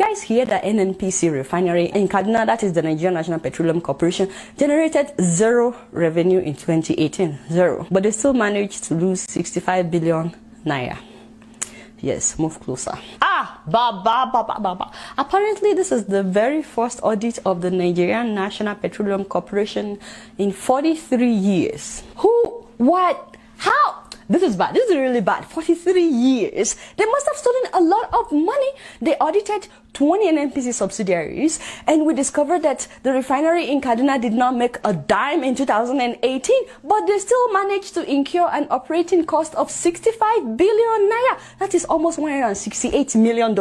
You guys hear that NNPC refinery in Kaduna, that is the Nigerian National Petroleum Corporation, generated zero revenue in 2018, zero. But they still managed to lose 65 billion naira. Yes, move closer. Apparently, this is the very first audit of the Nigerian National Petroleum Corporation in 43 years. Who? What? How? This is bad. This is really bad. 43 years. They must have stolen a lot of money. They audited 20 NNPC subsidiaries, and we discovered that the refinery in Kaduna did not make a dime in 2018, but they still managed to incur an operating cost of 65 billion naira. That is almost $168 million.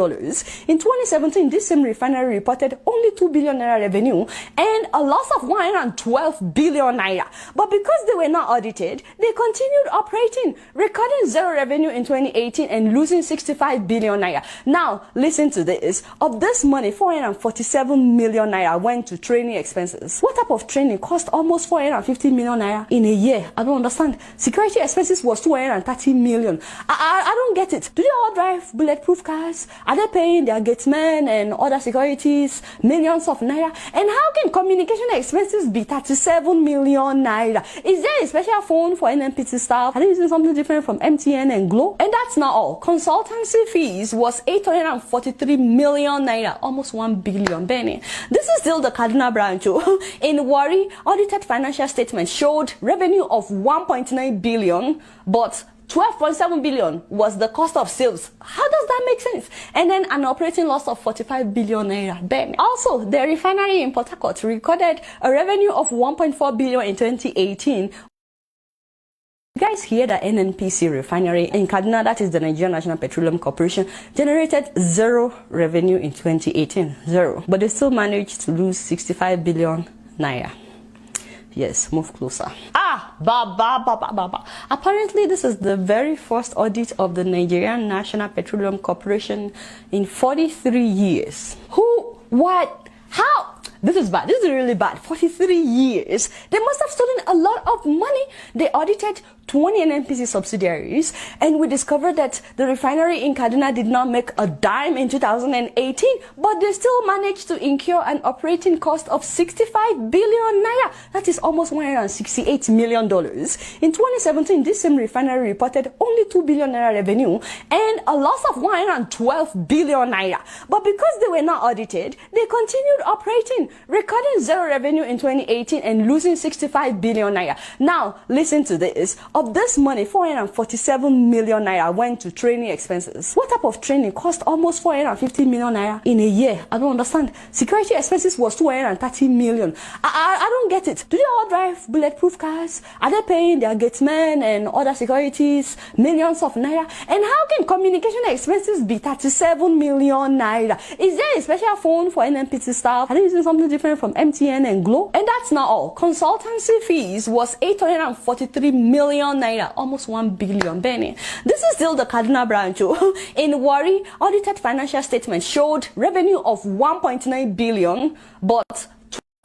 In 2017, this same refinery reported only 2 billion naira revenue and a loss of 112 billion naira. But because they were not audited, they continued operating, recording zero revenue in 2018 and losing 65 billion naira. Now, listen to this. Of this money, 447 million naira went to training expenses. What type of training cost almost 450 million naira in a year? I don't understand. Security expenses was 230 million. I don't get it. Do they all drive bulletproof cars? Are they paying their gatemen and other securities millions of naira? And how can communication expenses be 37 million naira? Is there a special phone for NNPC staff? Are they using something different from MTN and Glo? And that's not all. Consultancy fees was 843 million naira, almost 1 billion Benny. This is still the Kaduna branch. In Warri, audited financial statements showed revenue of 1.9 billion, but 12.7 billion was the cost of sales. How does that make sense? And then an operating loss of 45 billion naira. Benny. Also, the refinery in Port Harcourt recorded a revenue of 1.4 billion in 2018. You guys hear that NNPC refinery in Kaduna, that is the Nigerian National Petroleum Corporation, generated zero revenue in 2018, zero. But they still managed to lose 65 billion naira. Yes, move closer. Apparently, this is the very first audit of the Nigerian National Petroleum Corporation in 43 years. Who? What? How? This is bad. This is really bad. 43 years. They must have stolen a lot of money. They audited 20 NNPC subsidiaries, and we discovered that the refinery in Kaduna did not make a dime in 2018, but they still managed to incur an operating cost of 65 billion naira. That is almost $168 million. In 2017, this same refinery reported only 2 billion naira revenue and a loss of 112 billion naira. But because they were not audited, they continued operating, recording zero revenue in 2018 and losing 65 billion naira. Now, listen to this. Of this money, 447 million naira went to training expenses. What type of training cost almost 450 million naira in a year? I don't understand. Security expenses was 230 million. I don't get it. Do they all drive bulletproof cars? Are they paying their gatemen and other securities millions of naira? And how can communication expenses be 37 million naira? Is there a special phone for NNPC staff? Are they using something different from MTN and Glo? And that's not all. Consultancy fees was 843 million naira, almost 1 billion Benny. This is still the Kaduna branch. In Warri, audited financial statements showed revenue of 1.9 billion, but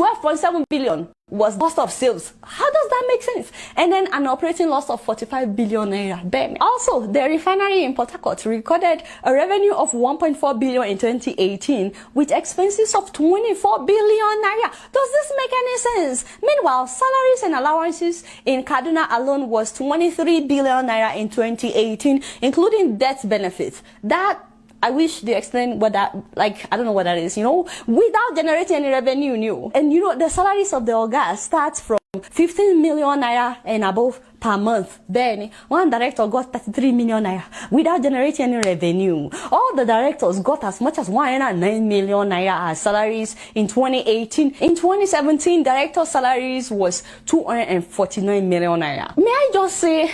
12.7 billion was cost of sales. How does that make sense? And then an operating loss of 45 billion naira. Benny. Also, the refinery in Port Harcourt recorded a revenue of 1.4 billion in 2018 with expenses of 24 billion naira. Does this make any sense? Meanwhile, salaries and allowances in Kaduna alone was 23 billion naira in 2018, including death benefits. I wish they explained what that, like, I don't know what that is, without generating any revenue, And the salaries of the Oga starts from 15 million naira and above per month. Then one director got 33 million naira without generating any revenue. All the directors got as much as 109 million naira as salaries in 2018. In 2017, director salaries was 249 million naira. May I just say,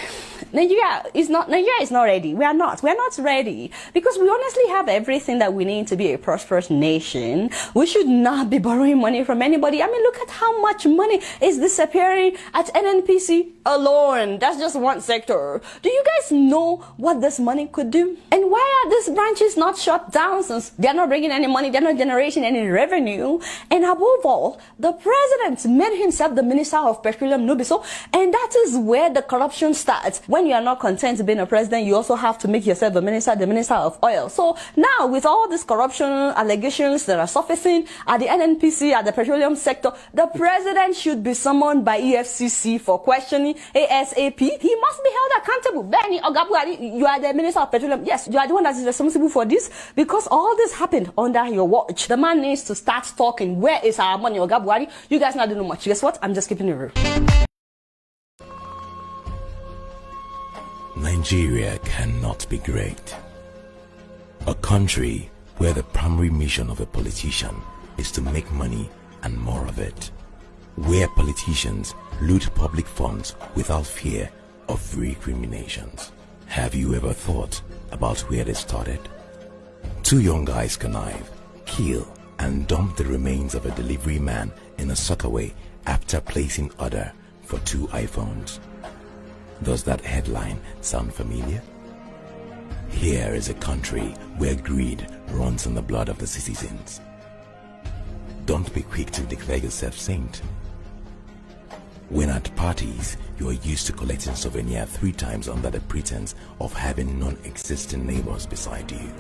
Nigeria is not ready. We are not ready, because we honestly have everything that we need to be a prosperous nation. We should not be borrowing money from anybody. I mean, look at how much money is disappearing at NNPC alone. That's just one sector. Do you guys know what this money could do? And why are these branches not shut down, since they're not bringing any money, they're not generating any revenue? And above all, the president made himself the Minister of Petroleum, no be so? And that is where the corruption starts. When when you are not content being a president, you also have to make yourself the minister of oil. So now with all these corruption allegations that are surfacing at the NNPC, at the petroleum sector, the president should be summoned by EFCC for questioning ASAP. He must be held accountable. Benny Ogabuari, you are the minister of petroleum. Yes, you are the one that is responsible for this because all this happened under your watch. The man needs to start talking. Where is our money, Ogabuari? You guys not doing much. Guess what? I'm just keeping it real. Nigeria cannot be great. A country where the primary mission of a politician is to make money and more of it. Where politicians loot public funds without fear of recriminations. Have you ever thought about where they started? Two young guys connive, kill, and dump the remains of a delivery man in a soccerway after placing order for 2 iPhones. Does that headline sound familiar? Here is a country where greed runs in the blood of the citizens. Don't be quick to declare yourself saint. When at parties, you are used to collecting souvenir 3 times under the pretense of having non-existent neighbors beside you.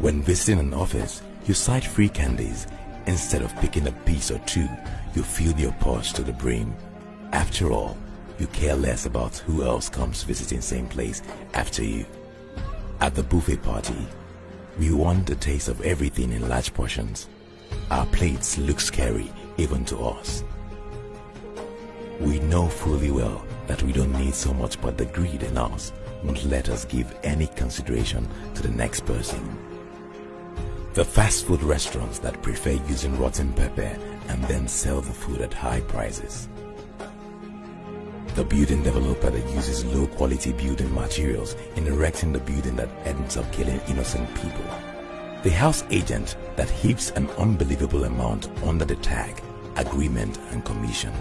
When visiting an office, you cite free candies. Instead of picking a piece or 2, you fill your purse to the brim. After all, you care less about who else comes visiting same place after you. At the buffet party, we want the taste of everything in large portions. Our plates look scary even to us. We know fully well that we don't need so much, but the greed in us won't let us give any consideration to the next person. The fast food restaurants that prefer using rotten pepper and then sell the food at high prices. The building developer that uses low quality building materials in erecting the building that ends up killing innocent people. The house agent that heaps an unbelievable amount under the tag, agreement and commission.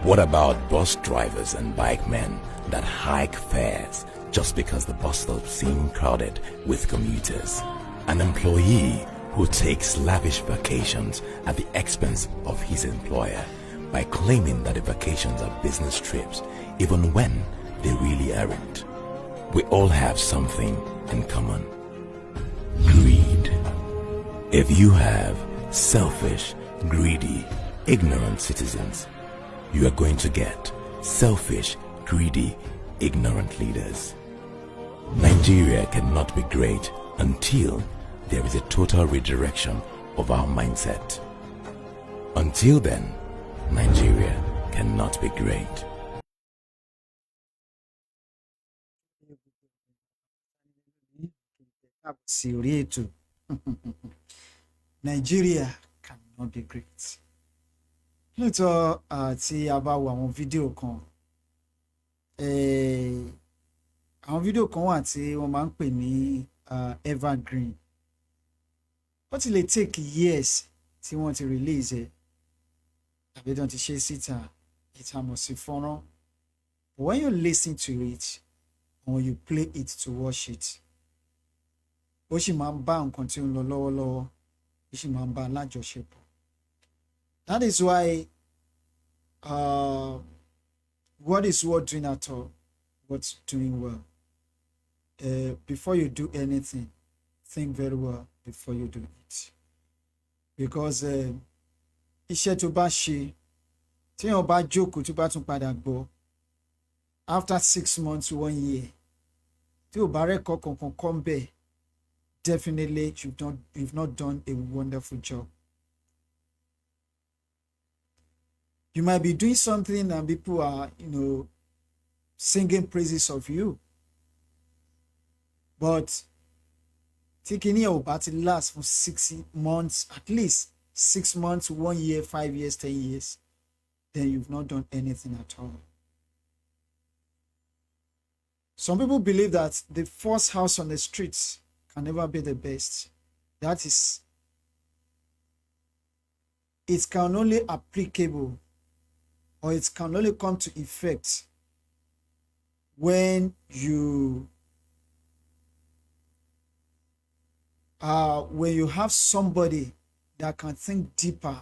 What about bus drivers and bike men that hike fares just because the bus stops seem crowded with commuters? An employee who takes lavish vacations at the expense of his employer by claiming that the vacations are business trips, even when they really aren't. We all have something in common. Greed. If you have selfish, greedy, ignorant citizens, you are going to get selfish, greedy, ignorant leaders. Nigeria cannot be great until there is a total redirection of our mindset. Until then, Nigeria cannot be great. Nigeria cannot be great. Lóòótọ́ tí a bá wo àwọn fídíò kan, àwọn fídíò kan wà tí wọ́n máa ń pè ní evergreen. Ó ti lè take years tí wọ́n ti release ẹ̀ tàbí tí wọ́n ti ṣe síta ìtàmọ̀ sí fọ́nrán. But when you listen to it or you play it to watch it, ó sì máa ń bá nǹkan tí ó ń lọ lọ́wọ́lọ́wọ́, ó sì máa ń bá alájọṣepọ̀. That is why what is worth doing at all, what's doing well. Before you do anything, think very well before you do it. Because iṣẹ́ tó bá ṣe, tí wọ́n bá jókòó tó bá tún padà gbọ́, after 6 months, 1 year, tí ò bá rẹ́kọ̀ọ́ kankan kọ́ ń bẹ̀, definitely you've not done a wonderful job. You might be doing something and people are, singing praises of you. But taking ẹ̀ ò bá ti last for 6 months, at least 6 months, 1 year, 5 years, 10 years, then you've not done anything at all. Some people believe that the first house on the streets can never be the best. That is, it can only applicable or it can only come to effect when you have somebody that can think deeper,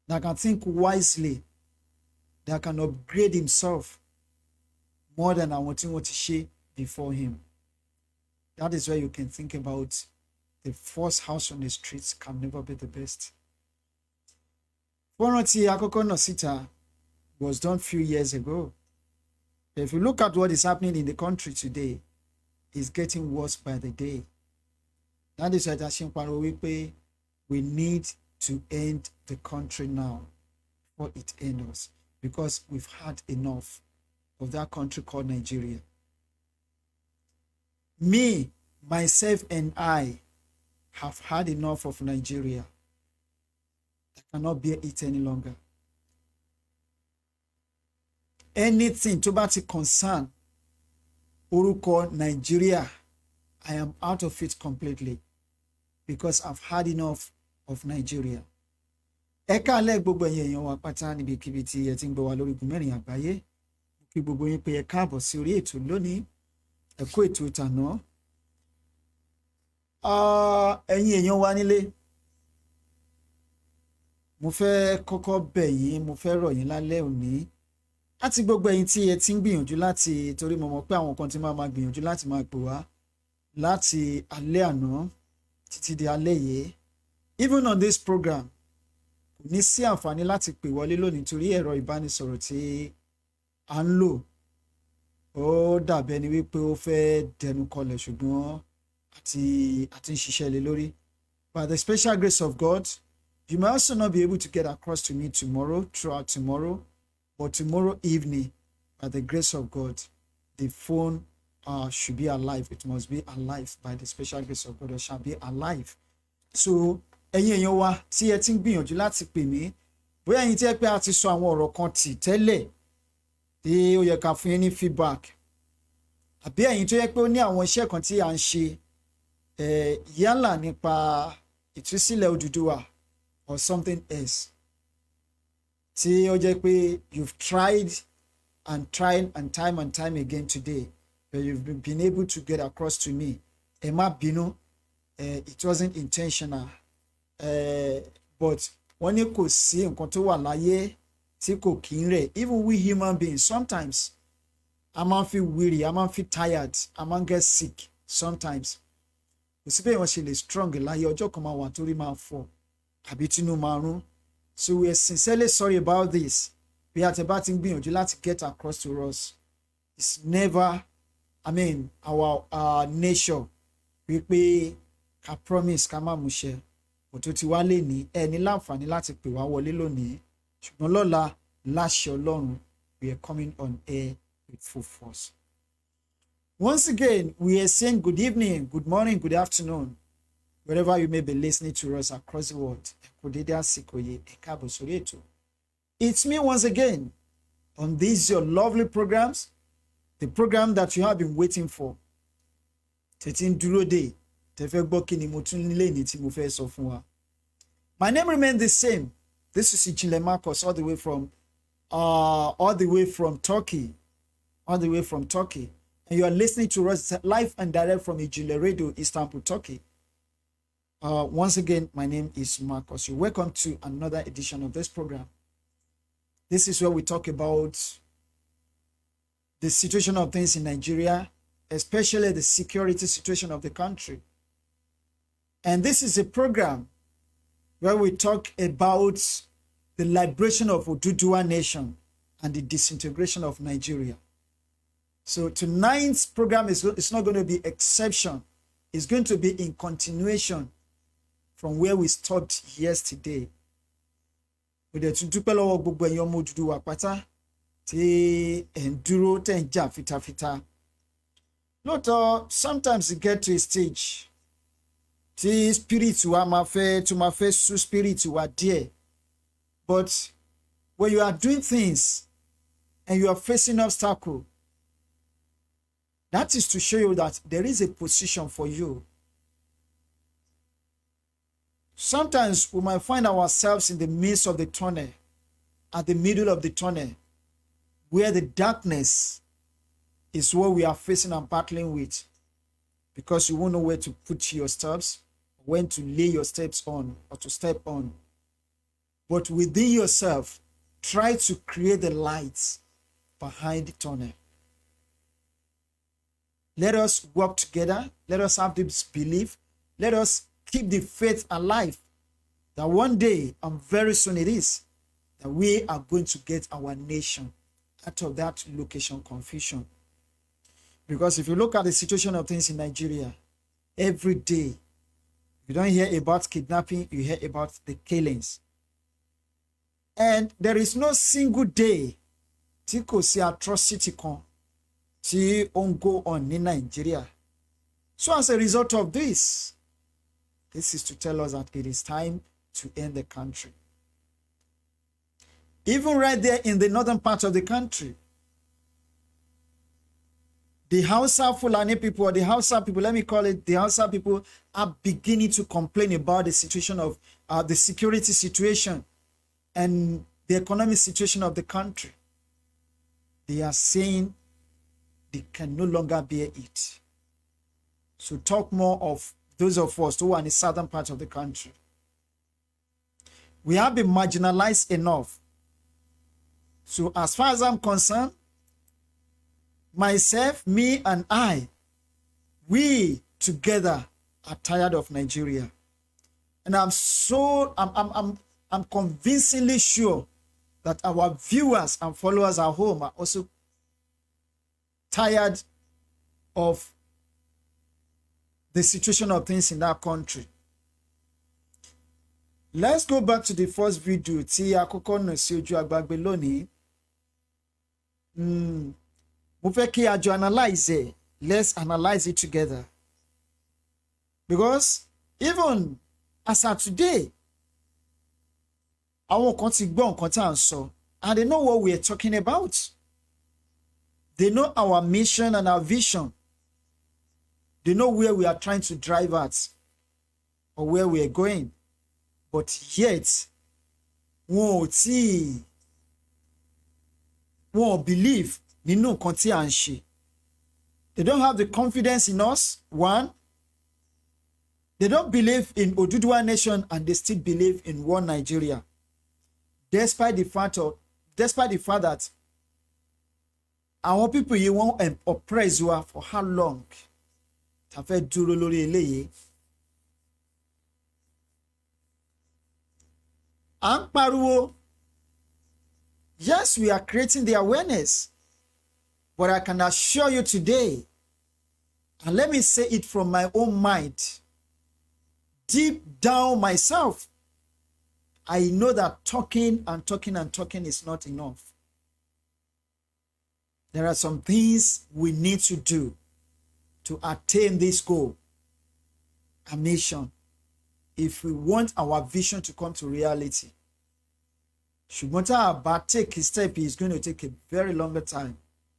that can think wisely, that can upgrade himself more than àwọn tí wọ́n ti ṣe before him. That is where you can think about the first house on the streets can never be the best. Fọ́nrán tí àkọ́kọ́ náà síta was done few years ago. If you look at what is happening in the country today, it's getting worse by the day. That is why Tashin Paro wípé we need to end the country now before it ends us, because we've had enough of that country called Nigeria. Me, myself, and I have had enough of Nigeria. I cannot bear it any longer. Anything tó bá ti concern orúkọ Nigeria, I am out of it completely, because I've had enough of Nigeria. Ẹ káalẹ́ gbogbo ẹ̀yin èèyàn wa pátá níbikíbi tí ẹ ti ń gbọ́ wa lórí Gúnmẹ́rin àgbáyé. Kí gbogbo yín pé ẹ káàbọ̀ sí orí ètò lónìí. Ẹ kú ètò ìtànà. Ẹ̀yin èèyàn wa nílé. Mo fẹ́ kọ́kọ́ bẹ̀ yín, mo fẹ́ rọ̀ yín lálẹ́ òní. Láti gbogbo ẹ̀yin tí ẹ ti ń gbìyànjú láti, torí mo mọ̀ pé àwọn kan ti máa gbìyànjú láti máa pè wá láti alẹ́ àná títí di alẹ́ yìí. Even on this program, kò ní sí àǹfààní láti pè wọlé lónìí torí ẹ̀rọ ìbánisọ̀rọ̀ tí à ń lò ó dàbẹ́ ni wípé ó fẹ́ dẹnu kọlẹ̀, ṣùgbọ́n àti ń ṣiṣẹ́ lé lórí. By the special grace of God, you may also not be able to get across to me tomorrow, throughout tomorrow, but tomorrow evening, by the grace of God, the phone should be alive. It must be alive by the special grace of God. It shall be alive. So, ẹ̀yin èèyàn wa tí ẹ ti ń gbìyànjú láti pè mí, bóyá ẹ̀yin tí ẹ pé a ti sọ àwọn ọ̀rọ̀ kan tì tẹ́lẹ̀ tí ó yẹ ká fún yín ní feedback, àbí ẹ̀yin tó yẹ pé ó ní àwọn iṣẹ́ kan tí à ń ṣe yálà nípa ìtúsílẹ̀ Odùduwà or something else, tí ó jẹ́ pé you've tried and time again today, but you've been able to get across to me. Ẹ má bínú, it wasn't intentional, but wọ́n ní kò sí nǹkan tó wà láyé tí kò kí ń rẹ̀. Even we human beings, sometimes a máa ń feel weary, a máa ń feel tired, a máa ń get sick sometimes. Kò sí pé wọ́n ṣe lè strong láyé, ọjọ́ kan máa wà torí máa fọ́ àbí tínú máa rún. So we are sincerely sorry about this. Bí a ti bá ti ń gbìyànjú láti get across to us, it's never, our nature wípé ká promise ká má múṣẹ. Òtún ti wá lè ní ẹni láǹfààní láti pè wá wọlé lónìí, ṣùgbọ́n lọ́la láṣẹ Ọlọ́run, we are coming on air with full force. Once again, we are saying good evening, good morning, good afternoon, wherever you may be listening to us across the world. It's me once again on these your lovely programs, the program that you have been waiting for. Tetin dúró dè, tẹ́ fẹ́ gbọ́ kí ni mo tún nílé ní tí mo fẹ́ sọ fún wa. My name remains the same. This is Ijinle Marcus, all the way from Turkey. And you are listening to us live and direct from Ijinle Radio, Istanbul, Turkey. Once again, my name is Marcus. You're welcome to another edition of this program. This is where we talk about the situation of things in Nigeria, especially the security situation of the country. And this is a program where we talk about the liberation of Oduduwa Nation and the disintegration of Nigeria. So tonight's program is not going to be exception. It's going to be in continuation from where we stopped yesterday. We dẹ̀ tún dúpẹ́ lọ́wọ́ gbogbo ẹ̀yin ọmọ Odùduwà pátá tí ẹ̀ ń dúró tẹ̀ ń jà fitafita. Lóòótọ́, sometimes you get to a stage tí spirit wa máa fẹ́ sú spirit wa díẹ̀. But when you are doing things and you are facing obstacle, that is to show you that there is a position for you. Sometimes we might find ourselves in the midst of the tunnel, at the middle of the tunnel, where the darkness is what we are facing and battling with, because you won't know where to put your steps, when to lay your steps on or to step on. But within yourself, try to create the lights behind the tunnel. Let us work together. Let us have this belief. Let us keep the faith alive that one day, and very soon it is, that we are going to get our nation out of that location confusion. Because if you look at the situation of things in Nigeria, every day, you don't hear about kidnapping, you hear about the killings. And there is no single day tí kò sí atrocity kan tí ó ń go on in Nigeria. So as a result of this is to tell us that it is time to end the country. Even right there in the northern part of the country, the Hausa Fulani people, or the Hausa people, let me call it, the Hausa people are beginning to complain about the situation of the security situation and the economic situation of the country. They are saying they can no longer bear it. So talk more of those of us who are in the southern part of the country. We have been marginalized enough. So as far as I'm concerned, myself, me and I, we together are tired of Nigeria. And I'm convincingly sure that our viewers and followers at home are also tired of the situation of things in that country. Let's go back to the first video. Tí àkọ́kọ́ nà sí ojú agbágbé lónìí. Mo fẹ́ kí a jọ analyze it. Let's analyze it together. Because even as of today, àwọn kan ti gbọ́ nǹkan tá à ń sọ, and they know what we are talking about. They know our mission and our vision. They know where we are trying to drive at or where we are going. But yet, wọ́n believe nínú nǹkan tí à ń ṣe. They don't have the confidence in us, one. They don't believe in Oduduwa nation, and they still believe in one Nigeria. Despite the fact that àwọn people yìí wọ́n oppress wa for how long? Ta fẹ́ dúró lórí eléyìí. À ń pariwo. Yes, we are creating the awareness. But I can assure you today, and let me say it from my own mind, deep down myself, I know that talking and talking and talking is not enough. There are some things we need to do to attain this goal, a mission, if we want our vision to come to reality. Ṣùgbọ́n tá a bá take a step, is going to take a very longer time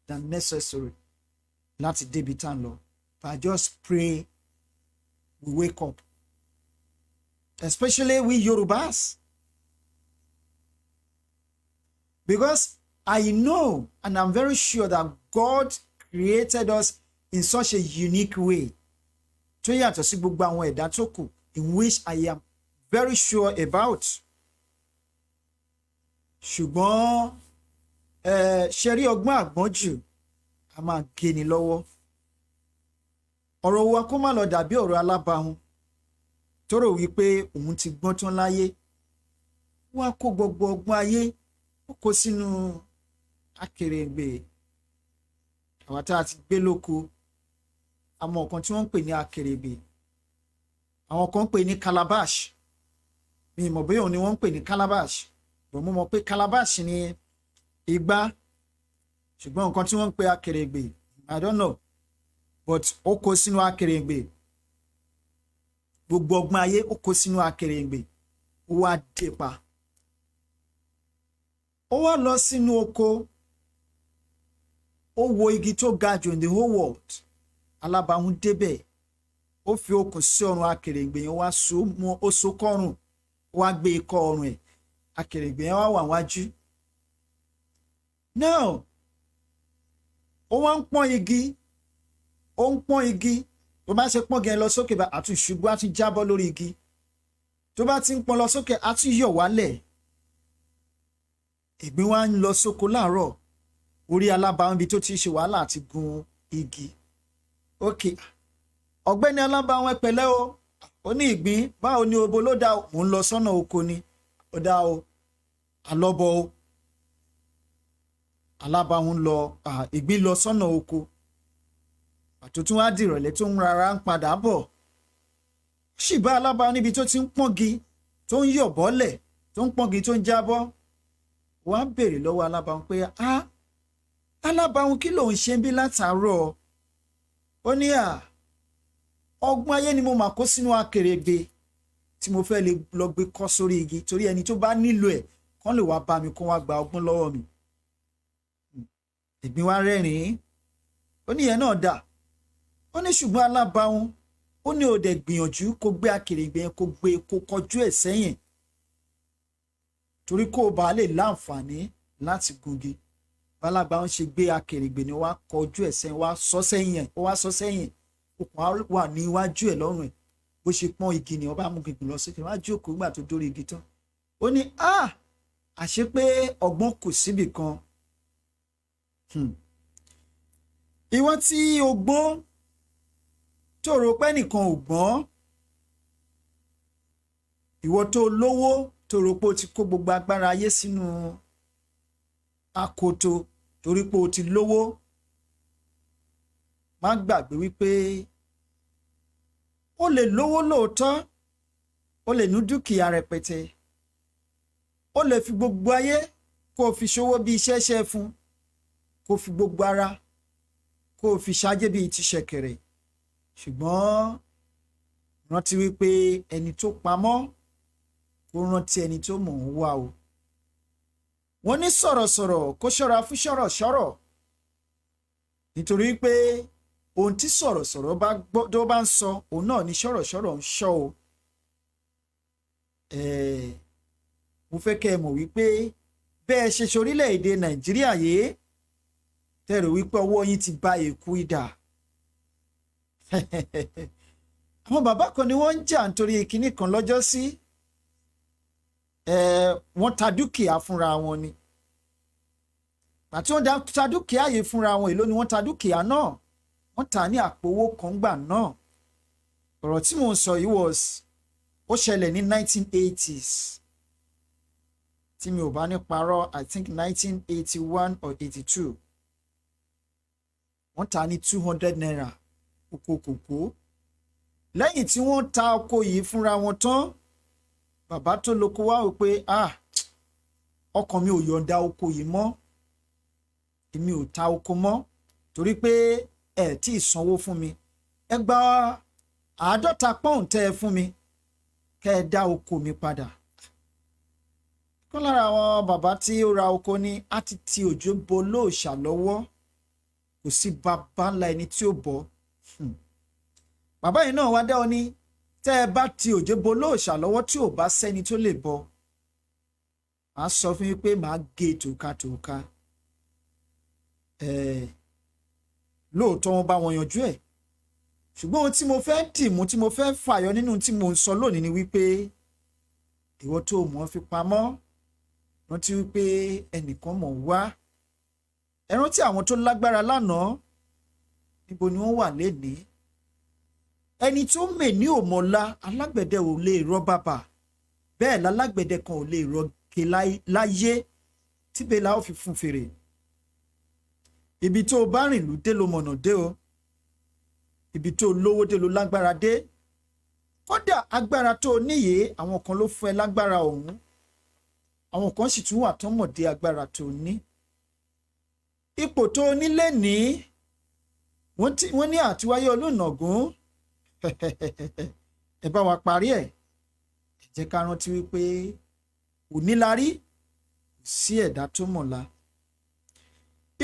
than necessary láti débi tá ń lọ. But I just pray we wake up. Especially we Yorubas. Because I know and I'm very sure that God created us in such a unique way. Tó yàtọ̀ sí gbogbo àwọn ẹ̀dá tó kù, in which I am very sure about. Ṣùgbọ́n ṣe rí ọgbọ́n àgbọ́njù a máa gé ni lọ́wọ́. Ọ̀rọ̀ wa kó má lọ dàbí ọ̀rọ̀ alábàáhùn tó rò wípé òun ti gbọ́n tán láyé. Wọ́n á kó gbogbo ọgbọ́n ayé ó kó sínú akèrègbè. Àwa tá a ti gbé lóko, àmọ́ nǹkan tí wọ́n ń pè ní akèrègbè. Àwọn kan ń pè ní calabash. Mi mọ̀ bóyá òun ni wọ́n ń pè ní calabash. But mo mọ̀ pé calabash ni igbá. Ṣùgbọ́n nǹkan tí wọ́n ń pè akèrègbè, I don't know. But ó kó sínú akèrègbè. Gbogbo ọgbọ́n ayé ó kó sínú akèrègbè. Ó wá dé pa. Ó wá lọ sínú oko. Ó wo igi tó ga jù in the whole world. Alábàáhùn débẹ̀. Ó fi okùn sí ọrùn akèrègbè yẹn, wá so mọ́, ó so kọ́rùn. Ó wá gbé ikọ̀ ọrùn ẹ̀. Akèrègbè yẹn wá wà wájú. Now, ó wá ń pọ́n igi. Ó ń pọ́n igi. Tó bá ṣe pọ́n gẹ̀ lọ sókè bá àtún ṣubú, àtún jábọ́ lórí igi. Tó bá ti ń pọ́n lọ sókè, àtún yọ̀ wálẹ̀. Ìgbín wá ń lọ sóko láàárọ̀. Orí alábàáhùn bí tó ti ṣe wàhálà àti gun igi. ok ọ̀gbẹ́ni Alábàáhùn ẹ pẹ̀lẹ́ o ó ní ìgbín báwo ni obo ló dá o mò ń lọ sọ́nà oko ni ó dá o àlọ́bọ̀ o Alábàáhùn lọ ìgbín lọ sọ́nà oko àtúntún wá dìrọ̀lẹ́ tó ń rárá ń padà bọ̀ sì bá Alábàáhùn níbi tó ti ń pọ́ngi tó ń yọ̀ bọ́lẹ̀ tó ń pọ́ngi tó ń jábọ́ wọ́n á béèrè lọ́wọ́ Alábàáhùn pé Alábàáhùn kí ló ń ṣe bí látàárọ̀ ó ní ọgbọ́n ayé ni mo mà kó sínú akèrègbè tí mo fẹ́ lè lọ gbé kọ́ sórí igi torí ẹni tó bá nílò ẹ̀ kán lè wá bá mi kó wá gba ọgbọ́n lọ́wọ́ mi. ìgbín wa rẹ́rìn-ín ó ní ìyẹn náà dà ó ní ṣùgbọ́n Alábàáhùn ó ní ó dẹ̀ gbìyànjú kó gbé akèrègbè yẹn kó gbé kó kọjú ẹ̀ sẹ́yìn torí kó o bá lè láǹfààní láti gungi. Alábàáhùn ṣe gbé akèrègbè ni wá kọjú ẹ̀ sẹ́yìn wá sọ sẹ́yìn okùn wà ní iwájú ẹ̀ lọ́rùn ẹ̀ bó ṣe pọ́n igi ni ọba mú gígùn lọ sókè wá jókòó gbà tó dórí igi tán ó ní àṣé pé ọgbọ́n kù síbì kan ìwọ tí o gbọ́n tó rò pé nìkan ò gbọ́n ìwọ tó lówó tó rò pé o ti kó gbogbo agbára ayé sínú akoto torí pé o ti lówó má gbàgbé wípé o lè lówó lóòótọ́ o lè ní dúkìá rẹpẹtẹ o lè fi gbogbo ayé kó o fi ṣòwò bí iṣẹ́ ṣe fún kó o fi gbogbo ara kó o fi ṣáájé bíi ti ṣẹ̀kẹ̀rẹ̀ ṣùgbọ́n rántí wípé ẹni tó pamọ́ kó rántí ẹni tó mọ̀ ń wá o wọ́n ní sọ̀rọ̀sọ̀rọ̀ kó ṣọ́ra fún ṣọ̀rọ̀ṣọ̀rọ̀ nítorí pé ohun tí sọ̀rọ̀sọ̀rọ̀ tó bá ń sọ òun náà ni ṣọ̀rọ̀ṣọ̀rọ̀ ń ṣọ́ o. mo fẹ́ kẹ́ ẹ mọ̀ wípé bẹ́ẹ̀ ṣe ṣorílẹ̀-èdè Nàìjíríà yìí tẹ̀rọ wípé ọwọ́ yín ti bá èkú idà. àwọn bàbá kan ni wọ́n ń jà nítorí kinní kan lọ́jọ́ sí wọ́n ta dúkìá fúnra wọn ni àti wọ́n ta dúkìá yìí fúnra wọn èló ni wọ́n ta dúkìá náà wọ́n tà ní àpò owó kan gbà náà ọ̀rọ̀ tí mò ń sọ yìí ó ṣẹlẹ̀ ní 1980s tí mi ò bá ní parọ́ I think 1981 or 82 wọ́n tà ní 200 naira oko kòkó lẹ́yìn tí wọ́n ta oko yìí fúnra wọn tán bàbá tó lóko wá wò pé ọkàn mi ò yọ̀ǹda oko yìí mọ́ èmi ò ta oko mọ́ torí pé ẹ tí ì sanwó fún mi ẹ gba 50 pọ́ùn tẹ́ ẹ fún mi kẹ́ ẹ dá oko mi padà. kán lára àwọn bàbá tí ó ra oko ní á ti òjò bo lóòṣà lọ́wọ́ kò sí bàbá ńlá ẹni tí ó bọ́. bàbá yìí náà wá dá ọ ní tẹ́ ẹ bá ti òjò bo lóòṣà lọ́wọ́ tí ò bá sẹ́ni tó lè bọ́ màá sọ fún yín pé màá gé tòkatòka. lóòótọ́ wọn bá wọn yanjú ẹ̀ ṣùgbọ́n ohun tí mo fẹ́ dìmú tí mo fẹ́ fàyọ nínú tí mo ń sọ lónìí ni wípé ìwọ tó mọ̀ fi pamọ́ rántí wípé ẹnìkan mọ̀ wá ẹ rántí àwọn tó lágbára lánàá níbo ni wọ́n wà lénìí ẹni tó mè ní òmọ̀lá alágbẹ̀dẹ ò lè rọ bàbà bẹ́ẹ̀ lálágbẹ̀dẹ kan ò lè rọ ké láyé tíbẹ̀ la ó fi fún fèrè ibi tó o bá rìn lù dé ló mọ̀nà dé o ibi tó o lówó dé ló lágbára dé kódà agbára tó o níyè àwọn kan ló fún ẹ lágbára ọ̀hún àwọn kan sì tún wà tó mọ̀ dé agbára tó o ní ipò tó o nílé ní wọ́n ní àtiwáyé olóònàgún ẹ bá wa parí ẹ̀ ẹ jẹ́ ká rántí wípé onílárí kò sí ẹ̀dá tó mọ̀la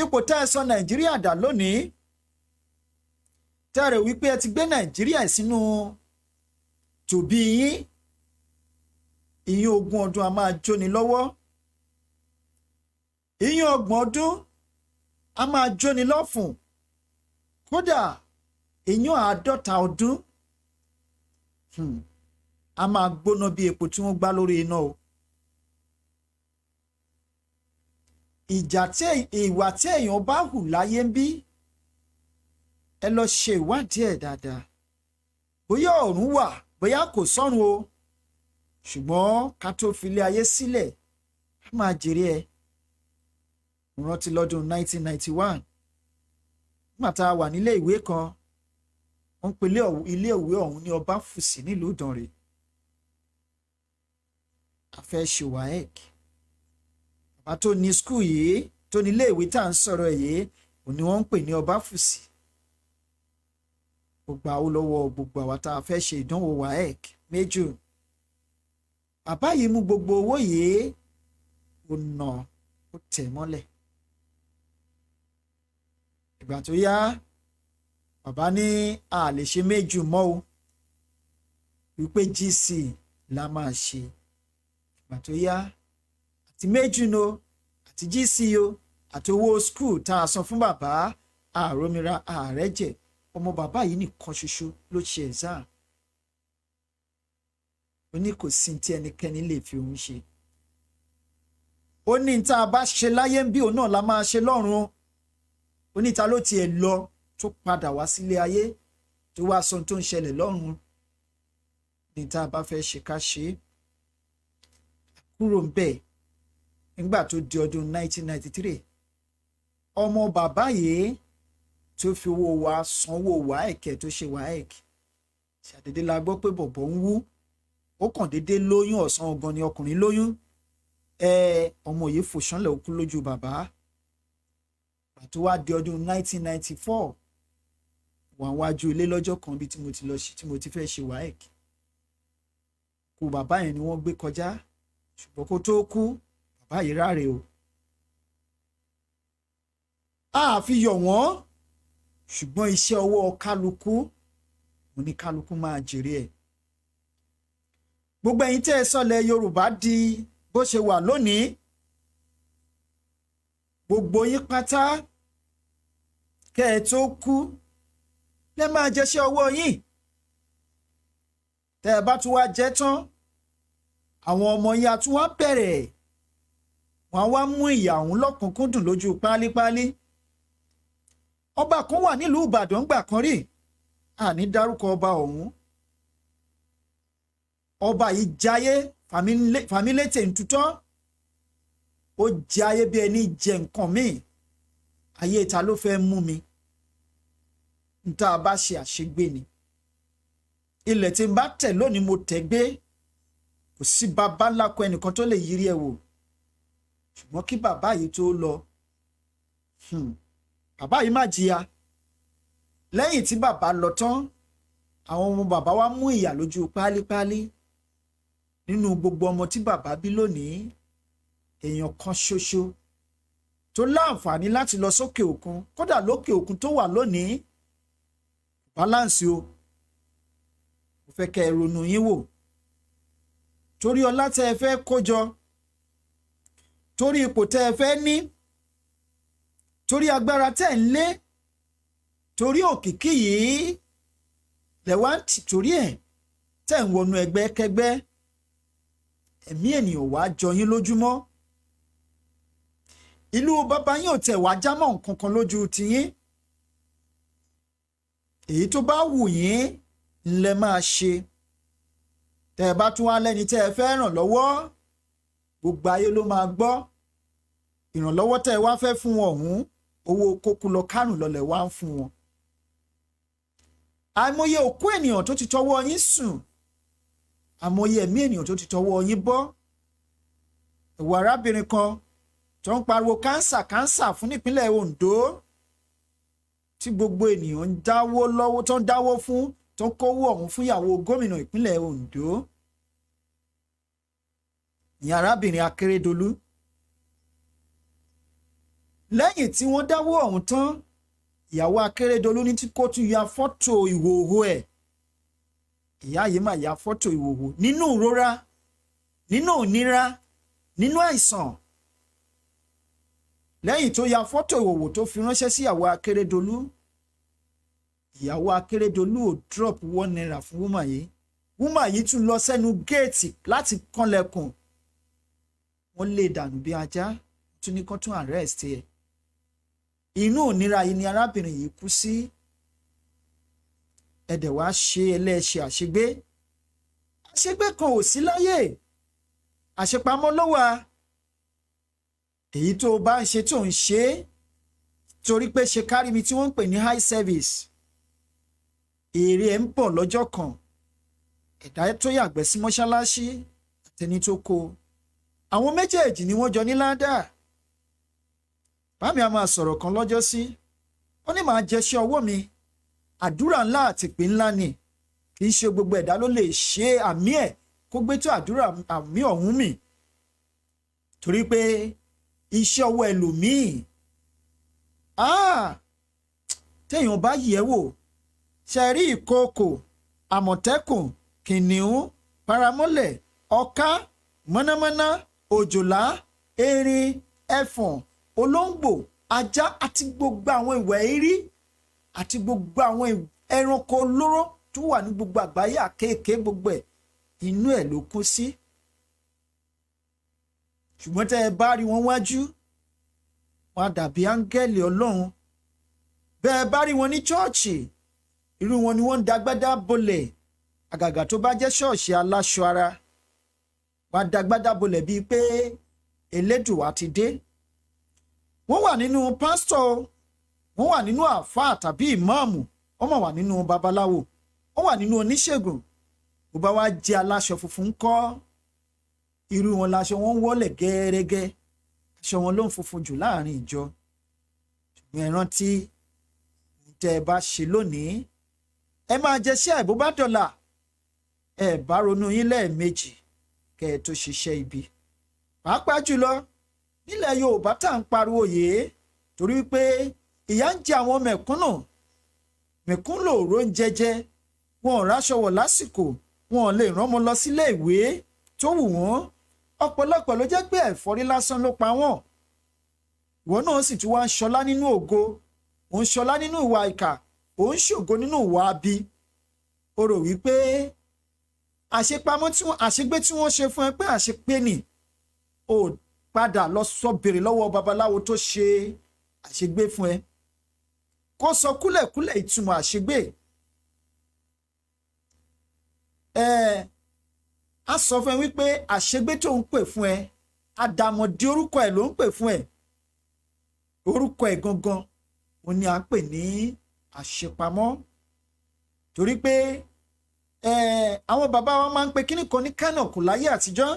ipò tá ẹ sọ Nàìjíríà dà lónìí tẹ́rẹ̀ wípé ẹ ti gbé Nàìjíríà sínú tòbí yín ìyín 20 ọdún a máa jóni lọ́wọ́ ìyín 30 ọdún a máa jóni lọ́fun kódà ìyín 50 ọdún a máa gbóná bí epo tí wọ́n gbá lórí iná o. ìwà tí èèyàn bá hù láyé ń bí ẹ lọ ṣe ìwádìí ẹ̀ dáadáa bóyá ọ̀run wà bóyá kò sọ́run o ṣùgbọ́n ká tó filé ayé sílẹ̀ á máa jèrè ẹ̀. mo rántí lọ́dún 1991 nígbà tá a wà nílé ìwé kan wọ́n ń pe ilé ìwé ọ̀hún ní Ọbáfùsì nílùú Ìdànrè. a fẹ́ ṣe WAEC. bàbá tó ní skul yìí tó ní ilé ìwé tá à ń sọ̀rọ̀ ẹ̀ yìí òun ni wọ́n ń pè ní Ọbáfùsì. gbogbo àwọn lọ́wọ́ gbogbo àwa tá a fẹ́ ṣe ìdánwò WAEC méjì. bàbá yìí mú gbogbo owó yìí ó nà ó tẹ̀ mọ́lẹ̀. ìgbà tó yá bàbá ní a lè ṣe méjì mọ́ o wípé GC la máa ṣe. ìgbà tó yá àti méjì no àti GC o àti owó skul tá a san fún bàbá àròmìnira ààrẹ jẹ ọmọ bàbá yìí nìkan ṣoṣo ló ṣe exam. ó ní kò sí tí ẹnikẹ́ni lè fi òun ṣe. ó ní tá a bá ṣe láyé ń bí òun náà la máa ṣe lọ́run. ó ní ta ló tiẹ̀ lọ tó padà wá sílé ayé tó wá sọ tó ń ṣẹlẹ̀ lọ́run. ní tá a bá fẹ́ ṣe ká ṣe é. kúrò ń bẹ̀ nígbà tó di ọdún 1993 ọmọ bàbá yìí tó fi owó wa sanwó WAEC tó ṣe WAEC ṣàdédé la gbọ́ pé bọ̀bọ̀ ń wú ó kàn déédé lóyún ọ̀sán ọ̀gàn ni ọkùnrin lóyún ọmọ yìí fò ṣánlẹ̀ ó kú lójú bàbá. tó wá di ọdún 1994 wà wájú ilé lọ́jọ́ kan bí tí mo ti fẹ́ ṣe WAEC. kú bàbá yẹn ni wọ́n gbé kọjá ṣùgbọ́n kó tó kú bàbá yìí ráre o. a fi yọ̀ wọ́n ṣùgbọ́n iṣẹ́ ọwọ́ kálukú mo ní kálukú máa jèrè ẹ̀. gbogbo ẹ̀yin tẹ́ ẹ sọ̀lẹ̀ Yorùbá di bó ṣe wà lónìí gbogbo yín pátá kẹ́ ẹ tó kú lẹ́ máa jẹṣẹ́ ọwọ́ yín. tẹ́ ẹ bá tún wá jẹ tán àwọn ọmọ yín á tún wá bẹ̀rẹ̀ wọ́n á wá mú ìyà ọ̀hún lọ́kùnkúndùn lójú pálípálí. ọba kan wà nílùú Ìbàdàn gbà kan rí àní dárúkọ ọba ọ̀hún. ọba yìí jayé fàmílétè ń tutọ́ ó jayé bí ẹni jẹ nǹkan míì ayé ta ló fẹ́ mú mi n tá a bá ṣe àṣegbé ni. ilẹ̀ tí n bá tẹ̀ lónìí mo tẹ̀ gbé kò sí bàbá ńlá kọ ẹnìkan tó lè yírí ẹ wò ṣùgbọ́n kí bàbá yìí tó lọ bàbá yìí má jìyà. lẹ́yìn tí bàbá lọ tán àwọn ọmọ bàbá wa mú ìyà lójú pálípálí. nínú gbogbo ọmọ tí bàbá bí lónìí èèyàn kan ṣoṣo tó láǹfààní láti lọ sókè òkun kódà lókè òkun tó wà lónìí balance o. mo fẹ́ kẹ́ ẹ ronú yín wò torí ọlá tẹ́ ẹ fẹ́ kó jọ torí ipò tẹ́ ẹ fẹ́ ní torí agbára tẹ́ ń lé torí òkìkí yìí lẹ́wà ń tì torí ẹ̀ tẹ́ ń wọnú ẹgbẹ́ kẹgbẹ́ ẹ̀mí ènìyàn wá jọ yín lójúmọ́. ìlú bàbá yín ò tẹ̀ wá jámọ́ nǹkan kan lójú tiyín. èyí tó bá wù yín ńlẹ̀ máa ṣe. tẹ́ ẹ bá tún wá lẹ́ni tẹ́ ẹ fẹ́ ràn lọ́wọ́ gbogbo ayé ló máa gbọ́. ìrànlọ́wọ́ tẹ́ ẹ wá fẹ́ fún wọn ọ̀hún owó kókó lọ kárùn lọlẹ̀ wá ń fún wọn. àìmọye òkú ènìyàn tó ti tọwọ́ yín sùn àìmọye ẹ̀mí ènìyàn tó ti tọwọ́ yín bọ́. ẹ̀wọ̀ arábìnrin kan tó ń pariwo kánsà fún nípínlẹ̀ Ondo tí gbogbo ènìyàn ń dáwó lọ́wọ́ tó ń dáwó fún tó ń kówó ọ̀hún fún ìyàwó gómìnà ìpínlẹ̀ Ondo ní arábìnrin Akérédolú. lẹ́yìn tí wọ́n dáwó ọ̀hún tán ìyàwó Akérédolú ní tí kò tún ya fọ́tò ìhòòhò ẹ̀. ìyá yìí máa ya fọ́tò ìhòòhò nínú ìrora nínú ìnira nínú àìsàn. lẹ́yìn tó ya fọ́tò ìhòòhò tó fi ránṣẹ́ sí ìyàwó Akérédolú ìyàwó Akérédolú ò drop £1 fún wúmà yìí tún lọ sẹ́nu géètì láti kànlẹ̀kùn. wọ́n lé dànù bí ajá tún ní kán tún arrest ẹ̀. inú ìnira yìí ni arábìnrin yìí kú sí ẹ̀dẹ̀ wá ṣe ẹlẹ́ṣẹ̀ àṣegbé. Àṣegbé kan ò sí láyé, àṣepamọ́ ló wà. Èyí tó o bá ń ṣe tó ń ṣe torí pé ṣe kárí mi tí wọ́n ń pè ní high service, èrè ẹ̀ ń bọ̀ lọ́jọ́ kan. Ẹ̀dá tó yàgbẹ́ sí mọ́ṣáláṣí àtẹni tó kó, àwọn méjèèjì ni wọ́n jọ ní ládàá. Bámi a máa sọ̀rọ̀ kan lọ́jọ́ sí, ó ní màá jẹṣẹ́ ọwọ́ mi, àdúrà ńlá àti ìpè ńlá ni, kì í ṣe gbogbo ẹ̀dá ló lè ṣe àmì ẹ̀ kó gbé tó àdúrà àmì ọ̀hún mì, torí pé iṣẹ́ ọwọ́ ẹlòmíì téèyàn bá yẹ̀ wò, ṣe rí ìkookò, àmọ̀tẹ́kùn, kìnìún, paramọ́lẹ̀, ọká, mọ̀nàmọ́ná, òjòlá, erin, ẹfọ̀n, olóńgbò, ajá àti gbogbo àwọn ìwà èérí àti gbogbo àwọn ẹranko olóró tó wà ní gbogbo àgbáyé, àkéèké gbogbo ẹ̀ inú ẹ̀ ló kú sí. Ṣùgbọ́n tẹ́ ẹ bá rí wọn wájú, wọn á dàbí áńgẹ́lì Ọlọ́run. Bẹ́ẹ̀ bá rí wọn ní chọ́ọ̀chì, irú wọn ni wọ́n ń dagbádá bolẹ̀, àgàgà tó bá jẹ́ ṣọ́ọ̀ṣì aláṣọ ara, wọn á dagbádá bolẹ̀ bíi pé Elédùà ti dé. Wọ́n wà nínú pásítọ̀, wọ́n wà nínú àáfàá tàbí ìmáàmù, wọ́n máa wà nínú babaláwo, wọ́n wà nínú oníṣègùn. Bó bá wá jẹ́ aláṣọ funfun ńkọ́, irú wọn láṣọ wọn ń wọ́lẹ̀ gẹ́rẹ́gẹ́, aṣọ wọn ló ń funfun jù láàrin ìjọ. Ṣùgbọ́n ẹ rántí, tẹ́ ẹ bá ṣe lónìí, ẹ máa jẹṣẹ́ ẹ̀ bó bá dọ̀là. Ẹ bá ronú yín lẹ́ẹ̀mejì kẹ́ ẹ tó ṣiṣẹ́ ibi. Pàápàá jùlọ nílẹ̀ Yorùbá tá à ń pariwo yìí, torí pé ìyà ń jẹ àwọn mẹ̀kúnnù. Mẹ̀kúnnù ò róúnjẹ jẹ, wọn ò ráṣọ wọ̀ lásìkò, wọn ò lè rán ọmọ lọ sílé ìwé tó wù wọ́n. Ọ̀pọ̀lọpọ̀ ló jẹ́ pé ẹ̀fọ́rí lásán ló pa wọ́n. Ìwọ náà sì tún wá ń ṣọlá nínú ògo, ò ń ṣọlá nínú ìwà ìkà, ò ń ṣògo nínú ìwà abi. O rò wípé àṣegbé tí wọ́n ṣe fún ẹ pé àṣepé nì, ò padà lọ sọ béèrè lọ́wọ́ babaláwo tó ṣe àṣegbé fún ẹ, kó sọ kúlẹ̀kúlẹ̀ ìtumọ̀ àṣegbé. A sọ fún ẹ wípé àṣegbé tó ń pè fún ẹ, àdàmọ̀dì orúkọ ẹ̀ ló ń pè fún ẹ. Orúkọ ẹ̀ gangan òun ni à ń pè ní àṣepamọ́. Torí pé àwọn bàbá wa máa ń pe kíní kan ní kánàkù láyé àtijọ́.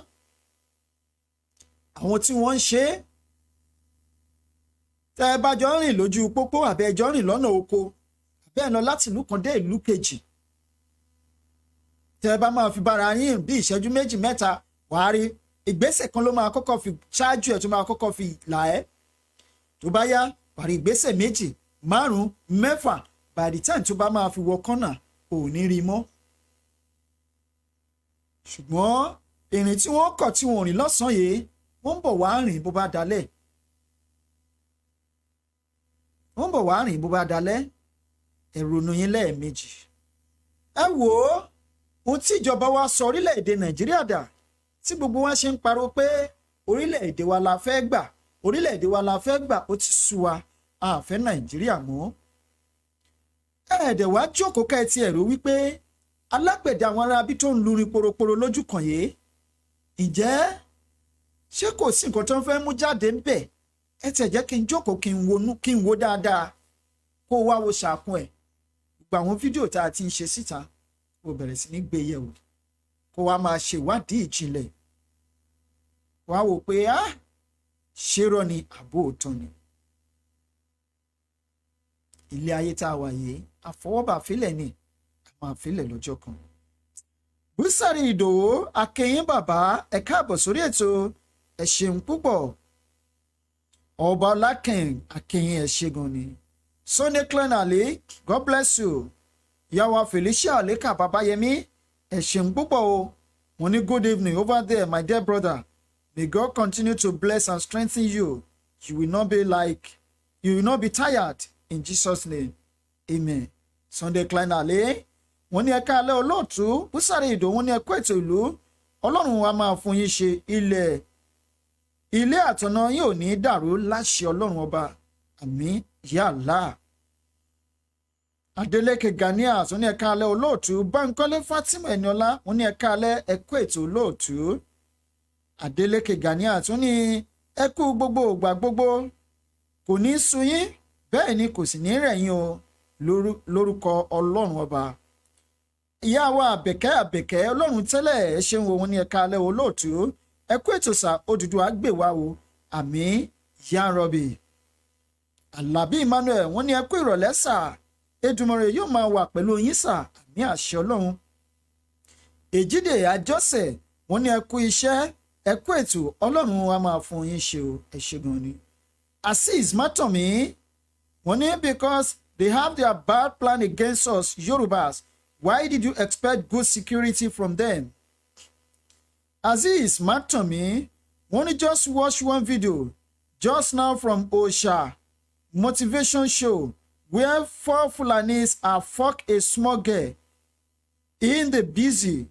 Àwọn tí wọ́n ń ṣe é, tẹ́ ẹ bá jọ rìn lójú pópó àbẹ́ ẹ jọ rìn lọ́nà oko, àbẹ́ ẹ lọ láti ìlú kan dé ìlú kejì, tẹ́ ẹ bá máa fi bára yín bí ìṣẹ́jú méjì mẹ́ta, wàá rí ìgbésẹ̀ kan ló máa kọ́kọ́ fi ṣáájú ẹ̀ tó máa kọ́kọ́ fi là ẹ́. Tó bá yá, wàá rí ìgbésẹ̀ méjì, márùn-ún, mẹ́fà, by the time tó bá máa fi wọ kọ́nà ò ní rí mọ́. Ṣùgbọ́n ìrìn tí wọ́n kọ̀ tí wọ́n rìn lọ́sàn-án yìí, wọ́n ń bọ̀ wá rìn bó bá dalẹ̀. Wọ́n ń bọ̀ wá rìn bó bá dalẹ̀. Ẹ ronú yín lẹ́ẹ̀mejì. Ẹ wò ó, ohun tí ìjọba wa sọ orílẹ̀-èdè Nàìjíríà dà, tí gbogbo wa ṣe ń pariwo pé orílẹ̀-èdè wa la fẹ́ gbà, orílẹ̀-èdè wa la fẹ́ gbà, ó ti sú wa, a fẹ́ Nàìjíríà mọ́. Ẹ̀ẹ́dẹ̀ wá jókòó ká ẹ ti ẹ̀rọ wípé alágbẹ̀dẹ àwọn ará bí tó ń lurin poroporo lójú kan yìí, ǹjẹ́ ṣé kò sí nǹkan tó ń fẹ́ mú jáde ń bẹ̀? Ẹ tẹ̀ jẹ́ kí n jókòó kí n wo dáadáa, kó o wá wo ṣàkún ẹ̀. Gbogbo àwọn fídíò tá a ti ń ṣe síta, kó o bẹ̀rẹ̀ sí ní gbé yẹ̀wò, kó o wá máa ṣe ìwádìí ìjìnlẹ̀. Wá wò pé ṣé irọ́ ni àbó òótọ́ ni. Ilé ayé tá a wà yìí, àfọwọ́bà fílẹ̀ ni, a máa fílẹ̀ lọ́jọ́ kan. Búsàrí Ìdòwú, akẹ́yìn bàbá, ẹ káàbọ̀ sórí ètò, ẹ ṣeun púpọ̀. Ọba Ọlákẹ́yìn, akẹ́yìn ẹ ṣé gan ni. Sunday Clan Ali, God bless you. Ìyàwó Felicia Aleka Babayemi, ẹ ṣeun púpọ̀ o. Wọ́n ní good evening over there, my dear brother. May God continue to bless and strengthen you. You will not be tired. In Jesus' name, amen. Sunday Clan Ali, wọ́n ní ẹ̀ka alẹ́ olóòtú, Búsàrí Ìdòwú, wọ́n ní ẹ̀kọ́ ètò ìlú. Ọlọ́run wa máa fún yín ṣe, ilé àtọ̀nà yín ò ní dàrú láṣẹ Ọlọ́run ọba. Àmín ya Allah. Adeleke Ganias wọ́n ní ẹ káalẹ́ olóòtú. Bankole Fatima Eniola wọ́n ní ẹ káalẹ́ ẹ kú ètò olóòtú. Adeleke Ganias wọ́n ní ẹ kú gbogbo ògbà gbogbo kò ní sú yín bẹ́ẹ̀ ni kò sì ní rẹ̀ yín o lórúkọ Ọlọ́run ọba. Ìyá wa Àbẹ̀kẹ́ Ọlọ́run tẹ́lẹ̀ ẹ ṣeun wo wọ́n ní ẹ káalẹ́ olóòtú. Ẹ kú ètò sà Odùduwà gbè wá o àmín ya Rọ́bì. Àlàbí Emmanuel wọ́n ní ẹ kú ìrọ̀lẹ́ sà Èdùmàrè yóò máa wà pẹ̀lú yín sà àmín àṣẹ Ọlọ́run. Èjìdè Àjọsẹ̀ wọ́n ní ẹ kú iṣẹ́ ẹ kú ètò Ọlọ́run á máa fún yín ṣe o ẹ ṣé gan ni. Azeez Matomi wọ́n ní because they have their bad plan against us Yorubas, why did you expect good security from them? Azeez Matomi wọ́n ní just watch one video just now from Osha motivation show where 4 Fulanis are fuck a small girl in the busy,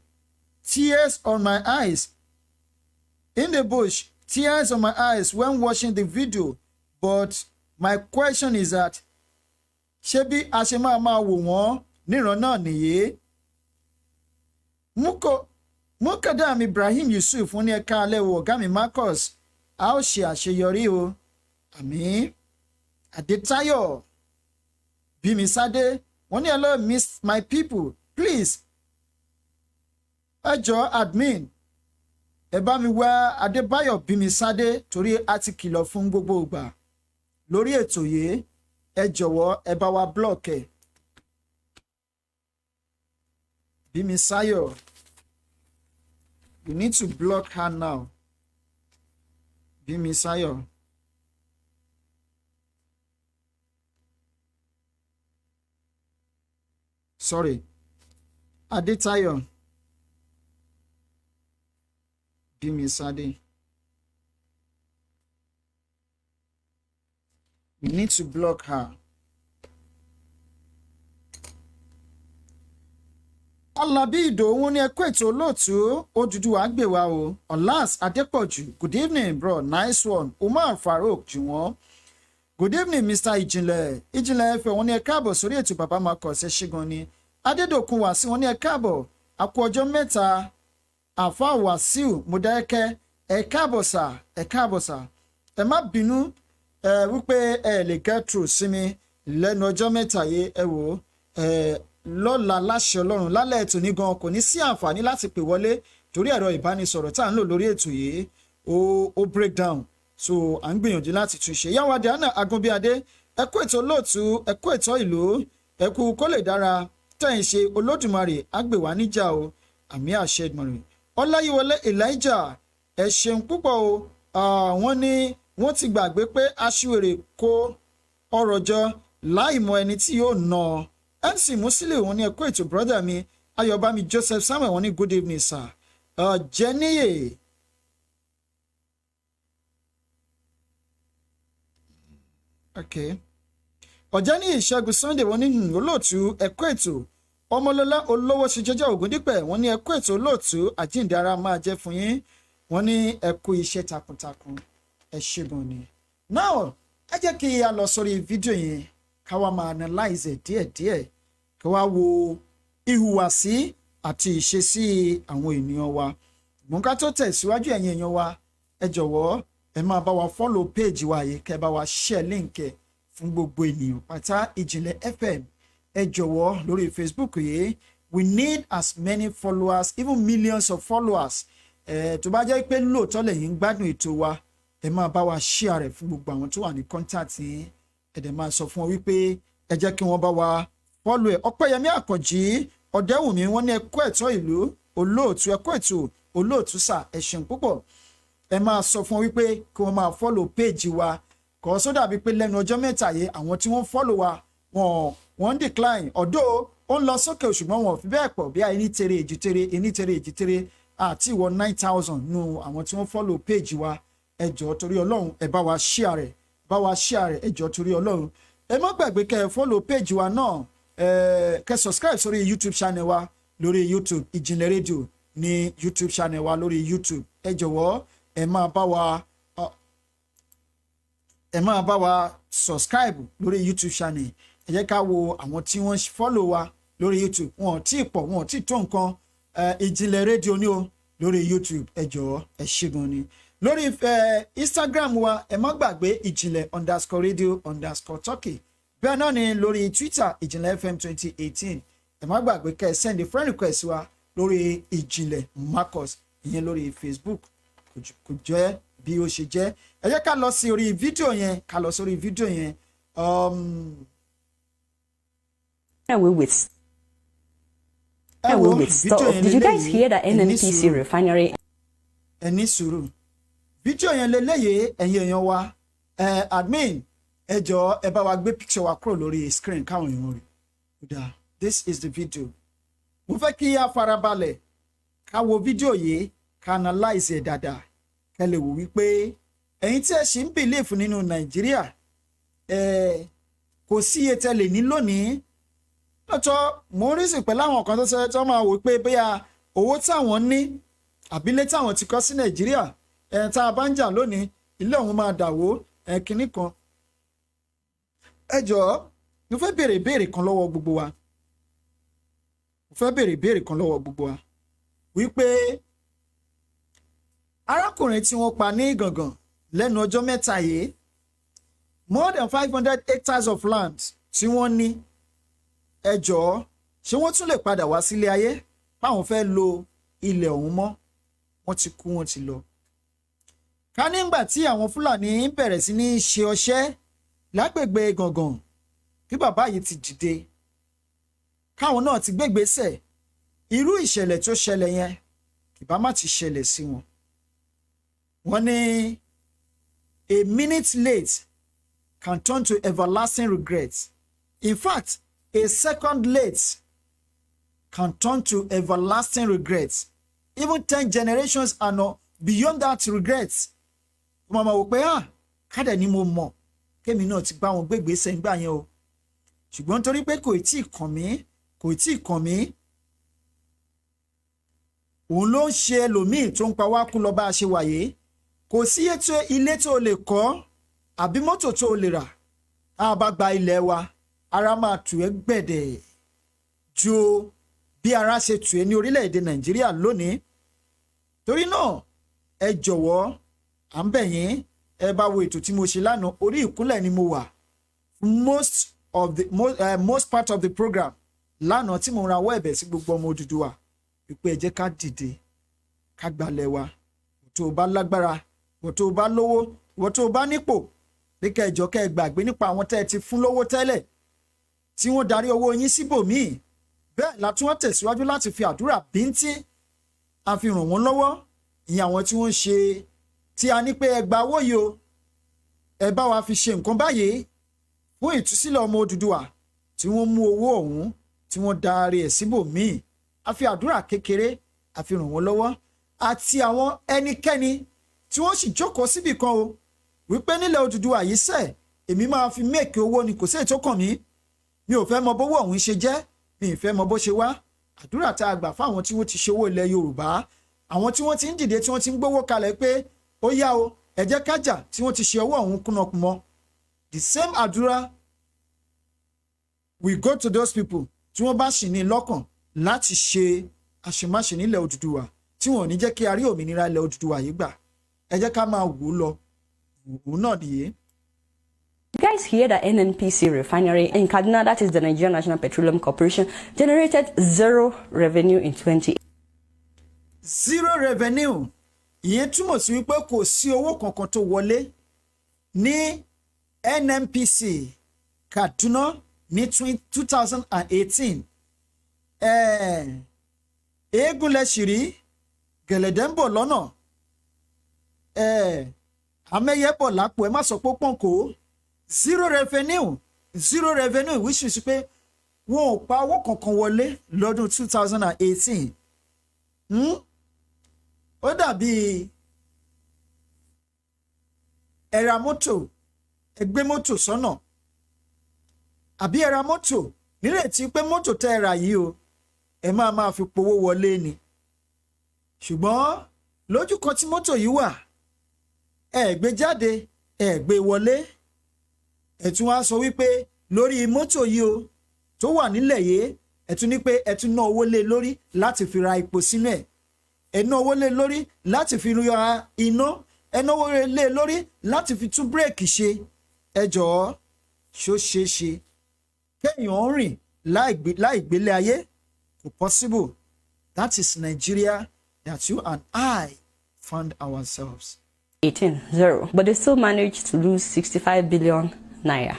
tears on my eyes, in the bush, tears on my eyes when watching the video. But my question is that ṣé bí a ṣe máa wò wọ́n níran náà nìyé? Mukadam Ibrahim Yusuf wọ́n ní ẹ káalẹ́ o ọ̀gá mi Marcus a ó ṣe àṣeyọrí o àmín. Adetayo Bimisade wọ́n ní hello miss my people please ẹ jọ̀ọ́ admin ẹ bá mi wá Adébáyọ̀ Bimisade torí a ti kìlọ̀ fún gbogbo ìgbà lórí ètò yìí ẹ jọ̀wọ́ ẹ bá wa block ẹ. Bimisayo, you need to block her now. Bimisayo. Sorry. Adetayo. Bimisade. You need to block her. Alabi Ìdòwú ní ẹkọ ètò olóòtú Odùduwà gbè wá o. Olas Adépọ̀jù, good evening bro, nice one. Umar Farouk Jùwọ́n. Good evening Mr. Ìjìnlẹ̀. Ìjìnlẹ̀ ẹ̀fẹ̀ wọ́n ní ẹ káàbọ̀ sórí ètò bàbá Marcus ẹ ṣé gan ni. Adédòkun Wàsíù wọ́n ní ẹ káàbọ̀. A kú ọjọ́ mẹ́ta. Àfà Wàsíù Mọdákẹ́kẹ́ ẹ káàbọ̀ sà ẹ káàbọ̀ sà. Ẹ má bínú wípé ẹ lè get through sí mi lẹ́nu ọjọ́ mẹ́ta yìí ẹ wò lọ́la láṣẹ Ọlọ́run lálẹ́ ètò ní gan kò ní sí àǹfààní láti pè wọlé torí ẹ̀rọ ìbánisọ̀rọ̀ tá à ń lò lórí ètò yìí ó break down so à ń gbìyànjú láti tún ṣe. Ìyá wa Diana Agunbíadé ẹ kú ètò olóòtú ẹ kú ètò ìlú ẹ kú kó lè dára tẹ̀yìn ṣe Olódùmarè á gbè wá níjà o àmì àṣẹ Èdùmàrè. Ọláyíwọlé Elijah ẹ ṣeun púpọ̀ o wọ́n ní wọ́n ti gbàgbé pé aṣiwèrè kó ọrọ̀ jọ láì mọ ẹni tí yóò nà MC Musiliu wọ́n ní ẹ kú ètò brother mi Ayọ̀bámi Joseph Samuel wọ́n ní good evening sir. Jeniye ọ̀jẹ́ni Ìṣẹ́gun Sunday wọ́n ní olóòtú ẹ kú ètò Ọmọlọ́lá olówó ṣe jẹ́jẹ́ Ògúndípẹ̀ wọ́n ní ẹ kú ètò olóòtú àjíǹde ara máa jẹ́ fún yín wọ́n ní ẹ kú iṣẹ́ takuntakun ẹ ṣé gan ni. Now ẹ jẹ́ kí a lọ sórí fídíò yẹn ká wá máa analyze díẹ̀díẹ̀ ká wá wo ìhùwàsí àti ìṣesí àwọn ènìyàn wa. Ṣùgbọ́n ká tó tẹ̀síwájú ẹ̀yin èèyàn wa ẹ jọ̀wọ́ ẹ máa bá wa follow page wa yìí kẹ́ bá wa share link ẹ̀ fún gbogbo ènìyàn pátá Ìjìnlẹ̀ FM ẹ jọ̀wọ́ lórí Facebook yìí we need as many followers even millions of followers tó bá jẹ́ pé lóòótọ́ lẹ́yìn gbádùn ètò wa ẹ máa bá wa share rẹ̀ fún gbogbo àwọn tó wà ní contact yìí ẹ dẹ̀ máa sọ fún wọn wípé ẹ jẹ́ kí wọ́n bá wa follow ẹ̀. Ọpẹ́yẹmí Àkànjí Ọ̀dẹ́wùmí wọ́n ní ẹ kú ẹ̀tọ́ ìlú olóòtú ẹ kú ètò olóòtú sà ẹ ṣeun púpọ̀ ẹ máa sọ fún wọn wípé kí wọ́n máa follow page wa kò sọ dàbí pé lẹ́nu ọjọ́ mẹ́ta yìí àwọn tí wọ́n follow wa wọ́n decline although ó ń lọ sókè ṣùgbọ́n wọn ò fi bẹ́ẹ̀ pọ̀ bí ẹni tere èjì tere àti ìwọ 9,000 nù àwọn tí wọ́n follow page wa ẹ jọ̀ọ́ torí Ọlọ́run ẹ bá wa share rẹ̀ ẹ jọ̀ọ́ torí Ọlọ́run ẹ má gbàgbé kẹ́ ẹ follow page wa náà kẹ́ subscribe sórí YouTube channel wa lórí YouTube Ìjìnlẹ̀ rédíò ní YouTube channel wa lórí YouTube ẹ jọ̀wọ́ ẹ máa bá wa subscribe lórí YouTube channel ẹ jẹ́ ká wo àwọn tí wọ́n follow wa lórí YouTube. Wọn ò tí ì pọ̀, wọn ò tí ì tó nǹkan. Ìjìnlẹ̀ rédíò ní o lórí YouTube, ẹ jọ̀ọ́ ẹ ṣé gan ni. Lórí Instagram wa ẹ má gbàgbé ìjìnlẹ̀_radio_Turkey. Bẹ́ẹ̀ náà ni lórí Twitter ìjìnlẹ̀ FM 2018. Ẹ má gbàgbé kẹ́ ẹ send a friend request wa lórí ìjìnlẹ̀ Marcus ìyẹn lórí Facebook. Kò jẹ́ bí ó ṣe jẹ́. Ẹ jẹ́ ká lọ sí orí fídíò yẹn, ká lọ sórí fídíò yẹn. Did you guys hear that NNPC refinery? Ẹni sùúrù. Fídíò yẹn lélẹ́yìí ẹ̀yin èèyàn wa. Admin ẹ jọ̀ọ́ ẹ bá wa gbé picture wa kúrò lórí screen káwọn èèyàn rí. Kódà this is the video. Mo fẹ́ kí a farabalẹ̀ ká wo fídíò yìí ká analyze ẹ̀ dáadáa. Kẹ́ lè wò wípé ẹ̀yin tí ẹ ṣì ń believe nínú Nàìjíríà kò sí iye tẹ́lẹ̀ ní lónìí. Lọ́tọ̀ mo rí sí pẹ̀lú àwọn kan tó ṣe tó máa wò pé bóyá owó táwọn ní àbílẹ̀ táwọn ti kọ́ sí Nàìjíríà tá a bá ń jà lónìí ilé ọ̀hún máa dàwó kinní kan. Ẹ jọ̀ọ́ mo fẹ́ béèrè ìbéèrè kan lọ́wọ́ gbogbo wa. Wípé arákùnrin tí wọ́n pa ní Ìgàngàn lẹ́nu ọjọ́ mẹ́ta yìí, more than 500 hectares of land tí wọ́n ní, ẹ jọ̀ọ́ ṣé wọ́n tún lè padà wá sílé ayé báwọn fẹ́ lo ilẹ̀ ọ̀hún mọ́? Wọ́n ti kú, wọ́n ti lọ. Ká nígbà tí àwọn Fúlàní bẹ̀rẹ̀ sí ní ṣe ọṣẹ́ lágbègbè Ìgàngàn bí bàbá yìí ti dìde, káwọn náà ti gbégbésẹ̀, irú ìṣẹ̀lẹ̀ tó ṣẹlẹ̀ yẹn kì bá má ti ṣẹlẹ̀ sí wọn. Wọ́n ní a minute late can turn to everlasting regret. In fact, a second late can turn to everlasting regret. Even 10 generations are not beyond that regret. Mama wò pé kádẹ̀ ni mo mọ̀ kémi náà ti bá wọn gbégbésẹ̀ ńgbà yẹn o. Ṣùgbọ́n torí pé kò tí ì kàn mí, òun ló ń ṣe ẹlòmíì tó ń pa wá kú lọ bá a ṣe wáyé. Kò sí ètò ilé tó lè kọ́ àbí mọ́tò tó lè rà. A bá gba ilẹ̀ wa, ara máa tù ẹ́ gbẹ̀dẹ̀ ju bí ara ṣe tù ẹ́ ní orílẹ̀-èdè Nàìjíríà lónìí. Torí náà ẹ jọ̀wọ́ à ń bẹ̀ yín, ẹ bá wo ètò tí mo ṣe lánàá, orí ìkúnlẹ̀ ni mo wà most part of the program lánàá tí mo rawọ́ ẹ̀bẹ̀ sí gbogbo ọmọ Odùduwà wípé ẹ jẹ́ ká dìde ká gbalẹ̀ wa. Tó o bá lágbára, wọ́n tó o bá lówó, wọ́n tó o bá nípò, bí kẹjọ kẹ gbàgbé nípa àwọn tẹ́ ẹ ti fún lówó tẹ́lẹ̀ tí wọ́n darí owó yín síbòmíì. Bẹ́ẹ̀ la tún wọ́n tẹ̀síwájú láti fi àdúrà bíntín àfihàn wọn lọ́wọ́. Ìyẹn àwọn tí wọ́n ṣe tí a ní pé ẹ gba owó yìí o, ẹ bá wa fi ṣe nǹkan báyìí fún ìtúsílẹ̀ ọmọ Odùduwà tí wọ́n mú owó ọ̀hún tí wọ́n darí ẹ̀ síbòmíì. A fi àdúrà kékeré àfihàn wọn lọ́wọ́, àti àwọn ẹnikẹ́ni tí wọ́n sì jókòó síbì kan o wípé nílẹ̀ Odùduwà yìí sẹ̀ èmi máa fi méèkì owó ni, kò sí ètò kàn mí, mi ò fẹ́ mọ bówó ọ̀hún ṣe jẹ́, mi ì fẹ́ mọ bó ṣe wá. Àdúrà tá a gbà fáwọn tí wọ́n ti ṣe owó ilẹ̀ Yorùbá, àwọn tí wọ́n ti ń dìde tí wọ́n ti ń gbówó kalẹ̀ pé ó yá o ẹ jẹ́ ká jà, tí wọ́n ti ṣe owó ọ̀hún kúnnàkúnmọ́. The same àdúrà we go to those people tí wọ́n bá sì ní lọ́kàn láti ṣe àṣemáṣe nílẹ̀ Odùduwà tí wọ́n ò ní jẹ́ kí a rí òmìnira ilẹ̀ Odùduwà yìí gbà. Ẹ jẹ́ ká máa wò ó lọ, wò ó náà nìyẹn. You guys hear that NNPC refinery in Kaduna, that is the Nigerian National Petroleum Corporation, generated zero revenue in 2018. Zero revenue. Ìyẹn túmọ̀ sí wípé kò sí owó kankan tó wọlé ní NNPC Kaduna ní 2018. Eégún lẹ́sìrí, gẹ̀lẹ̀dẹ́ ń bọ̀ lọ́nà. Amẹ́yẹ bọ̀ lápò, ẹ má sọ pé pọ́nkó. Zero revenue, which is pé wọn ò pa owó kankan wọlé lọ́dún 2018. Ó dàbí ẹ ra mọ́tò, ẹ gbé mọ́tò sọ́nà, àbí ẹ ra mọ́tò nírètí pé mọ́tò tẹ́ ẹ rà yìí o ẹ máa fi powó wọlé ni. Ṣùgbọ́n lójú kan tí mọ́tò yìí wà, ẹ gbé jáde, ẹ gbé wọlé, ẹ tún wá sọ wípé lórí mọ́tò yìí o tó wà nílẹ̀ yìí ẹ tún ní pé ẹ tún ná owó lé lórí láti fi ra epo sínú ẹ̀, ẹ ná owó lé lórí láti fi ra iná, ẹ ná owó lé lórí láti fi tún bírèkì ṣe. Ẹ jọ̀ọ́ ṣó ṣeé ṣe kéèyàn rìn láì gbélé ayé? Kò possible. That is Nigeria that you and I found ourselves. 18-0, but they still managed to lose 65 billion naira.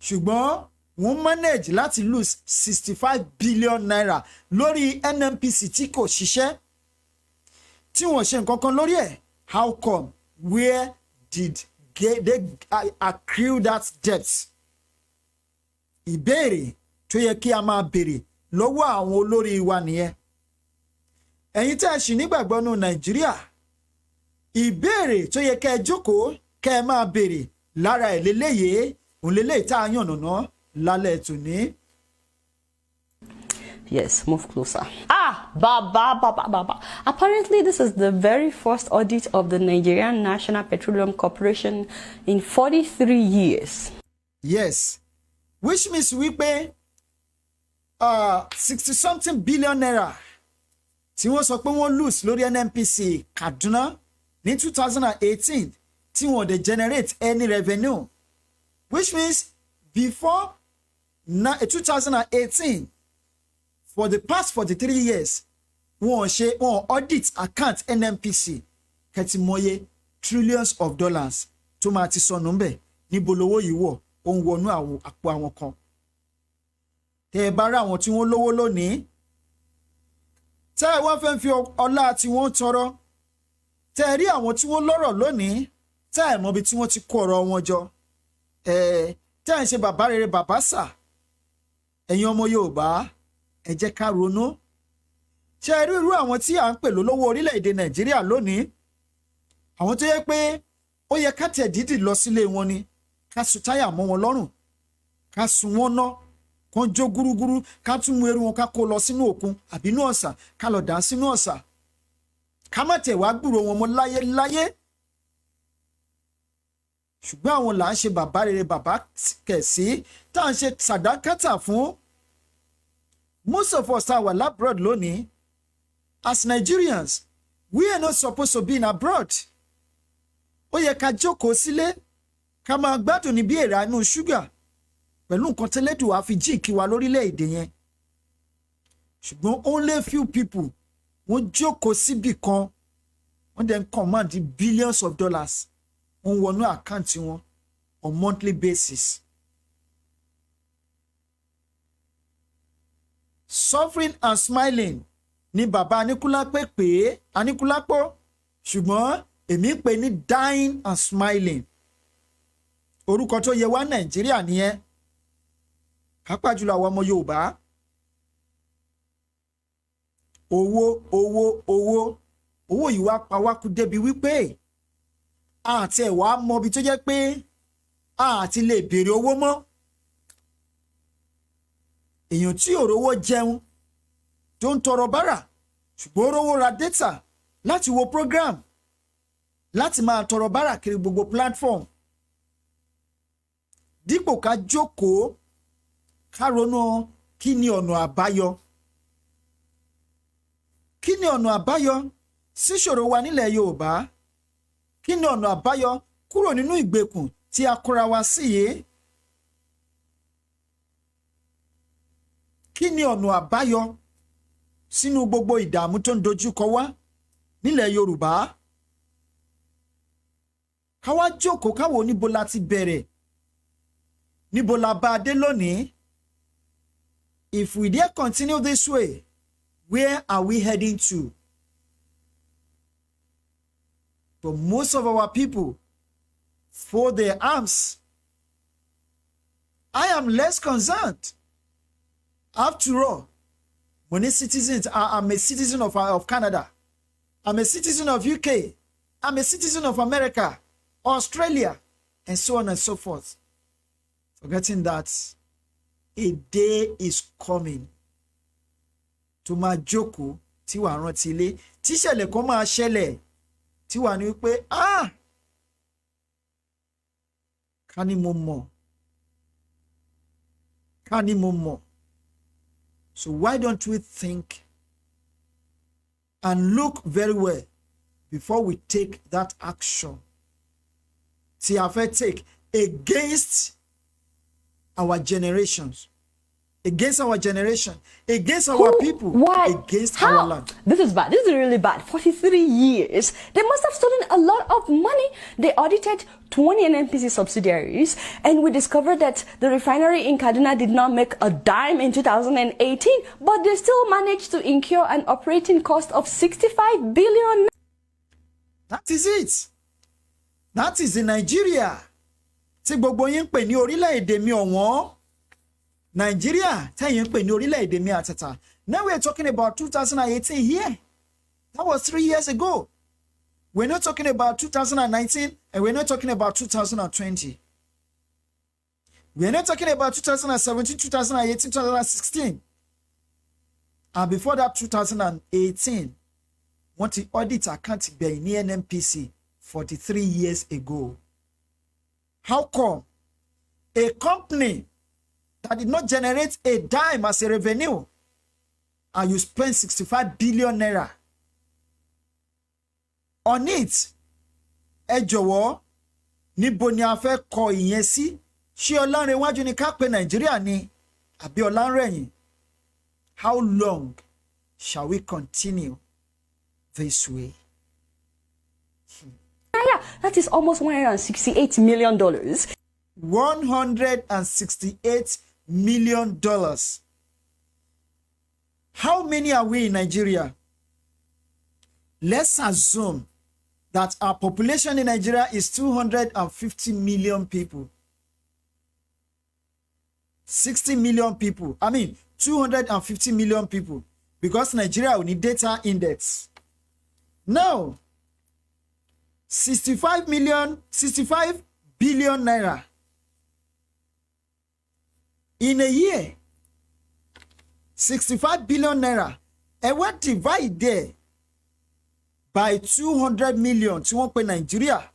Ṣùgbọ́n wọ́n manage láti lose 65 billion naira lórí NNPC tí kò ṣiṣẹ́, tí wọ́n ṣe nǹkan kan lórí ẹ̀. How come? Where did they accrue that debt? Ìbéèrè tó yẹ kí a máa béèrè lọ́wọ́ àwọn olórí wa nìyẹn. Ẹ̀yin tẹ́ ẹ ṣì nígbàgbọ́ nínú Nàìjíríà, ìbéèrè tó yẹ kẹ́ ẹ jókòó kẹ́ ẹ máa béèrè lára ẹ̀ lélẹ́yìí, òun lélẹ́yìí tá a yànnàná lálẹ́ tòní. Yes, move closer. Baba. Apparently, this is the very first audit of the Nigerian National Petroleum Corporation in 43 years. Yes, which means wípé 60-something billion naira tí wọ́n sọ pé wọ́n lose lórí NNPC Kaduna ní 2018 tí wọ́n dey generate any revenue, which means before 2018 for the past 43 years wọ́n audit account NNPC kẹtìmọ́yé trillions of dollars tó máa ti sọnù ń bẹ̀ níbo lówó yìí wọ̀ ó ń wọnú àpò àwọn kan. Tẹ́ ẹ bá rí àwọn tí wọ́n lówó lónìí, tẹ́ ẹ wọ́n fẹ́ fi ọlá tí wọ́n tọrọ, tẹ́ ẹ rí àwọn tí wọ́n lọ́rọ̀ lónìí, tẹ́ ẹ mọ̀ bí tí wọ́n ti kó ọ̀rọ̀ wọn jọ, tẹ́ ẹ ń ṣe bàbá rere bàbá sà. Ẹ̀yin ọmọ Yorùbá ẹ jẹ́ ká ronú. Ṣé ẹ rí irú àwọn tí à ń pè lólówó orílẹ̀-èdè Nàìjíríà lónìí, àwọn tó yẹ pé ó yẹ ká tẹ̀ dídì lọ sílé wọn ni, ká sun táyà mọ́ wọn lọ́rùn, ká sun wọ́n ná, kán jó gúrúgúrú, ká tún mú ẹrù wọn ká kó lọ sínú òkun àbí inú ọ̀sà, ká lọ dà sínú ọ̀sà, ká má tẹ̀ wá gbúrò wọn mọ́ láyé. Ṣùgbọ́n àwọn là ń ṣe bàbá rere bàbá kẹ̀sí tá à ń ṣe sàdákàtà fún. Most of us are abroad lónìí. As Nigerians, we are not supposed to be in abroad. Ó yẹ ká jókòó sílé ká máa gbádùn ní bí èèrà inú ṣúgà pẹ̀lú nǹkan tẹ́lẹ̀dùn wá fi jí kí wa lórílẹ̀‐èdè yẹn. Ṣùgbọ́n only few people wọ́n jókòó síbì kan, wọ́n then command billions of dollars wọ́n wọnú àkáǹtì wọn on monthly basis. Suffering and smiling ni bàbá Aníkúlápó, ṣùgbọ́n èmi pè ní dying and smiling. Orúkọ tó yẹ wá Nàìjíríà nìyẹn, pàápàá jùlọ àwọn ọmọ Yorùbá. Owó yìí wá pa wá kú débi wípé àti ẹ̀wà mọbi tó jẹ́ pé àti lè béèrè owó mọ́. Èèyàn tí ò rówó jẹun tó ń tọrọ bárà ṣùgbọ́n ó rówó ra data láti wo program, láti máa tọrọ bárà kiri gbogbo platform. Dípò ká jókòó ká ronú kí ni ọ̀nà àbáyọ. Kí ni ọ̀nà àbáyọ sí ìṣòro wa nílẹ̀ Yorùbá? Kí ni ọ̀nà àbáyọ kúrò nínú ìgbèkùn tí a kóra wa sí yìí? Kí ni ọ̀nà àbáyọ sínú gbogbo ìdààmú tó ń dojúkọ wá nílẹ̀ Yorùbá? Ká wá jókòó káwo níbo la ti bẹ̀rẹ̀, níbo la bá a dé lónìí? If we dare continue this way, where are we heading to? But most of our people fold their arms. I am less concerned. After all, I'm a citizen of Canada. I'm a citizen of UK. I'm a citizen of America, Australia, and so on and so forth. Forgetting that a day is coming to máa jókòó tí wàá rántí ilé, tí ìṣẹ̀lẹ̀ kan máa ṣẹlẹ̀ tí wàá ní wípé ká ní mo mọ̀ Kani mo mọ̀. So why don't we think and look very well before we take that action tí a fẹ́ take against our generations, against our generation, against our people, against our land. This is bad. This is really bad. 43 years. They must have stolen a lot of money. They audited 20 NNPC subsidiaries, and we discovered that the refinery in Kaduna did not make a dime in 2018, but they still managed to incur an operating cost of 65 billion. That is it. That is in Nigeria. Tí gbogbo yín pè ní orílẹ̀-èdè mi ọ̀wọ́n. Nigeria, tẹ́yìn pè ní orílẹ̀-èdè mi àtẹ̀tà. Now we're talking about 2018 here. That was 3 years ago. We're not talking about 2019, and we're not talking about 2020. We're not talking about 2017, 2018, 2016. And before that, 2018. Want to audit account by NNPC 43 years ago. How come a company that did not generate a dime as a revenue and you spend 65 billion naira on it? Ẹ jọ̀wọ́, níbo ni a fẹ́ kọ ìyẹn sí? Ṣé Ọlánrewájú ni ká pè Nàìjíríà ni àbí Ọlánrẹ̀yìn? How long shall we continue this way? Yeah, that is almost $168 million. $168 million. How many are we in Nigeria? Let's assume that our population in Nigeria is 250 million people. 60 million people. 250 million people. Because Nigeria will need data index. Now, 65 billion naira in a year. 65 billion naira. And what divide there by 200 million tí wọ́n pè Nigeria?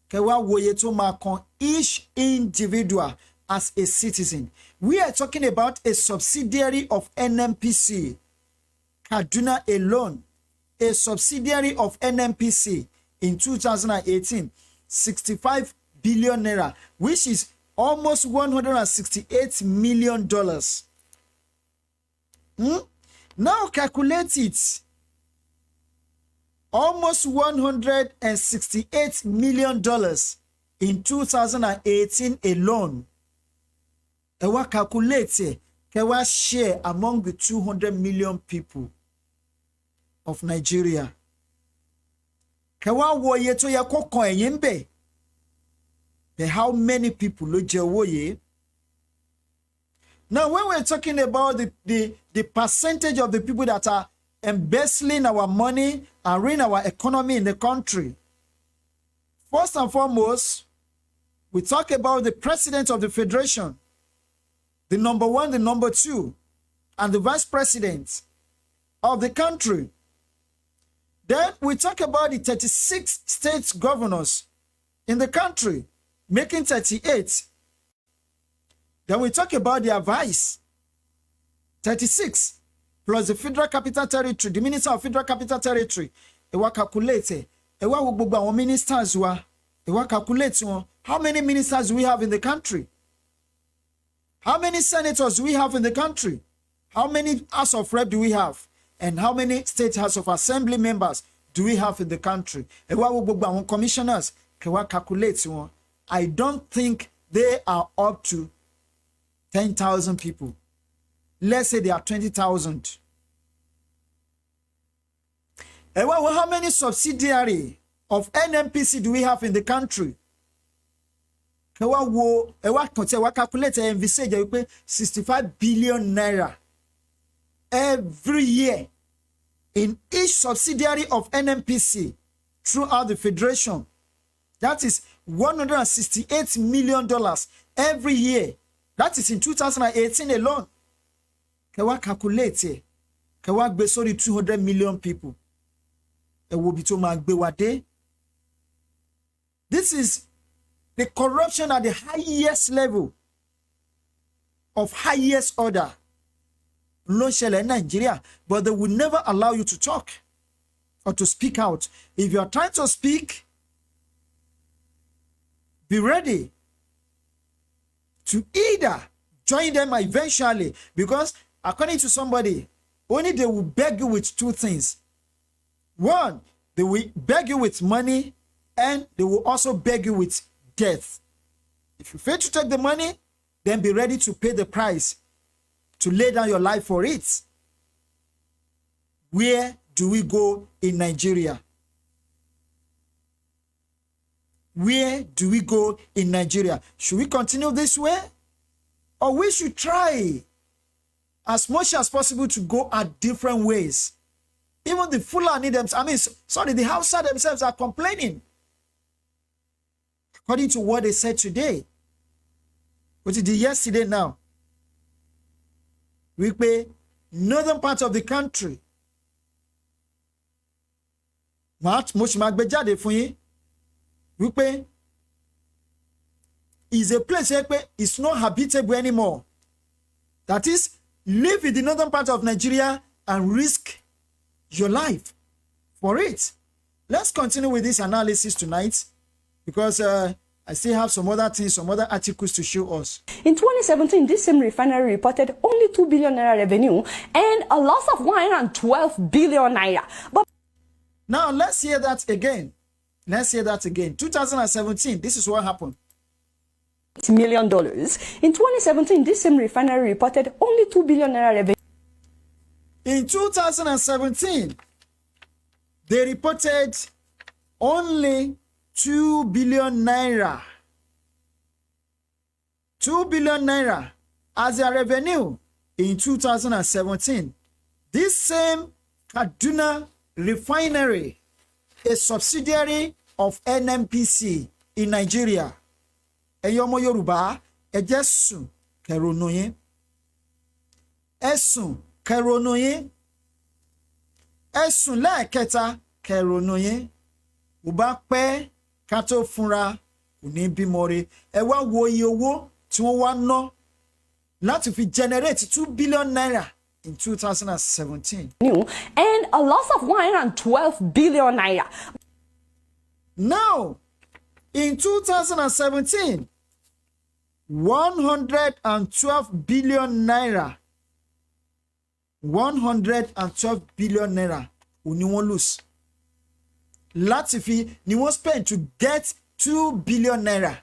Kẹwàá wòye tó máa kan each individual as a citizen. We are talking about a subsidiary of NNPC. Kaduna alone, a subsidiary of NNPC in 2018, 65 billion naira, which is almost $168 million. Now calculate it. Almost $168 million in 2018 alone. Ewa calculate, kewa share among the 200 million people of Nigeria. Kewa woye to ya koko enyembe. But how many people lo je woye? Now, when we're talking about the percentage of the people that are embezzling our money and ruining our economy in the country, first and foremost, we talk about the president of the federation, the number one, the number two, and the vice president of the country. Then we talk about the 36 state governors in the country, making 38. Then we talk about their vice, 36, plus the Federal Capital Territory, the Minister of Federal Capital Territory. Ewa calculate, ewa gbogbo àwọn ministers wa, ewa calculate one. How many ministers do we have in the country? How many senators do we have in the country? How many House of Rep do we have? And how many State House of Assembly members do we have in the country? Ewa gbogbo àwọn commissioners, ewa calculate one. I don't think they are up to 10,000 people. Let's say they are 20,000. And how many subsidiary of NNPC do we have in the country? Calculate and envisage 65 billion naira every year in each subsidiary of NNPC throughout the federation. That is $168 million every year. That is in 2018 alone. Kewa calculate, kewa gbe sórí 200 million people. Ewo bi tó máa gbé wa dé. This is the corruption at the highest level. of highest order ló ń ṣẹlẹ̀ ní Nigeria, but they will never allow you to talk or to speak out. If you are trying to speak, be ready to either join them eventually, because according to somebody, only they will beg you with two things. One, they will beg you with money, and they will also beg you with death. If you fail to take the money, then be ready to pay the price, to lay down your life for it. Where do we go in Nigeria? Where do we go in Nigeria? Should we continue this way? Or we should try as much as possible to go at different ways? Even the Fulani themselves, the Hausa themselves are complaining. According to what they said today, what did yesterday now? We pay northern part of the country. We pay is a place where it's not habitable anymore. That is, live in the northern part of Nigeria and risk your life for it. Let's continue with this analysis tonight, because I still have some other things, some other articles to show us. In 2017, this same refinery reported only 2 billion naira revenue and a loss of 112 billion naira. But now let's hear that again. Let's hear that again. 2017, this is what happened. $8 million. In 2017, this same refinery reported only 2 billion naira revenue. In 2017, they reported only 2 billion naira. 2 billion naira as their revenue in 2017. This same Kaduna refinery, a subsidiary of NNPC in Nigeria. Eyomo Yoruba, ejesun keronoyin. Esun keronoyin. Esun lẹ́ẹ̀kẹta keronoyin. Uba pe kato funra kuni bimore. Ẹ wá wo iye owó tí wọ́n wá ná láti fi generate 2 billion naira in 2017. And a loss of 112 billion naira. Now, in 2017, 112 billion naira. 112 billion naira ni wọ́n lose. Láti fi ni wọ́n spend to get 2 billion naira.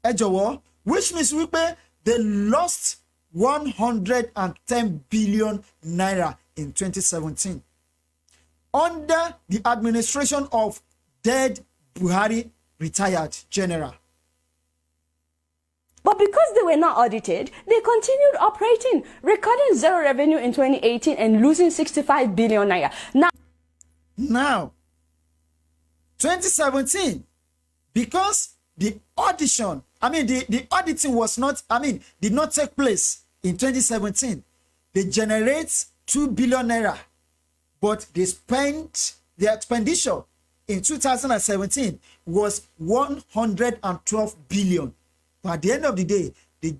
Ẹ jọ̀wọ́, which means wípé they lost 110 billion naira in 2017 under the administration of dead Buhari retired general. But because they were not audited, they continued operating, recording zero revenue in 2018 and losing 65 billion naira. Now, 2017, because the audition, the auditing was not, did not take place in 2017. They generate 2 billion naira, but they spent their expenditure in 2017 was 112 billion. But at the end of the day, the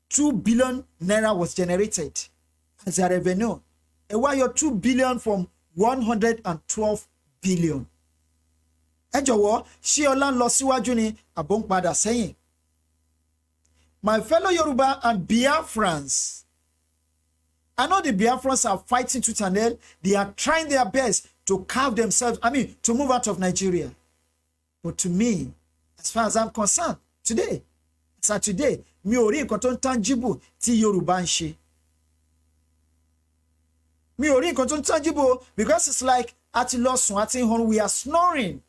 2 billion naira was generated as a revenue. And why your 2 billion from 112 billion? Ẹ jọ̀wọ́, ṣé ọlá ń lọ síwájú ni àbò ń padà sẹ́yìn? My fellow Yoruba and Biafrans, I know the Biafrans are fighting tooth and nail. They are trying their best to carve themselves, to move out of Nigeria. But to me, as far as I'm concerned, today, mi ò rí nǹkan tó ń tangible tí Yorùbá ń ṣe. Mi ò rí nǹkan tó ń tangible, because it's like àti lọ sùn àti hàn, we are snoring.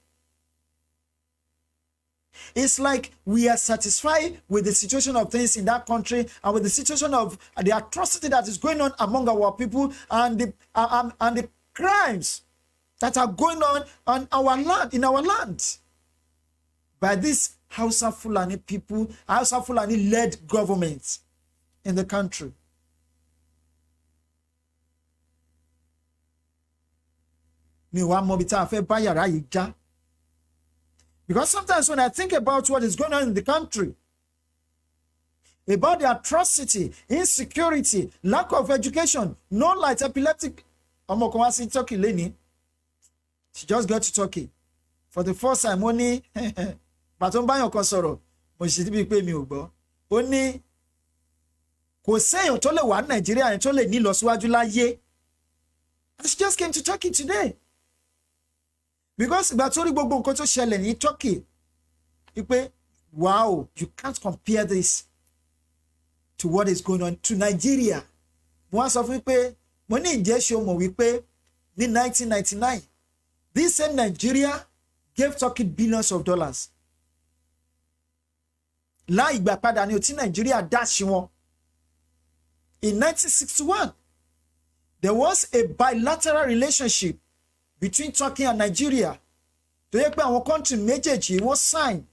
It's like we are satisfied with the situation of things in that country and with the situation of the atrocity that is going on among our people and the crimes that are going on our land, in our land, by these Hausa Fulani people, Hausa Fulani-led governments in the country. Mi wá mọ̀ bí tá a fẹ́ bá yàrá yìí já. Because sometimes when I think about what is going on in the country, about the atrocity, insecurity, lack of education, no light, epileptic. Ọmọ kan wá sí Turkey lẹ́ni. She just got to Turkey. For the first time, ó ní pàtó ń báyọ̀ kan sọ̀rọ̀, mo ṣe ti bí pé mi ò gbọ́. Ó ní kò séèyàn tó lè wà ní Nàìjíríà yẹn tó lè ní ìlọsíwájú láyé. And she just came to Turkey today. Because ìgbà tó rí gbogbo nǹkan tó ṣẹlẹ̀ ní Turkey, wípé wow, you can't compare this to what is going on to Nigeria. Mo wá sọ fún pé mo ní ìjẹ́ ṣe o mọ̀ wípé ní 1999 this same Nigeria gave Turkey billions of dollars. Láì gbà padà ni o tí Nigeria dá sí wọn. In 1961 there was a bilateral relationship between Turkey and Nigeria. Tó yẹ pé àwọn country méjèèjì wọ́n sign.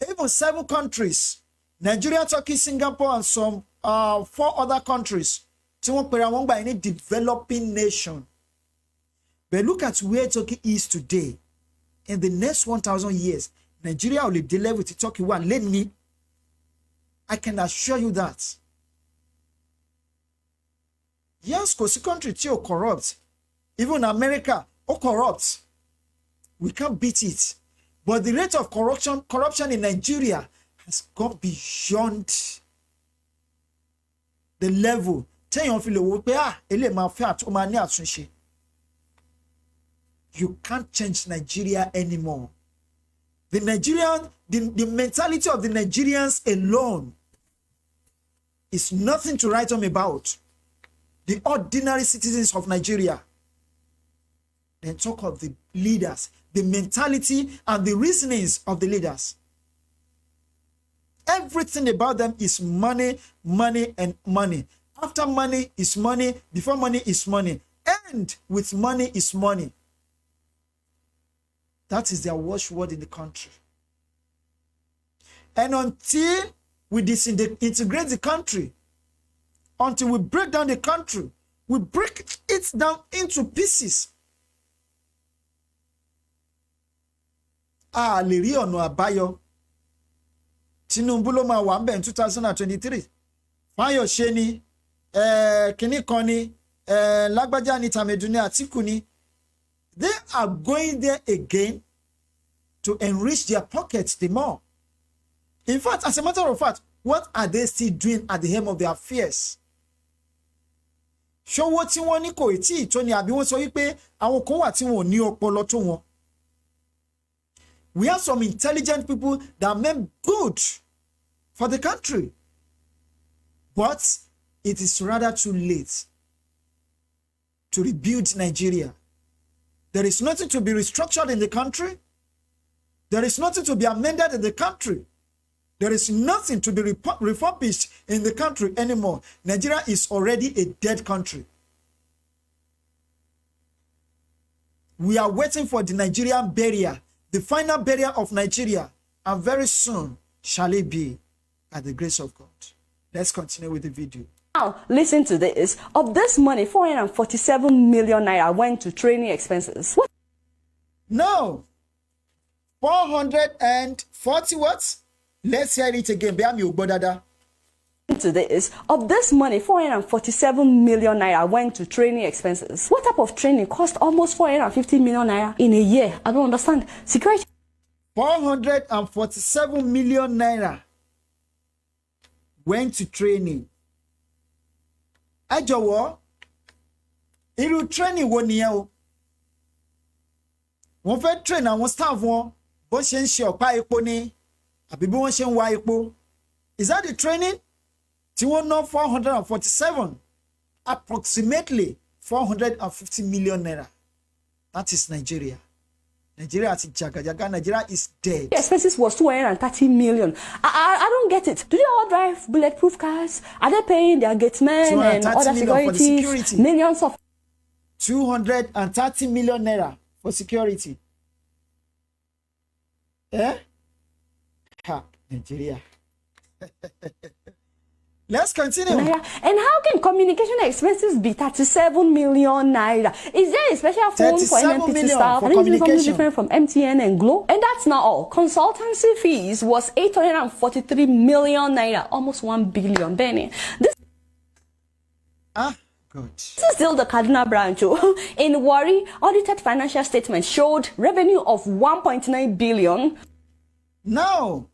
Even 7 countries, Nigeria, Turkey, Singapore, and some 4 other countries, tí wọ́n pera wọn gbà ní developing nation. But look at where Turkey is today. In the next 1,000 years, Nigeria will be level with Turkey wà lẹ́ni. I can assure you that. Yes, kò sí country tí ó corrupt. Even America, ó corrupt. We can't beat it. But the rate of corruption in Nigeria has gone beyond the level. Téèyàn fi lè wò pé eléyìí máa fẹ́ ó máa ní àtúnṣe. You can't change Nigeria anymore. The mentality of the Nigerians alone is nothing to write home about. The ordinary citizens of Nigeria. Then talk of the leaders, the mentality and the reasonings of the leaders. Everything about them is money, money, and money. After money is money, before money is money. And with money is money. That is their watchword in the country. And until we disintegrate the country, until we break down the country, we break it down into pieces. Lè rí ọ̀nà àbáyọ. Tinubu ló máa wà ń bẹ̀ in 2023. Fáyọ̀ṣe ni, kìíní kan ni, Lágbájá ni, Tàmẹ̀dù ni, Àtíkù ni. They are going there again to enrich their pockets the more. In fact, as a matter of fact, what are they still doing at the helm of their affairs? Ṣówó tí wọ́n ní kò tí ì tó ni àbí wọ́n sọ wípé àwọn kan wà tí wọn ò ní ọpọlọ tó wọn. We have some intelligent people that meant good for the country. But it is rather too late to rebuild Nigeria. There is nothing to be restructured in the country. There is nothing to be amended in the country. There is nothing to be refurbished in the country anymore. Nigeria is already a dead country. We are waiting for the Nigerian burial, the final burial of Nigeria, and very soon shall it be by the grace of God. Let's continue with the video. Now, listen to this. Of this money, 447 million naira went to training expenses. What? No. 440 what? Let's hear it again. To this. Of this money, 447 million naira went to training expenses. What type of training cost almost 450 million naira in a year? I don't understand. Security. 447 million naira went to training. Ẹ jọ̀wọ́, irú training wo nìyẹn o? Wọ́n fẹ́ train àwọn staff wọn bó ṣe ń ṣe ọ̀pá epo ni àbí bí wọ́n ṣe ń wa epo. Is that the training? Tí wọ́n ná 447, approximately 450 million naira. That is Nigeria. Nigeria is jagajaga. Nigeria is dead. The expenses was 230 million. I don't get it. Do they all drive bulletproof cars? Are they paying their gatemen and other securities? Millions of 230 million naira for security. Eh? Ha, Nigeria. Let's continue. Naira. And how can communication expenses be 37 million naira? Is there a special phone for 37 NNPC million staff? for I think it's something communication. different from MTN and Glo. And that's not all. Consultancy fees was 843 million naira, almost 1 billion. Benny. This Good. is still the Kaduna branch. In Warri, audited financial statements showed revenue of 1.9 billion. Now,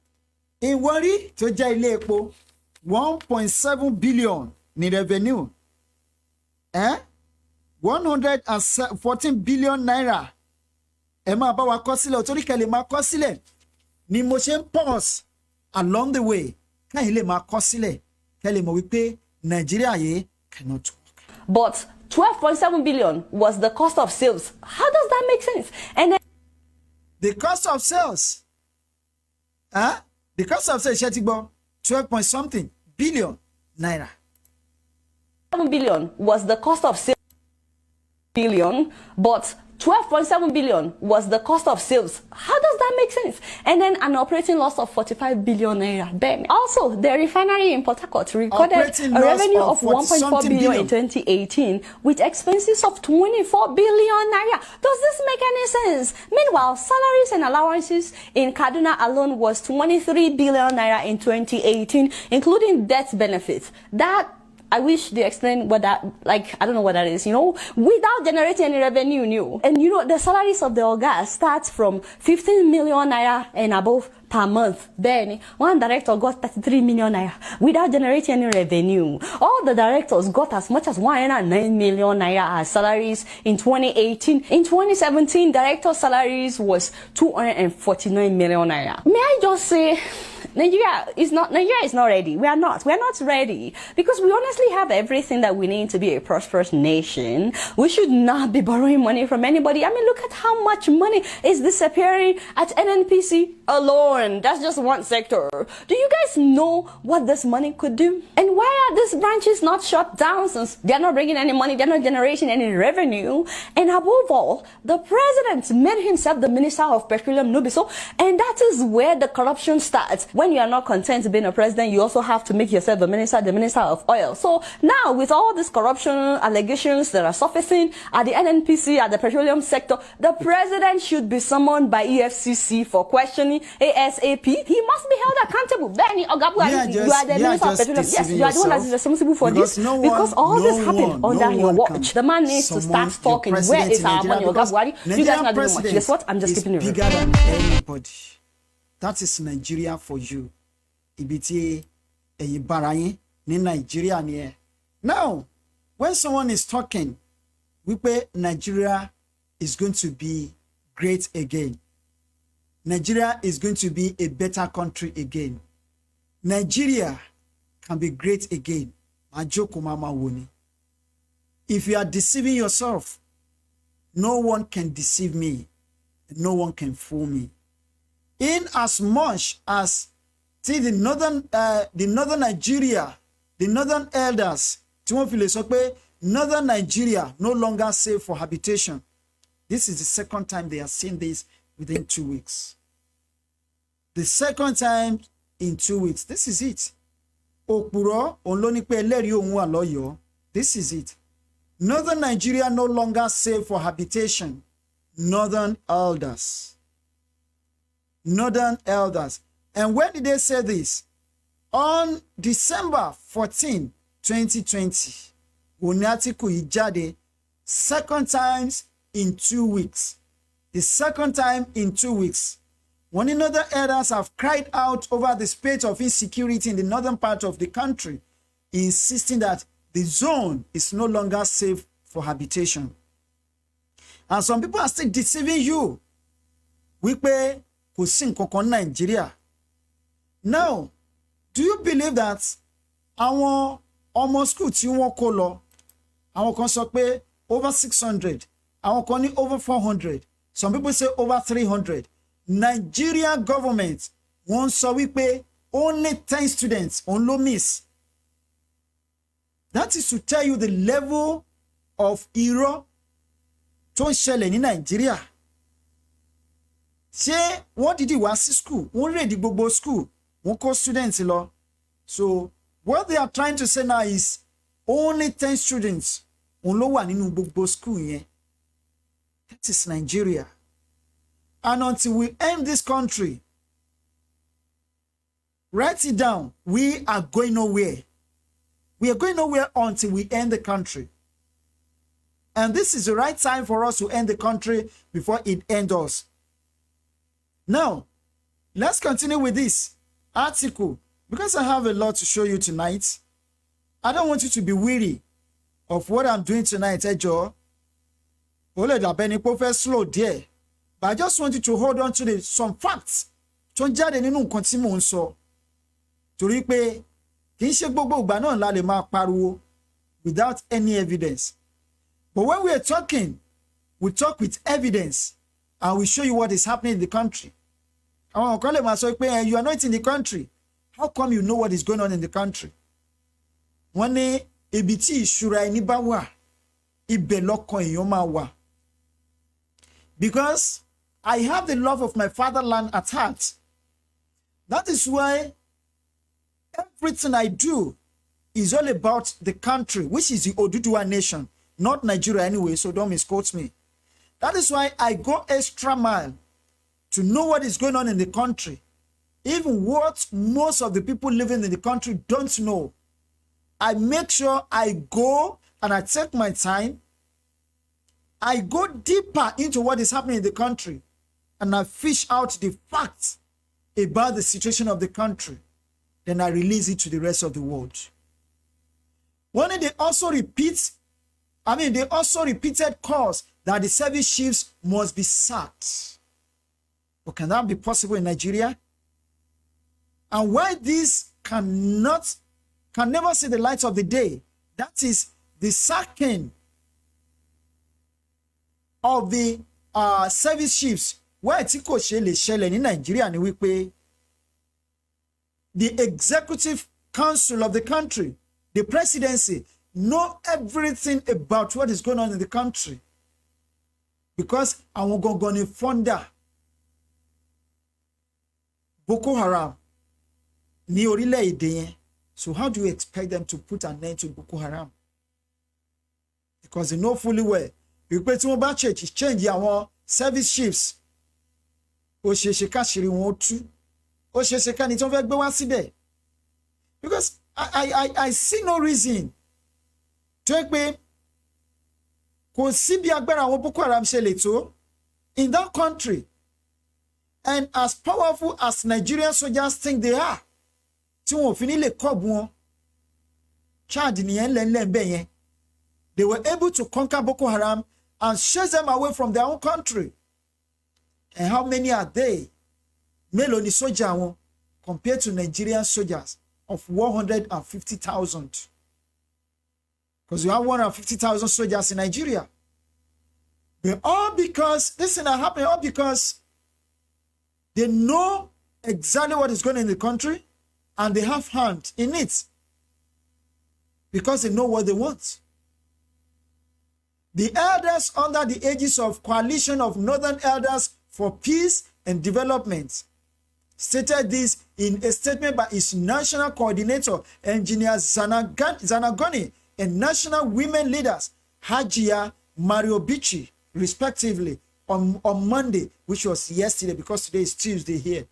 in Warri tó jẹ́ ilé epo 1.7 billion ní revenue. 114 billion naira. Ẹ máa bá wa kọ sílẹ̀, torí kẹ́ lè máa kọ sílẹ̀ ni mo ṣe ń pause along the way. Kẹ́yìn lè máa kọ sílẹ̀, kẹ́ lè mọ̀ wípé Nàìjíríà yìí cannot work. But 12.7 billion was the cost of sales. How does that make sense? And then The cost of sales. The cost of sales, ṣé ti gbọ́, 12 point something billion naira. 7 billion was the cost of sales. But 12.7 billion was the cost of sales. How does that make sense? And then an operating loss of 45 billion naira. Ben. Also, the refinery in Port Harcourt recorded Operating a loss revenue of of 1.4 billion in 2018 with expenses of 24 billion naira. Does this make any sense? Meanwhile, salaries and allowances in Kaduna alone was 23 billion naira in 2018, including death benefits. That I wish they explain what that, like, I don't know what that is, without generating any revenue new. And the salaries of the Ogas starts from 15 million naira and above per month. Then one director got 33 million naira without generating any revenue. All the directors got as much as 109 million naira as salaries in 2018. In 2017, director salaries was 249 million naira. May I just say, Nigeria is not ready. We are not ready, because we honestly have everything that we need to be a prosperous nation. We should not be borrowing money from anybody. I mean, look at how much money is disappearing at NNPC alone. That's just one sector. Do you guys know what this money could do? And why are these branches not shut down, since they're not bringing any money, they're not generating any revenue? And above all, the president made himself the Minister of Petroleum, no be so? And that is where the corruption starts. When you are not content being a president, you also have to make yourself the Minister of Oil. So now, with all these corruption allegations that are surfacing at the NNPC, at the petroleum sector, the president should be summoned by EFCC for questioning ASAP. He must be held accountable. Benny Ogabuari, you are the Minister of Petroleum. Yes, you are the one that is responsible for this. Because all this happened under your watch. The man needs to start talking. Where is our money, Ogabuari? You guys are not doing much. Guess what? I'm just keeping it real. Bigger than anybody. That is Nigeria for you. Ibiti eyibarayin ni Nigeria ni e. Now, when someone is talking, we say Nigeria is going to be great again. Nigeria is going to be a better country again. Nigeria can be great again. Majoko mama woni. If you are deceiving yourself, no one can deceive me. No one can fool me. In as much as the northern Nigeria, the northern elders, northern Nigeria no longer safe for habitation. This is the second time they are seeing this within 2 weeks. The second time in 2 weeks. This is it. Okpuro onlonipe eleri ohun wa loyo. This is it. Northern Nigeria no longer safe for habitation. Northern elders. Northern elders. And when did they say this? On December 14, 2020, Unatiku Ijade, second times in 2 weeks. The second time in 2 weeks. When another elders have cried out over the state of insecurity in the northern part of the country, insisting that the zone is no longer safe for habitation. And some people are still deceiving you. We pay kusin kokon Nigeria. Now, do you believe that our almost school tí wọ́n kó lọ, àwọn kan sọ pé over 600, àwọn kan ní over 400, some people say over 300. Nigeria government wọ́n sọ wípé only 10 students on low miss. That is to tell you the level of irọ́ tó ń ṣẹlẹ̀ ní Nigeria. Ṣé wọ́n dìde wá sí school, wọ́n rèdí gbogbo school, wọ́n kó students lọ. So What they are trying to say now is only 10 students òun ló wà nínú gbogbo school yẹn. That is Nigeria. And until we end this country, write it down, we are going nowhere. We are going nowhere until we end the country. And this is the right time for us to end the country before it ends us. Now, let's continue with this article. Because I have a lot to show you tonight, I don't want you to be weary of what I'm doing tonight, Joe. Slow there. But I just want you to hold on to some facts. Torí pé kì í ṣe gbogbo ìgbà náà la lè máa pariwo without any evidence. But when we are talking, we talk with evidence and we show you what is happening in the country. Àwọn kan lè máa sọ pé you are not in the country. How come you know what is going on in the country? Wọ́n ní ibi tí ìṣúra ẹni bá wà, ibẹ̀ lọ́kàn èèyàn máa wà. Because I have the love of my fatherland at heart. That is why everything I do is all about the country, which is the Oduduwa nation, not Nigeria anyway, so don't misquote me. That is why I go extra mile to know what is going on in the country, even what most of the people living in the country don't know. I make sure I go and I take my time. I go deeper into what is happening in the country and I fish out the facts about the situation of the country. Then I release it to the rest of the world. They also repeated calls that the service chiefs must be sacked. But can that be possible in Nigeria? And why this can never see the light of the day, that is the sacking of the service chiefs. Why tí kò ṣe lè ṣẹlẹ̀ ní Nigeria ni wípé the executive council of the country, the presidency, know everything about what is going on in the country. Because àwọn gangan ni founder Boko Haram ní orílẹ̀-èdè yẹn. So how do you expect them to put an end to Boko Haram? Because they know fully well. Wípé tí wọ́n bá change àwọn service chiefs, ó ṣe ṣe káṣírí wọn ó tú. Ó ṣe ṣe ká ní tí wọ́n fẹ́ gbé wá síbẹ̀. Because I see no reason tó yẹ pé kò sí bí agbára àwọn Boko Haram ṣe lè tó in that country, and as powerful as Nigerian soldiers think they are, tí wọn ò fi ní lè kọ́ọ̀bù wọn, Chad nìyẹn lẹ́ńlẹ́ ń bẹ̀ yẹn. They were able to conquer Boko Haram and chase them away from their own country. And how many are they? Mélòó ni sójà wọn compared to Nigerian soldiers of 150,000? Because you have 150,000 soldiers in Nigeria. But all because, this thing are happening, all because they know exactly what is going on in the country and they have hand in it. Because they know what they want. The elders under the aegis of Coalition of Northern Elders for Peace and Development stated this in a statement by its national coordinator, Engineer Zanagoni, and national women leaders, Hajia Mario Bichi, respectively, on Monday, which was yesterday, because today is Tuesday here.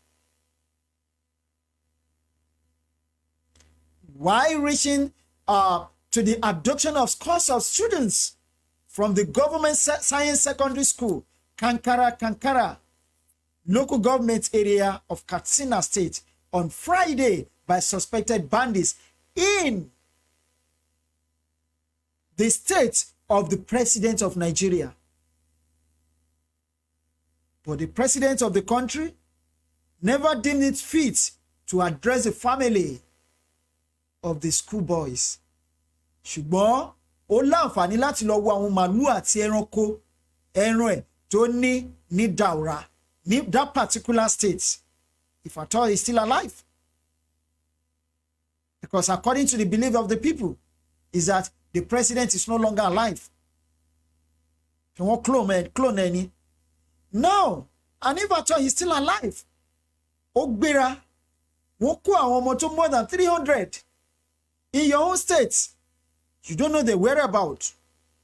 While reaching to the abduction of scores of students from the government science secondary school, Kankara, local government area of Katsina State, on Friday by suspected bandits in the state of the president of Nigeria. But the president of the country never deemed it fit to address the family of the schoolboys. Ṣùgbọ́n ó láǹfààní láti lọ wo àwọn màlúù àti ẹran ẹ̀ tó ní Daura, ní that particular state, if at all he's still alive. Because according to the belief of the people, is that the president is no longer alive. They won't clone any. No, and if at all he's still alive, ó gbéra, wọ́n kó àwọn ọmọ tó more than 300 in your own state, you don't know the whereabout.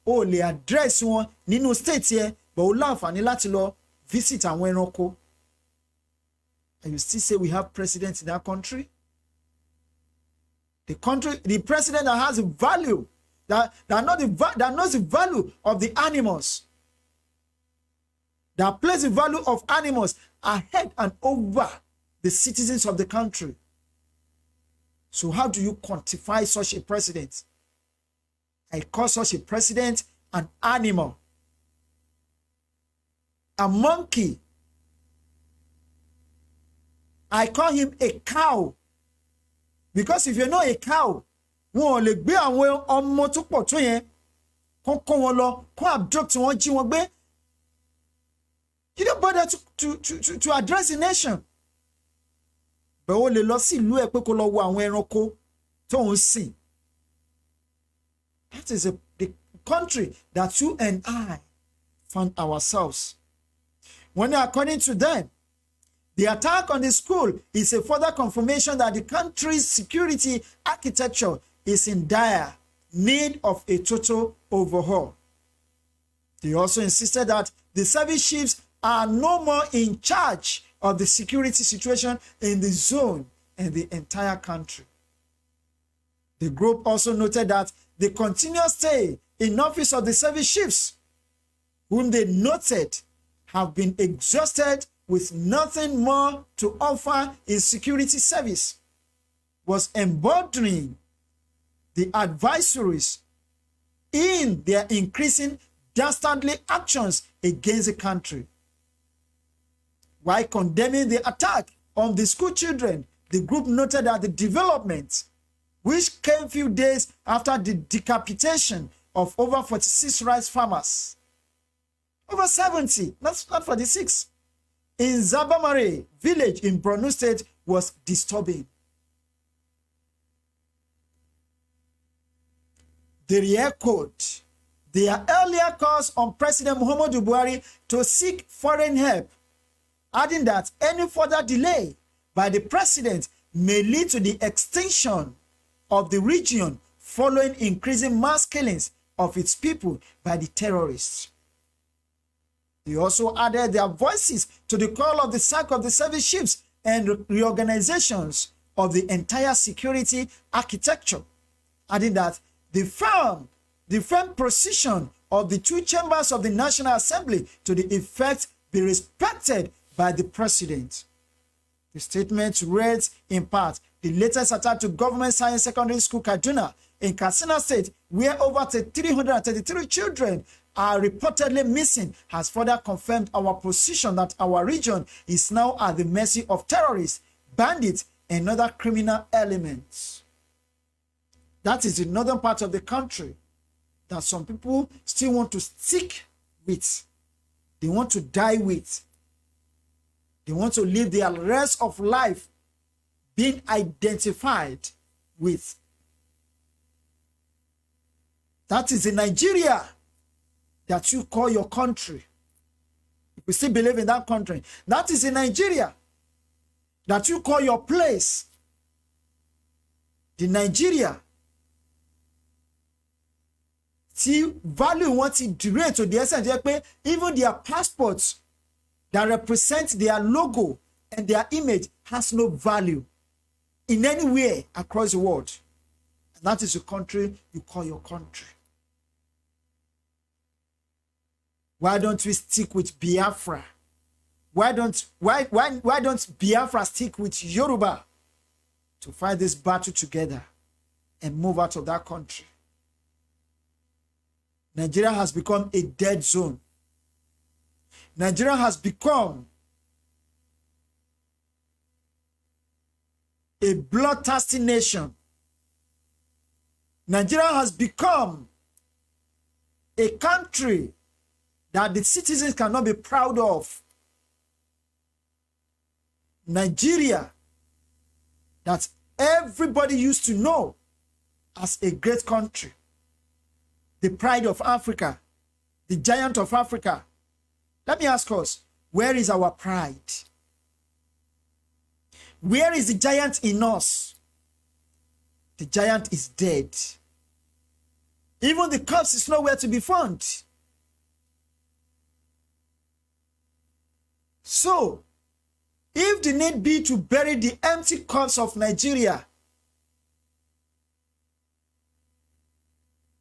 O lè address wọn nínú state yẹn, but o láǹfààní láti lọ visit àwọn ẹranko. And you still say we have president in that country? The president that has a value, that knows the value of the animals, that places the value of animals ahead and over the citizens of the country. So how do you quantify such a president? I call such a president an animal, a monkey. I call him a cow. Because if you're not a cow, wọn ò lè gbé àwọn ọmọ tó pọ̀ tó yẹn kó wọn lọ, kó abduct wọn, jí wọn gbé. You don't bother to address the nation. But ó lè lọ sí ìlú ẹ̀ pé kó lọ wo àwọn ẹranko tó ń sìn. That is the country that you and I found ourselves. When according to them, the attack on the school is a further confirmation that the country's security architecture is in dire need of a total overhaul. They also insisted that the service chiefs are no more in charge of the security situation in the zone and the entire country. The group also noted that the continuous stay in office of the service chiefs, whom they noted have been exhausted with nothing more to offer in security service, was emboldening the advisories in their increasing dastardly actions against the country. While condemning the attack on the school children, the group noted that the development, which came few days after the decapitation of over 46 rice farmers, over 70, not 46, in Zabamare village in Borno State, was disturbing. They re-echoed their earlier calls on President Muhammadu Buhari to seek foreign help, adding that any further delay by the president may lead to the extinction of the region following increasing mass killings of its people by the terrorists. They also added their voices to the call of the sack of the service chiefs and reorganizations of the entire security architecture, adding that the firm position of the two chambers of the National Assembly to the effect be respected by the president. The statement read in part, the latest attack to Government Science Secondary School Kaduna in Katsina State, where over 333 children are reportedly missing, has further confirmed our position that our region is now at the mercy of terrorists, bandits, and other criminal elements. That is the northern part of the country that some people still want to stick with. They want to die with. They want to live their rest of life being identified with. That is the Nigeria that you call your country. If you still believe in that country, that is the Nigeria that you call your place. The Nigeria tí value wọn ti degrade to the extent pé even their passports that represent their logo and their image has no value in anywhere across the world. And that is the country you call your country. Why don't we stick with Biafra? Why don't Biafra stick with Yoruba to fight this battle together and move out of that country? Nigeria has become a dead zone. Nigeria has become a bloodthirsty nation. Nigeria has become a country that the citizens cannot be proud of. Nigeria that everybody used to know as a great country, the pride of Africa, the giant of Africa. Let me ask us, where is our pride? Where is the giant in us? The giant is dead. Even the corpse is nowhere to be found. So, if the need be to bury the empty corpse of Nigeria,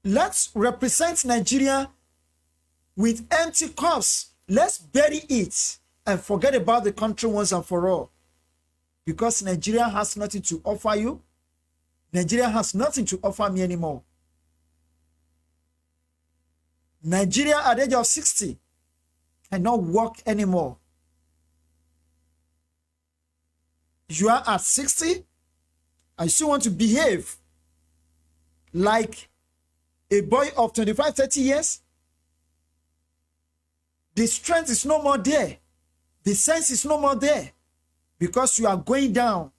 let's represent Nigeria with empty corpse. Let's bury it and forget about the country once and for all. Because Nigeria has nothing to offer you. Nigeria has nothing to offer me anymore. Nigeria at the age of 60 cannot walk anymore. You are at 60 and you still want to behave like a boy of 25, 30 years. The strength is no more there. The sense is no more there because you are going down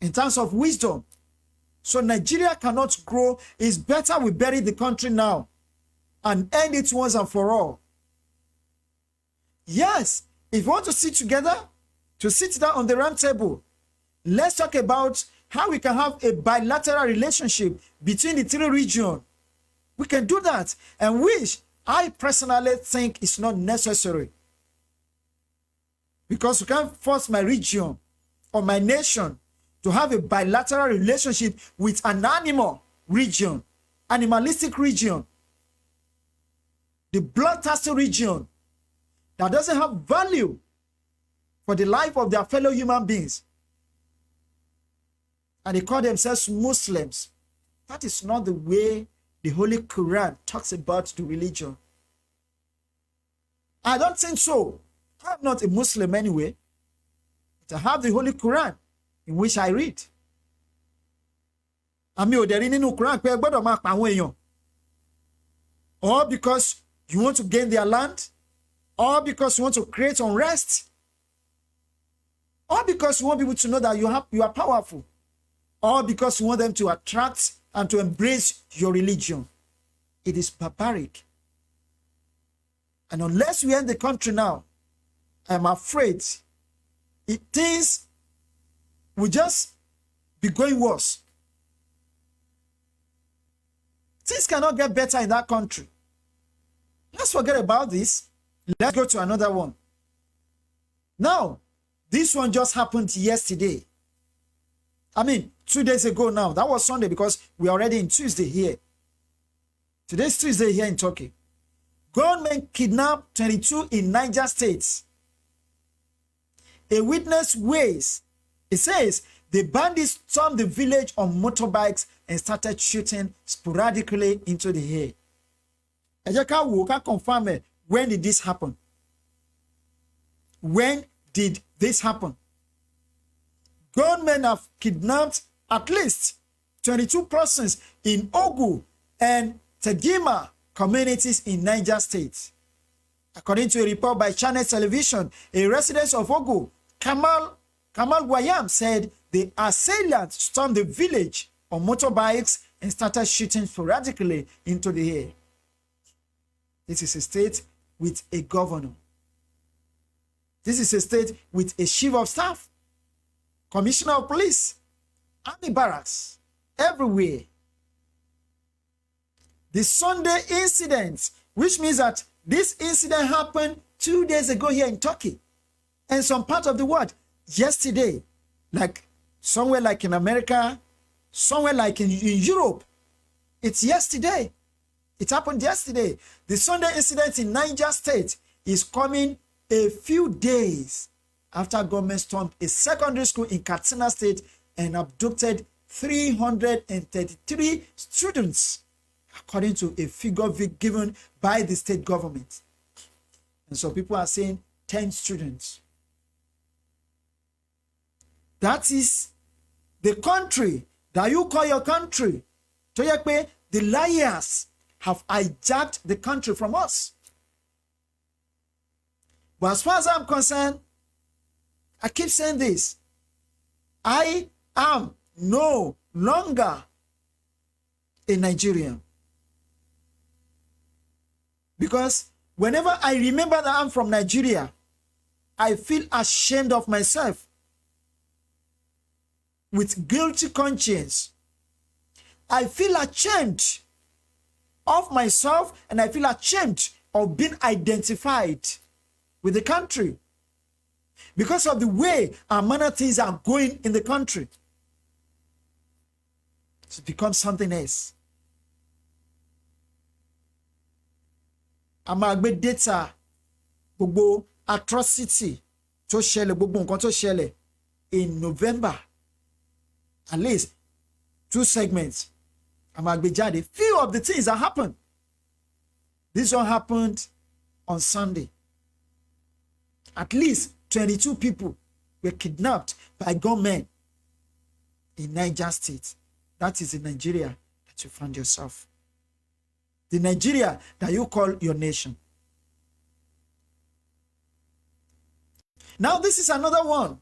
in terms of wisdom. So Nigeria cannot grow. It's better we bury the country now and end it once and for all. Yes, if you want to sit together, to sit down on the round table, let's talk about how we can have a bilateral relationship between the three regions. We can do that, and which I personally think is not necessary. Because you can't force my region or my nation to have a bilateral relationship with an animal region, animalistic region, the bloodthirsty region that doesn't have value for the life of their fellow human beings. And they call themselves Muslims. That is not the way the Holy Quran talks about the religion. I don't think so. I'm not a Muslim anyway. But I have the Holy Quran in which I read. Àmì ò dẹ̀ rí nínú Quran pé ẹ gbọ́dọ̀ máa pa àwọn èèyàn. Or because you want to gain their land. Or because you want to create unrest. Or because you want people to know that you are powerful. Or because you want them to attract and to embrace your religion. It is barbaric. And unless we end the country now, I'm afraid things will just be going worse. Things cannot get better in that country. Let's forget about this. Let's go to another one. Now, this one just happened yesterday. I mean, 2 days ago now. That was Sunday because we're already in Tuesday here. Today's Tuesday here in Turkey. Gunmen kidnapped 22 in Niger State. A witness weighs. It says the bandits stormed the village on motorbikes and started shooting sporadically into the air. Ejeka wo ka confirm it. When did this happen? When did this happen? Gunmen have kidnapped at least 22 persons in Ogu and Tagima communities in Niger State. According to a report by Channel Television, a resident of Ogu, Kamal Wayam, said the assailants stormed the village on motorbikes and started shooting sporadically into the air. This is a state with a governor. This is a state with a chief of staff, commissioner of police, army barracks, everywhere. The Sunday incident, which means that this incident happened 2 days ago here in Turkey and some part of the world yesterday, like somewhere like in America, somewhere like in Europe. It's yesterday. It happened yesterday. The Sunday incident in Niger State is coming a few days after government stormed a secondary school in Katsina State and abducted 333 students, according to a figure given by the state government. And so people are saying 10 students. That is the country that you call your country. Toyekpe, the liars have hijacked the country from us. But as far as I'm concerned, I keep saying this. I am no longer a Nigerian. Because whenever I remember that I'm from Nigeria, I feel ashamed of myself. with guilty conscience. I feel ashamed of myself, and I feel ashamed of being identified with the country because of the way our manner things are going in the country. It's become something else. A máa gbé data gbogbo atrocity tó ṣẹlẹ̀, gbogbo nǹkan tó ṣẹlẹ̀ in November, at least 2 segments. A máa gbé jáde. Few of the things that happened. This one happened on Sunday. At least 22 people were kidnapped by gunmen in Niger State. That is the Nigeria that you found yourself. The Nigeria that you call your nation. Now this is another one.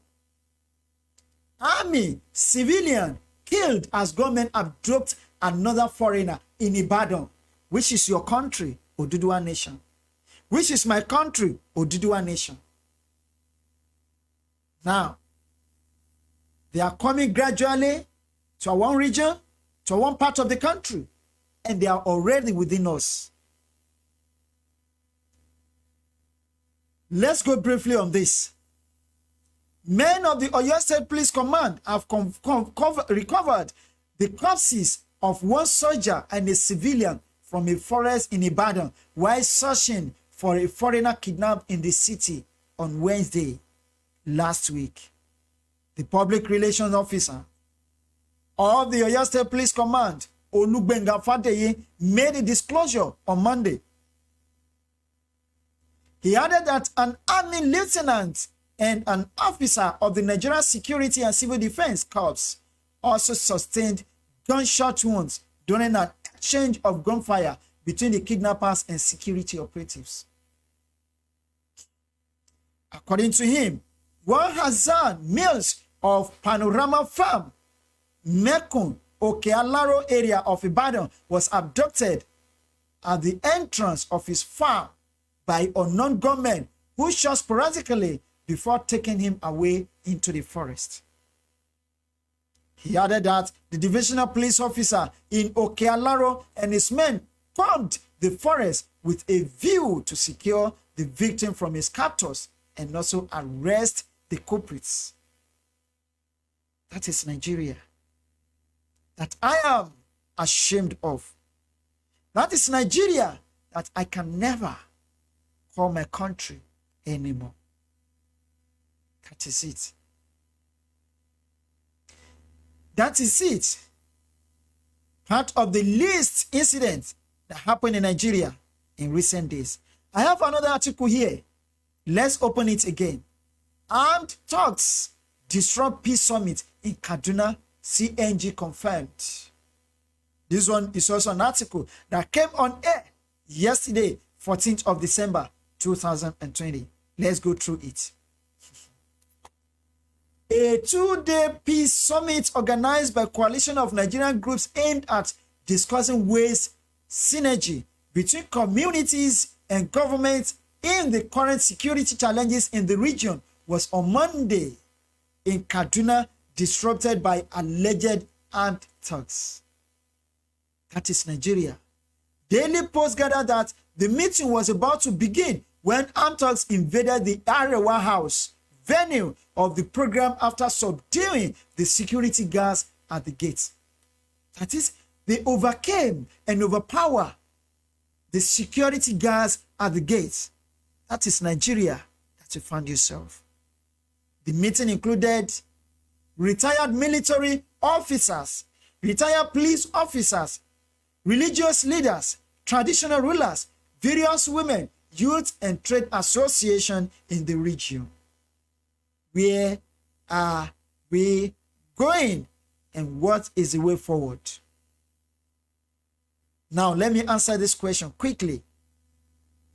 Army, civilian, killed as gunmen abduct another foreigner in Ibadan, which is your country, Oduduwa Nation. Which is my country, Oduduwa Nation. Now, they are coming gradually to one region, to one part of the country, and they are already within us. Let's go briefly on this. Men of the Oyo State Police Command have recovered the corpses of one soldier and a civilian from a forest in Ibadan while searching for a foreigner kidnapped in the city on Wednesday last week. The public relations officer of the Oyo State Police Command, Olugbenga Fadeye, made a disclosure on Monday. He added that an army lieutenant and an officer of the Nigeria Security and Civil Defense Corps also sustained gunshot wounds during an exchange of gunfire between the kidnappers and security operatives. According to him, one Hassan Mills of Panorama Farm, Mekun, Okealaro area of Ibadan was abducted at the entrance of his farm by unknown gunmen who shot sporadically before taking him away into the forest. He added that the divisional police officer in Okealaro and his men combed the forest with a view to secure the victim from his captors and also arrest the culprits. That is Nigeria that I am ashamed of. That is Nigeria that I can never call my country anymore. That is it. That is it. Part of the least incidents that happened in Nigeria in recent days. I have another article here. Let's open it again. Armed talks disrupt peace summit in Kaduna, CNG confirmed. This one is also an article that came on air yesterday, 14th of December, 2020. Let's go through it. A 2-day peace summit organized by a coalition of Nigerian groups aimed at discussing ways synergy between communities and governments in the current security challenges in the region was on Monday in Kaduna, disrupted by alleged armed thugs. That is Nigeria. Daily Post gathered that the meeting was about to begin when armed thugs invaded the Arewa House, venue of the program, after subduing the security guards at the gate. That is, they overcame and overpowered the security guards at the gate. That is Nigeria that you found yourself. The meeting included retired military officers, retired police officers, religious leaders, traditional rulers, various women, youth and trade association in the region. Where are we going and what is the way forward? Now, let me answer this question quickly.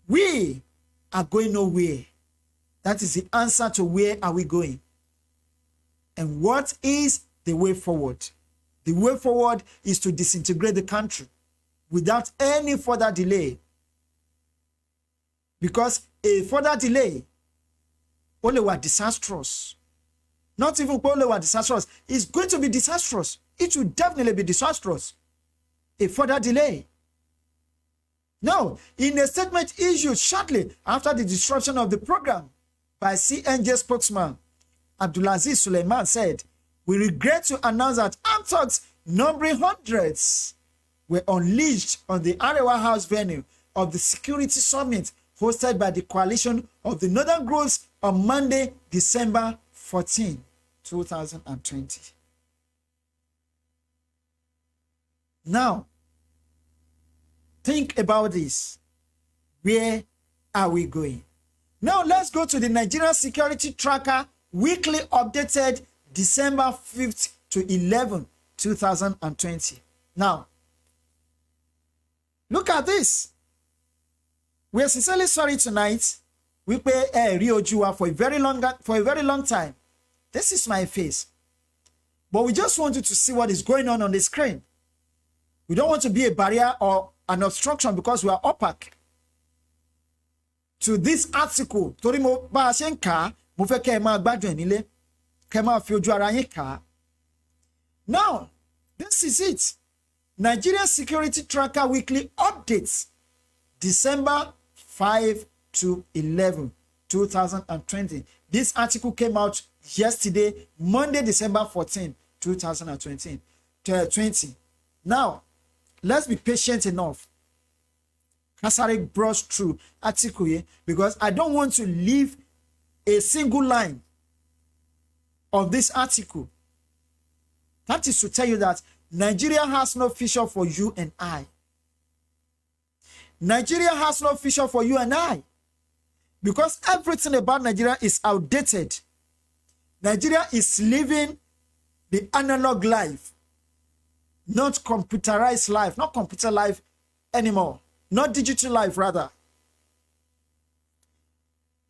We are going nowhere. That is the answer to where are we going. And what is the way forward? The way forward is to disintegrate the country without any further delay. Because a further delay only was disastrous. Not even Polo disastrous. It's going to be disastrous. It will definitely be disastrous. A further delay. Now, in a statement issued shortly after the disruption of the program by CNJ spokesman Abdulaziz Suleiman said, "We regret to announce that armed thugs numbering hundreds were unleashed on the Arewa House venue of the Security Summit hosted by the Coalition of the Northern Groups on Monday, December 14, 2020. Now, think about this. Where are we going? Now, let's go to the Nigerian Security Tracker weekly updated December 5th to 11th, 2020. Now, look at this. We are sincerely sorry tonight. We pay Rio Jua for a very long time. This is my face. But we just want you to see what is going on the screen. We don't want to be a barrier or an obstruction because we are opaque to this article. Torí mo bá ṣe ń kà, mo fẹ́ kẹ́ ẹ máa gbádùn ẹ̀ nílé, kẹ́ ẹ máa fi ojú ara yín kà. Now, this is it. Nigeria Security Tracker Weekly Updates, December 5 to 11, 2020. This article came out yesterday, Monday, December 14, 2020. Now, let's be patient enough. Kasari brushed through article here because I don't want to leave a single line of this article. That is to tell you that Nigeria has no future for you and I. Nigeria has no future for you and I. Because everything about Nigeria is outdated. Nigeria is living the analog life, not computerized life, not computer life anymore, not digital life rather.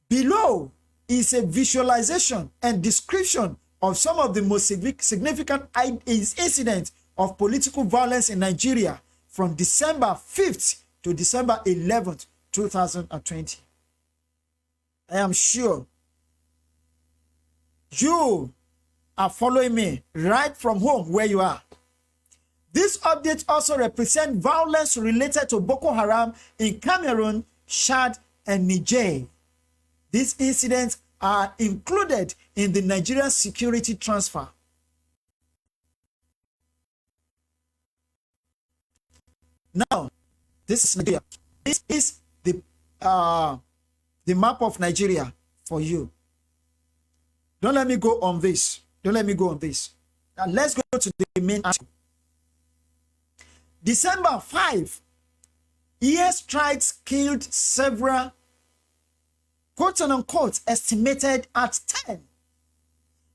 Below is a visualization and description of some of the most significant incidents of political violence in Nigeria from December 5th to December 11th, 2020. I am sure you are following me right from home where you are. This update also represents violence related to Boko Haram in Cameroon, Chad, and Niger. These incidents are included in the Nigerian security transfer. Now, this is Nigeria. This is the map of Nigeria for you. Don't let me go on this. Don't let me go on this. Now let's go to the main article. December 5, air strikes killed several, quote unquote, estimated at 10.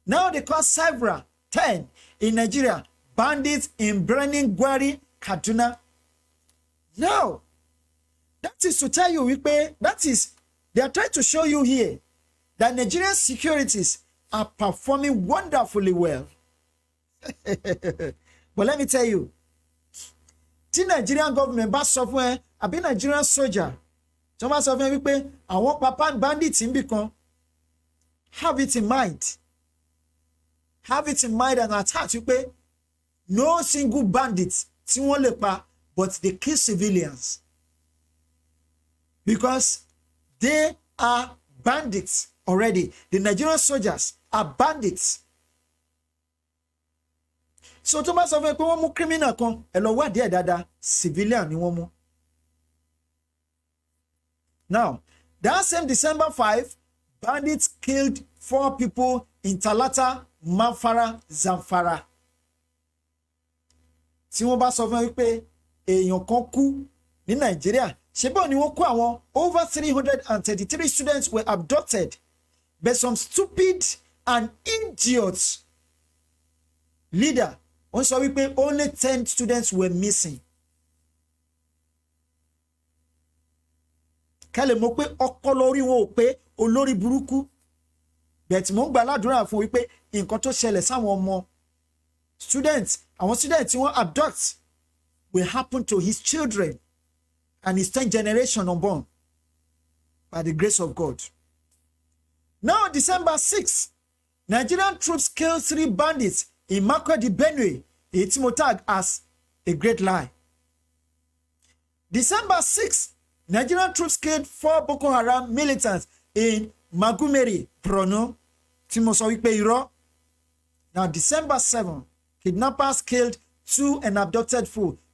Now they call several 10 in Nigeria. Bandits in Birnin Gwari, Kaduna. Now, that is to tell you, they are trying to show you here that Nigerian securities are performing wonderfully well. But let me tell you, the Nigerian government bá sọ fún ẹ, àbí Nigerian soldier, tí wọ́n bá sọ fún ẹ wípé àwọn papa bandits ń bì kan, have it in mind. Have it in mind and attack wípé no single bandit tí wọ́n lè pa, but they kill civilians. Because they are bandits already. The Nigerian soldiers are bandits. So tó bá sọ fún ẹ pé wọ́n mú criminal kan, ẹ lọ wádìí ẹ̀ dáadáa, civilian ni wọ́n mú. Now, that same December 5, bandits killed 4 people in Talata, Mafara, Zamfara. Tí wọ́n bá sọ fún ẹ pé èèyàn kan kú ní Nàìjíríà, ṣé báwo ni wọ́n kó àwọn over 333 students were abducted by some stupid and idiot leader. Wọ́n sọ wípé only 10 students were missing. Kẹ́lẹ̀ mọ̀ pé ọpọlọ orí wọn ò pé olórí burúkú. Bẹ̀tì mò ń gbà ládùúrà fún wípé nǹkan tó ṣẹlẹ̀ sáwọn ọmọ students, àwọn students tí wọ́n abduct will happen to his children and his 10th generation unborn by the grace of God. Now, December 6, Nigerian troops killed 3 bandits in Makurdi, Benue. It's tag as a great lie. December 6, Nigerian troops killed 4 Boko Haram militants in Magumeri, Borno. Now, December 7, kidnappers killed 2 and abducted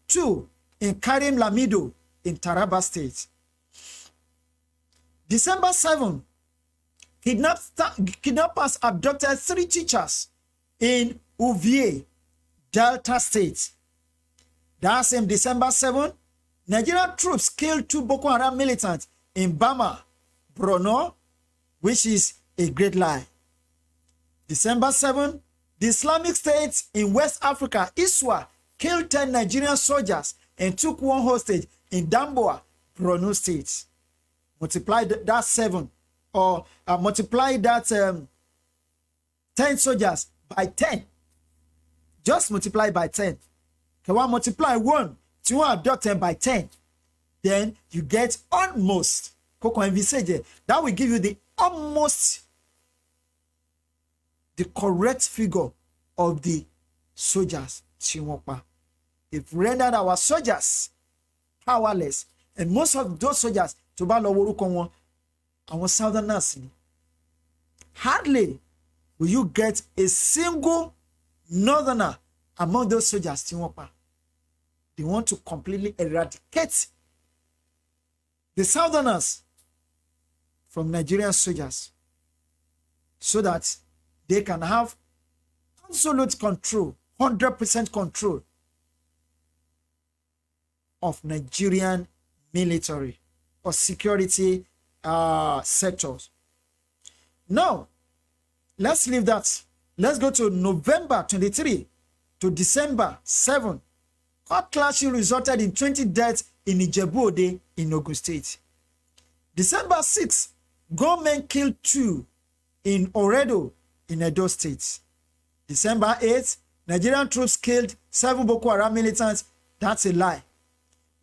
2 in Karim Lamido in Taraba State. December 7, kidnappers abducted 3 teachers in Uvie, Delta State. That same December 7, Nigerian troops killed 2 Boko Haram militants in Bama, Borno, which is a great lie. December 7, the Islamic State in West Africa, ISWA, killed 10 Nigerian soldiers and took 1 hostage in Damboa, Borno State. Multiply that 7 or multiply that 10 soldiers by 10. Just multiply by 10. Can one multiply 1 to 1 abducted by 10? Then you get almost. That will give you the almost the correct figure of the soldiers. If rendered our soldiers powerless, and most of those soldiers to our southerners, hardly will you get a single northerner among those soldiers. They want to completely eradicate the southerners from Nigerian soldiers so that they can have absolute control, 100% control of Nigerian military or security sectors. Now, let's leave that. Let's go to November 23 to December 7. Court clashing resulted in 20 deaths in Ijebu-Ode in Ogun State. December 6, gunmen killed 2 in Oredo in Edo State. December 8, Nigerian troops killed 7 Boko Haram militants. That's a lie.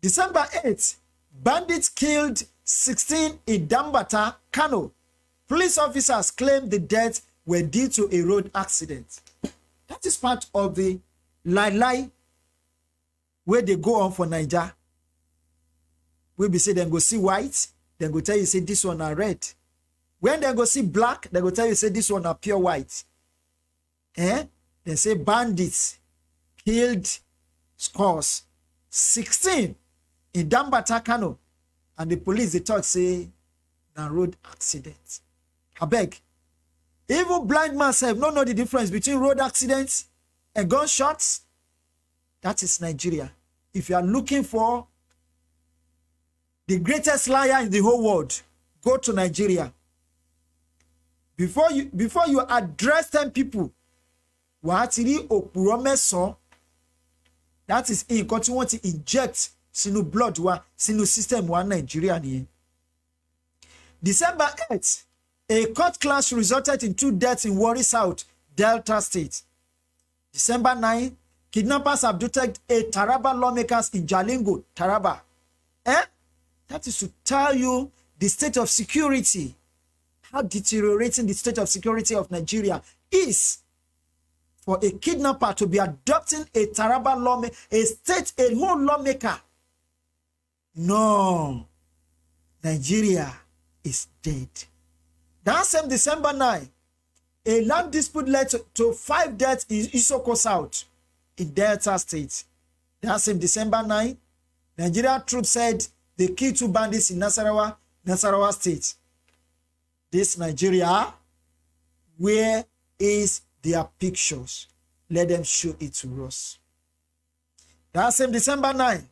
December 8, bandits killed 16 in Dambata, Kano. Police officers claimed the deaths were due to a road accident. That is part of the lie where they go on for Niger. We be say them go see white, then go tell you say this one are red. When they go see black, they go tell you say this one are pure white. They say bandits killed scores 16 in Dambata, Kano, and the police they thought say na road accident. I beg. Even blind man self don't know the difference between road accidents and gunshots. That is Nigeria. If you are looking for the greatest liar in the whole world, go to Nigeria. Before you address 10 people, that is in what you want to inject sinu blood sinu system Nigeria. December 8th, a court clash resulted in 2 deaths in Warri South, Delta State. December 9, kidnappers abducted 8 Taraba lawmakers in Jalingo, Taraba. That is to tell you the state of security, how deteriorating the state of security of Nigeria is for a kidnapper to be adopting a Taraba lawmaker, a whole lawmaker. No, Nigeria is dead. That same December 9, a land dispute led to 5 deaths in Isoko South in Delta State. That same December 9, Nigerian troops said they killed 2 bandits in Nasarawa State. This Nigeria, where is their pictures? Let them show it to us. That same December 9,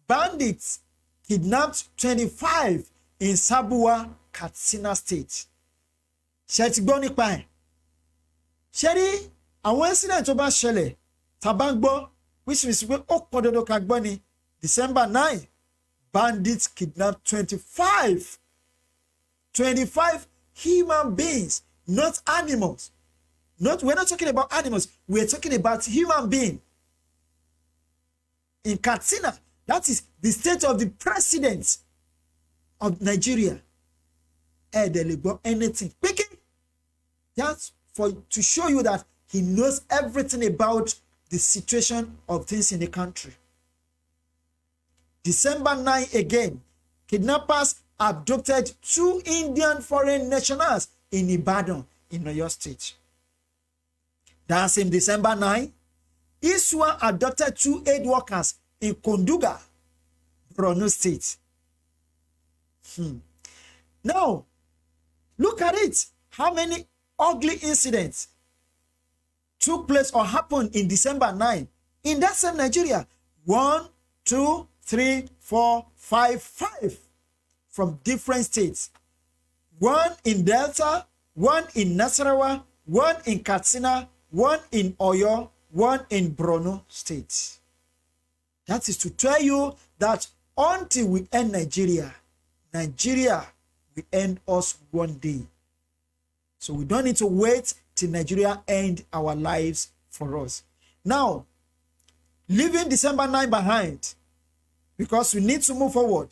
bandits kidnapped 25 in Sabuwa, Katsina State. Ṣé gbọ́ nípa ẹ̀? Ṣé rí àwọn incident tó bá ṣẹlẹ̀ tá bá ń gbọ́, which means pé ó pọn dandan ká gbọ́ ni. December 9, bandits kidnapped 25 human beings, not animals. We're not talking about animals. We're talking about human beings. In Katsina, that is the state of the president of Nigeria. Anything. Picking just to show you that he knows everything about the situation of things in the country. December 9 again, kidnappers abducted 2 Indian foreign nationals in Ibadan in Oyo State. That same December 9, ISWA abducted 2 aid workers in Konduga, Borno State. Now, look at it. How many ugly incidents took place or happened in December 9 in that same Nigeria? 1, 2, 3, 4, 5, 5 from different states. 1 in Delta, 1 in Nasarawa, 1 in Katsina, 1 in Oyo, 1 in Borno State. That is to tell you that until we end Nigeria, Nigeria will end us one day. So we don't need to wait till Nigeria end our lives for us. Now, leaving December 9 behind, because we need to move forward.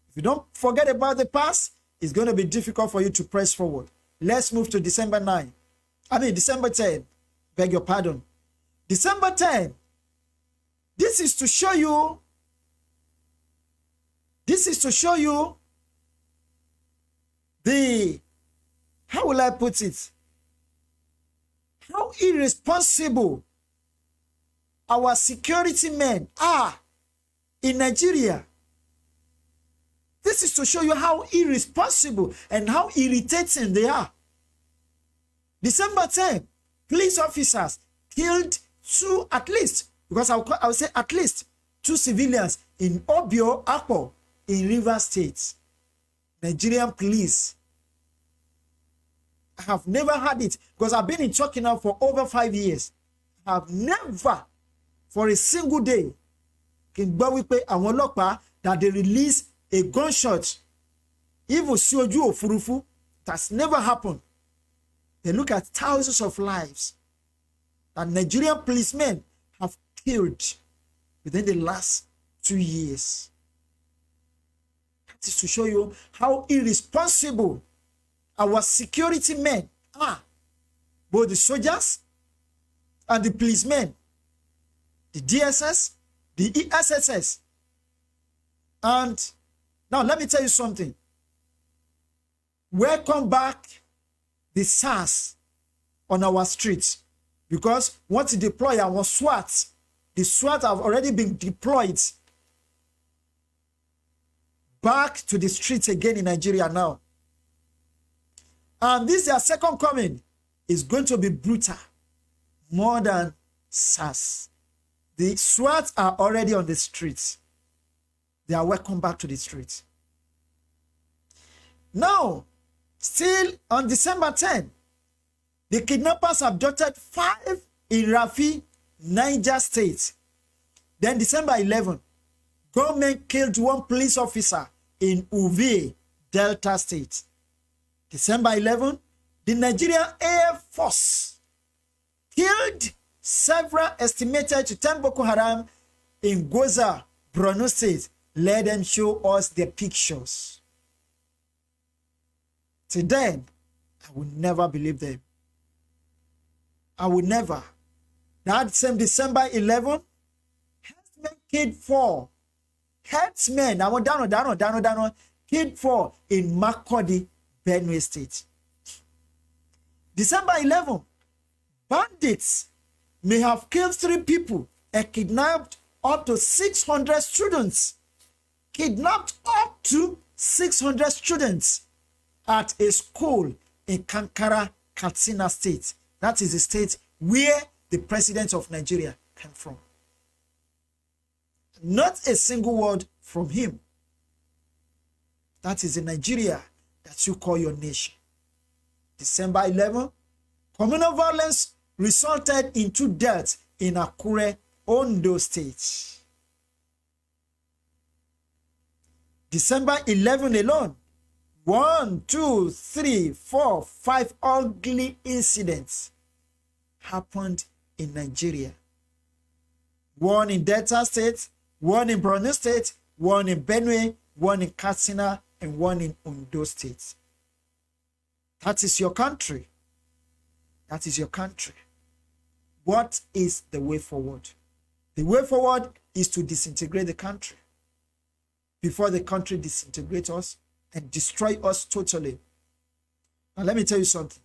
If you don't forget about the past, it's going to be difficult for you to press forward. Let's move to December 10. Beg your pardon. December 10. This is to show you the, how will I put it? How irresponsible our security men are in Nigeria. This is to show you how irresponsible and how irritating they are. December 10, police officers killed 2 at least, because I will say at least 2 civilians in Obio Akpo in Rivers State. Nigerian police. I have never had it, because I've been in Turkey now for over 5 years. I have never, for a single day, that they release a gunshot, even Sioju Furufu. That's never happened. They look at thousands of lives that Nigerian policemen have killed within the last 2 years. That is to show you how irresponsible our security men are. Both the soldiers and the policemen, the DSS, the ESSS. And now let me tell you something. Welcome back the SARS on our streets, because once you deploy our SWAT, the SWAT have already been deployed back to the streets again in Nigeria now. And this their second coming is going to be brutal, more than SARS. The SWAT are already on the streets. They are welcome back to the streets. Now, still on December 10, the kidnappers abducted 5 in Rafi, Niger State. Then December 11, government killed 1 police officer in Uve, Delta State. December 11, the Nigerian Air Force killed several estimated to 10 Boko Haram in Goza, Borno State. Let them show us the pictures. Till then, I will never believe them. I will never. That same December 11, herdsmen killed 4. Herdsmen, I want Dano, killed 4 in Makurdi, Benue State. December 11, bandits may have killed 3 people and kidnapped up to 600 students. Kidnapped up to 600 students at a school in Kankara, Katsina State. That is the state where the president of Nigeria came from. Not a single word from him. That is the Nigeria that you call your nation. December 11, communal violence resulted in 2 deaths in Akure, Ondo State. December 11 alone, 1, 2, 3, 4, 5 ugly incidents happened in Nigeria. 1 in Delta State, 1 in Borno State, 1 in Benue, 1 in Katsina, and 1 in Ondo State. That is your country. That is your country. What is the way forward? The way forward is to disintegrate the country before the country disintegrates us and destroy us totally. Now let me tell you something.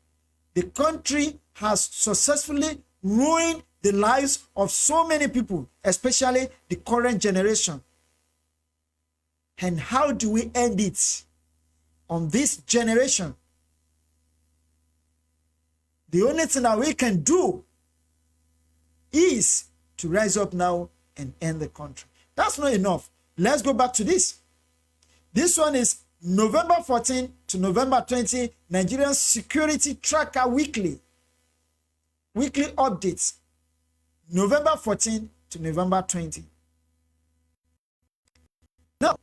The country has successfully ruined the lives of so many people, especially the current generation. And how do we end it on this generation? The only thing that we can do is to rise up now and end the country. That's not enough. Let's go back to this. This one is November 14 to November 20, Nigerian Security Tracker Weekly. Weekly updates. November 14 to November 20. Now,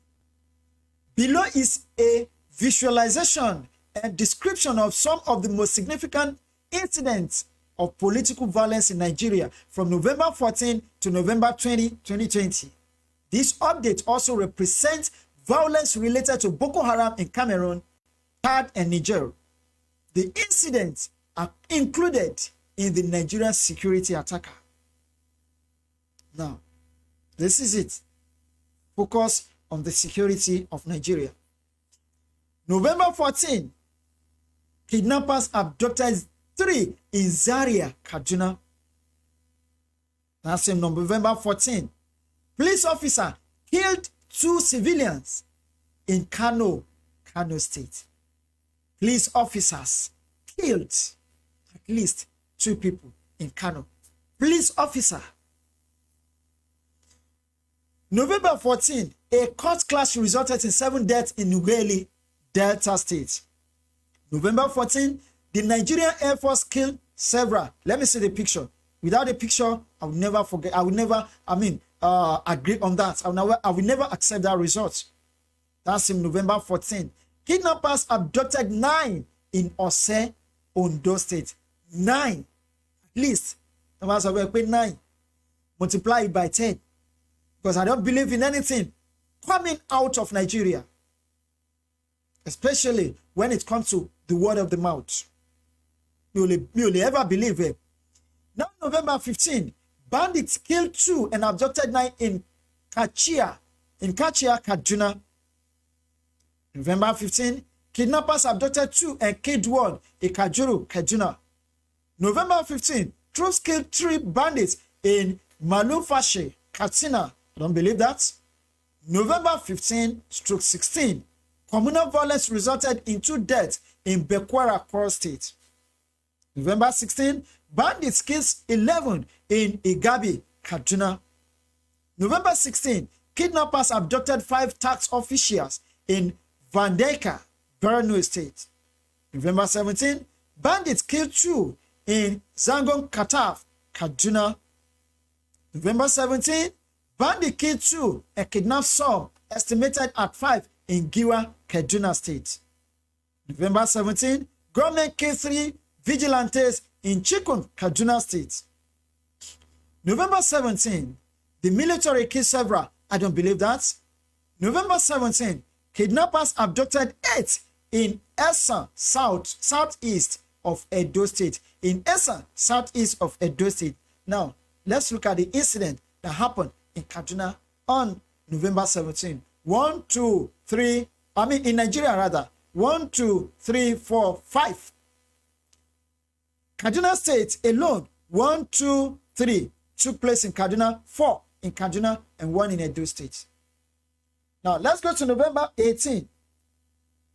below is a visualization and description of some of the most significant incidents of political violence in Nigeria from November 14 to November 20, 2020. This update also represents violence related to Boko Haram in Cameroon, Chad, and Niger. The incidents are included in the Nigerian security attacker. Now, this is it. Focus on the security of Nigeria. November 14, kidnappers abducted 3 in Zaria, Kaduna. That's in November 14. Police officer killed 2 civilians in Kano State. Police officers killed at least 2 people in Kano. Police officer. November 14, a court clash resulted in 7 deaths in Ughelli, Delta State. November 14, the Nigerian Air Force killed several. Let me see the picture. Without a picture, I will never forget. I will never, agree on that. I will never accept that result. That's in November 14. Kidnappers abducted 9 in Ose, Ondo State. 9. At least. 9. Multiply it by 10. Because I don't believe in anything coming out of Nigeria. Especially when it comes to the word of the mouth. You will ever believe it. Now, November 15, bandits killed 2 and abducted 9 in Kachia, Kaduna. November 15, kidnappers abducted 2 and killed 1 in Kajuru, Kaduna. November 15, troops killed 3 bandits in Malumfashi, Katsina. I don't believe that. November 15/16, communal violence resulted in 2 deaths in Bekwara, Kwara State. November 16, bandits killed 11 in Igabi, Kaduna. November 16, kidnappers abducted 5 tax officials in Vandeka, Borno State. November 17, bandits killed 2 in Zangon Kataf, Kaduna. November 17, bandits killed 2 and kidnapped some, estimated at 5 in Giwa, Kaduna State. November 17, government killed 3 vigilantes in Chikun, Kaduna State. November 17, the military killed several. I don't believe that. November 17, kidnappers abducted 8 in Esa, southeast of Edo State. In Esa, southeast of Edo State. Now, let's look at the incident that happened in Kaduna on November 17. 1, 2, 3, in Nigeria rather. 1, 2, 3, 4, 5. Kaduna State alone, 1, 2, 3 took place in Kaduna, 4 in Kaduna, and 1 in Edo State. Now, let's go to November 18.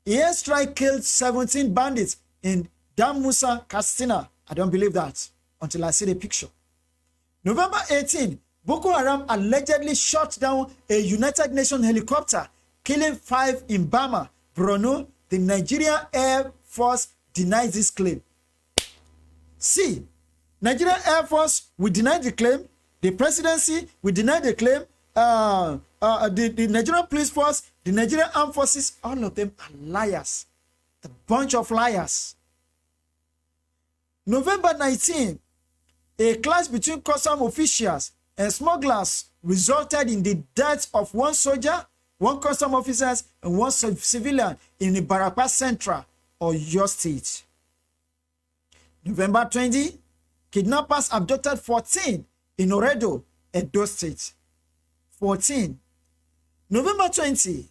Airstrike killed 17 bandits in Dam Musa, Katsina. I don't believe that until I see the picture. November 18, Boko Haram allegedly shot down a United Nations helicopter, killing 5 in Bama, Borno. The Nigerian Air Force denies this claim. See, Nigerian Air Force will deny the claim. The presidency will deny the claim. The Nigerian Police Force, the Nigerian Armed Forces, all of them are liars. The bunch of liars. November 19, a clash between custom officials and smugglers resulted in the death of 1 soldier, 1 custom officer, and 1 civilian in Ibarapa Central, Oyo State. November 20, kidnappers abducted 14 in Oredo, Edo State. 14. November 20,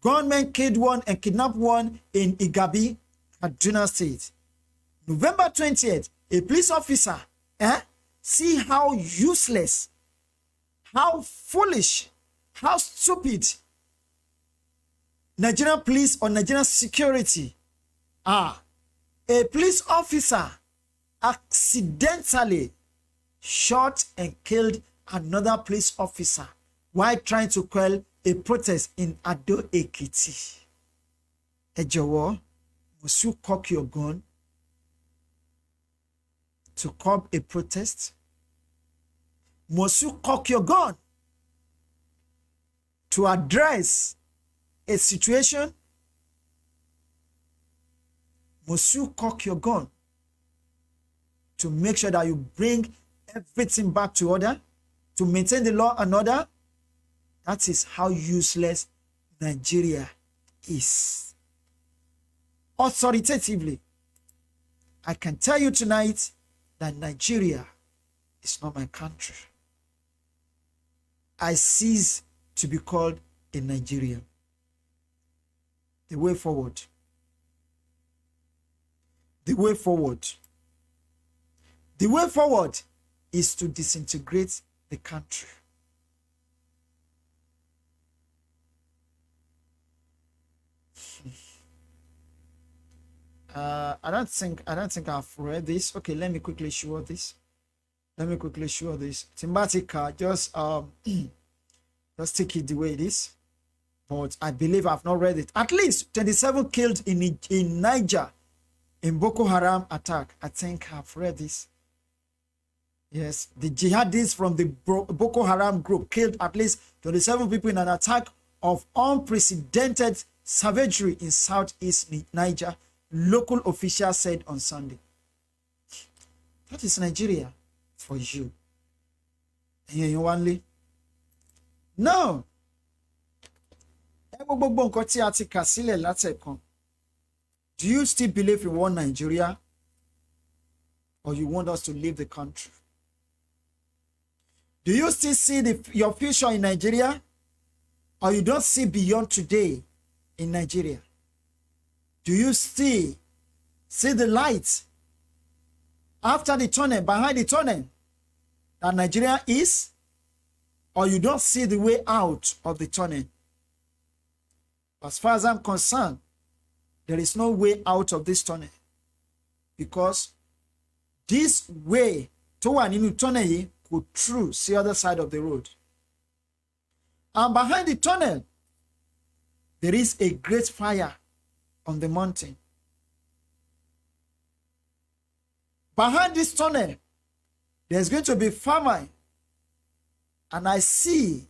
gunmen killed one and kidnapped one in Igabi, Kaduna State. November 20th, a police officer, see how useless, how foolish, how stupid Nigerian police or Nigerian security are. A police officer accidentally shot and killed another police officer while trying to quell a protest in Ado Ekiti. Ẹ jọ̀wọ́, must you cock your gun to curb a protest? Must you cock your gun to address a situation? Must you cock your gun to make sure that you bring everything back to order, to maintain the law and order? That is how useless Nigeria is. Authoritatively, I can tell you tonight that Nigeria is not my country. I cease to be called a Nigerian. The way forward. The way forward. The way forward is to disintegrate the country. I don't think I've read this. Okay, let me quickly show this. Timbatika, just just take it the way it is. But I believe I've not read it. At least 27 killed in Niger in Boko Haram attack. I think I've read this. Yes, the jihadists from the Boko Haram group killed at least 27 people in an attack of unprecedented savagery in southeast Niger, local officials said on Sunday. That is Nigeria for you. Now, do you still believe in one Nigeria, or you want us to leave the country? Do you still see your future in Nigeria, or you don't see beyond today in Nigeria? Do you still see the light after the tunnel, behind the tunnel that Nigeria is, or you don't see the way out of the tunnel? As far as I'm concerned, there is no way out of this tunnel, because this way to one in the tunnel could through the other side of the road. And behind the tunnel, there is a great fire on the mountain. Behind this tunnel, there's going to be famine. And I see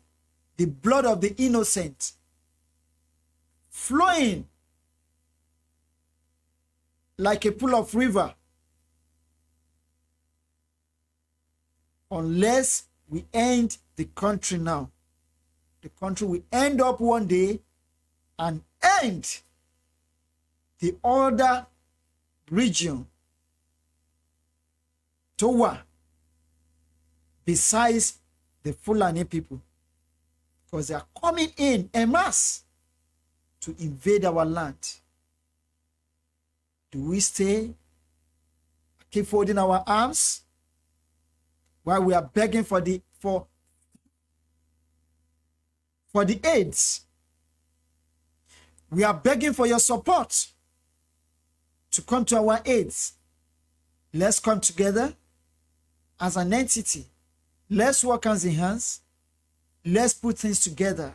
the blood of the innocent flowing like a pool of river. Unless we end the country now, the country will end up one day and end the other region Towa besides the Fulani people, because they are coming in en masse to invade our land. Do we stay, keep folding our arms while we are begging for the aids? We are begging for your support to come to our aids. Let's come together as an entity. Let's work hands in hands. Let's put things together.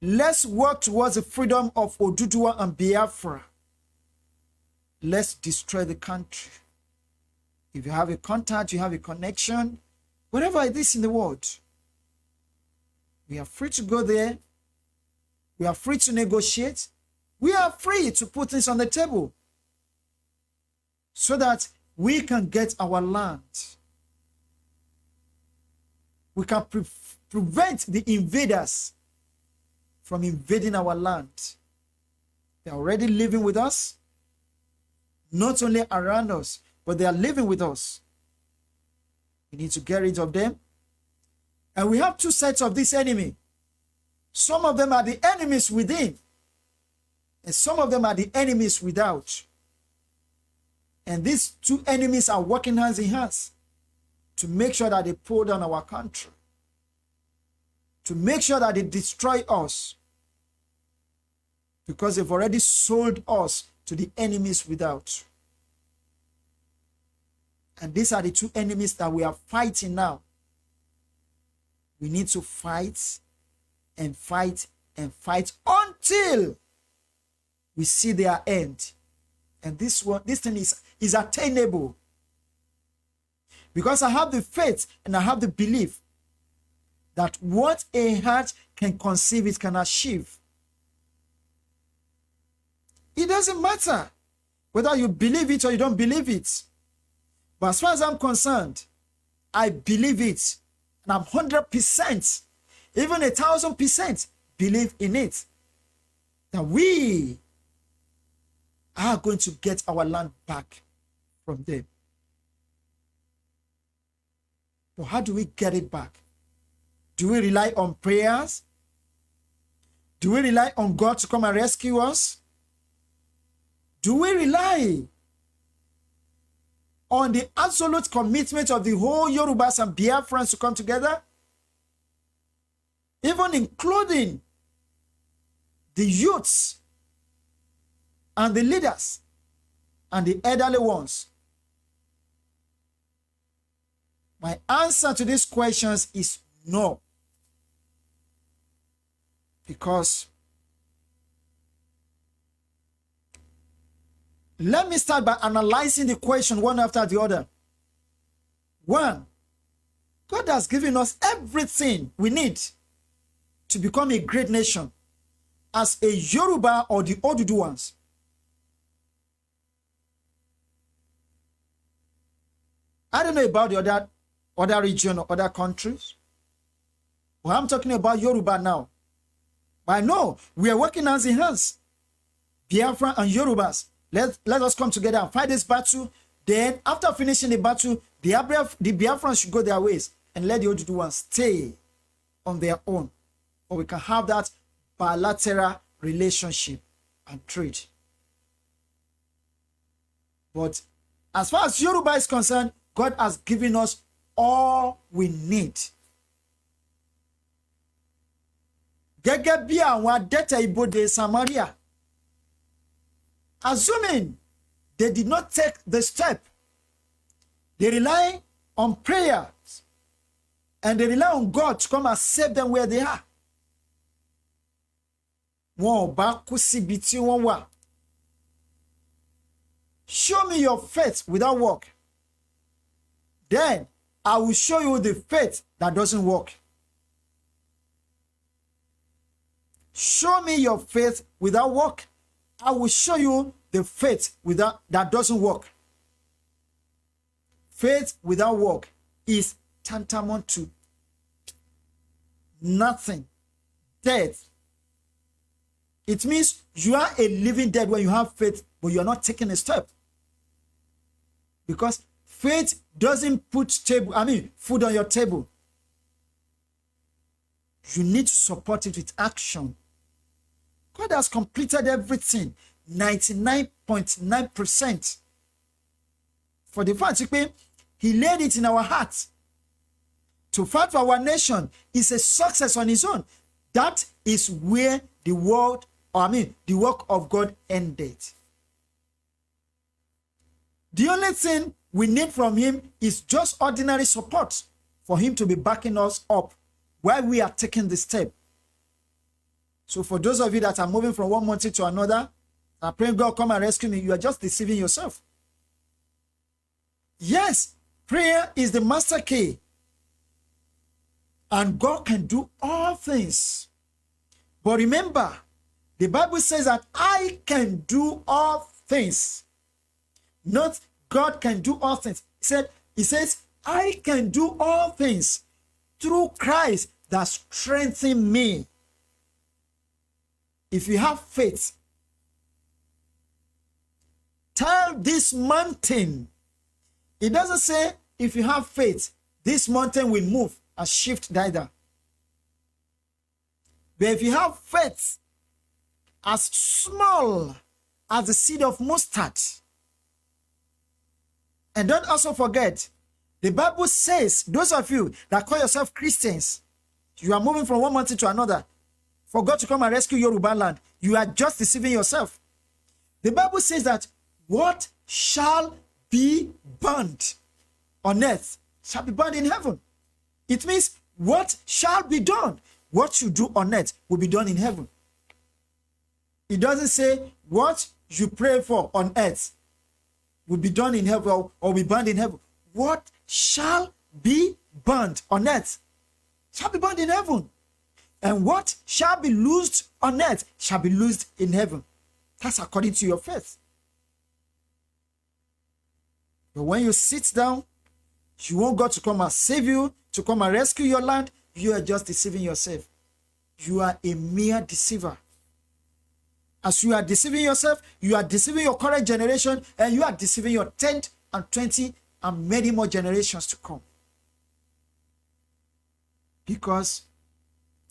Let's work towards the freedom of Oduduwa and Biafra. Let's destroy the country. If you have a contact, you have a connection, wherever it is in the world, we are free to go there. We are free to negotiate. We are free to put things on the table so that we can get our land. We can prevent the invaders from invading our land. They are already living with us. not only around us, but they are living with us. We need to get rid of them. And we have two sides of this enemy. Some of them are the enemies within, and some of them are the enemies without. And these two enemies are working hands in hands to make sure that they pull down our country, to make sure that they destroy us, because they've already sold us to the enemies without. And these are the two enemies that we are fighting now. We need to fight and fight and fight until we see their end. And this thing is attainable. Because I have the faith and I have the belief that what a heart can conceive, it can achieve. It doesn't matter whether you believe it or you don't believe it. But as far as I'm concerned, I believe it. And I'm 100%, even 1,000% believe in it. That we are going to get our land back from them. But how do we get it back? Do we rely on prayers? Do we rely on God to come and rescue us? Do we rely on the absolute commitment of the whole Yorubas and Biafrans to come together? Even including the youths and the leaders and the elderly ones. My answer to these questions is no. Because let me start by analyzing the question one after the other. One, God has given us everything we need to become a great nation as a Yoruba or the Oduduwans. I don't know about the other region or other countries. Well, I'm talking about Yoruba now. But I know we are working hands in hands. Biafra and Yorubas. Let us come together and fight this battle. Then, after finishing the battle, the Biafrans should go their ways and let the Oduduwans stay on their own. Or we can have that bilateral relationship and trade. But as far as Yoruba is concerned, God has given us all we need. Gẹ́gẹ́ bí àwọn adẹ́tẹ̀ ibodè Samaria, assuming they did not take the step, they rely on prayers and they rely on God to come and save them where they are. Wọn ò bá kú síbi tí wọ́n wà. Show me your faith without work. Then I will show you the faith that doesn't work. Show me your faith without work. I will show you the faith that doesn't work. Faith without work is tantamount to nothing. Death. It means you are a living dead when you have faith, but you are not taking a step. Because faith doesn't put food on your table. You need to support it with action. God has completed everything, 99.9%. For the fact that He laid it in our hearts. To fight for our nation is a success on its own. That is where the work of God ended. The only thing we need from Him is just ordinary support for Him to be backing us up while we are taking the step. So for those of you that are moving from one mountain to another, and praying God come and rescue me, you are just deceiving yourself. Yes, prayer is the master key. And God can do all things. But remember, the Bible says that I can do all things. Not God can do all things. He says, I can do all things through Christ that strengthens me. If you have faith, tell this mountain. It doesn't say if you have faith, this mountain will move and shift neither. But if you have faith as small as the seed of mustard, and don't also forget, the Bible says, those of you that call yourself Christians, you are moving from one mountain to another for God to come and rescue Yoruba land. You are just deceiving yourself. The Bible says that what shall be burned on earth shall be burned in heaven. It means what shall be done, what you do on earth will be done in heaven. It doesn't say what you pray for on earth will be done in heaven or be burned in heaven. What shall be burned on earth shall be burned in heaven. And what shall be loosed on earth shall be loosed in heaven. That's according to your faith. But when you sit down, you want God to come and save you, to come and rescue your land, you are just deceiving yourself. You are a mere deceiver. As you are deceiving yourself, you are deceiving your current generation, and you are deceiving your 10th and 20th and many more generations to come. Because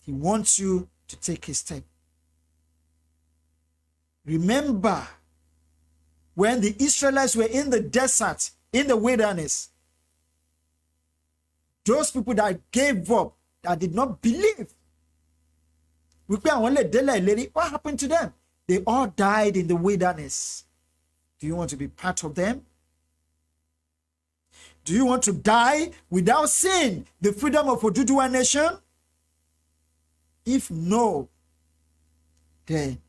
he wants you to take a step. Remember when the Israelites were in the desert, in the wilderness, those people that gave up, that did not believe, what happened to them? They all died in the wilderness. Do you want to be part of them? Do you want to die without seeing the freedom of Oduduwa nation? If no, then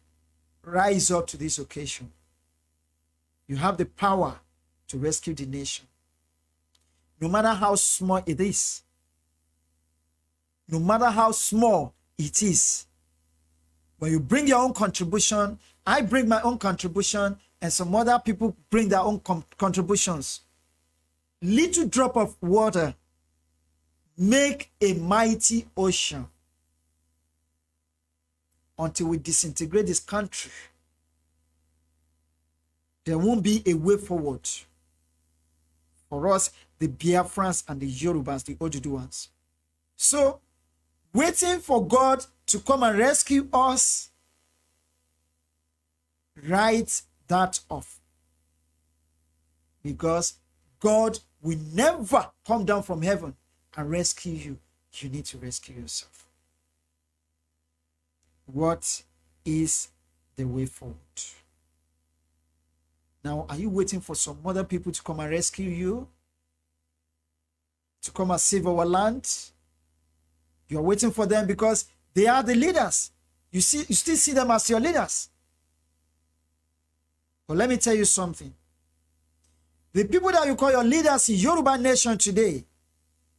rise up to this occasion. You have the power to rescue the nation. No matter how small it is. No matter how small it is. When you bring your own contribution, I bring my own contribution, and some other people bring their own contributions. Little drop of water make a mighty ocean. Until we disintegrate this country, there won't be a way forward for us, the Biafrans and the Yorubas, the Oduduwans. So, waiting for God to come and rescue us, write that off. Because God will never come down from heaven and rescue you. You need to rescue yourself. What is the way forward? Now, are you waiting for some other people to come and rescue you? To come and save our land? You are waiting for them because they are the leaders. You still see them as your leaders. But let me tell you something. The people that you call your leaders in Yoruba nation today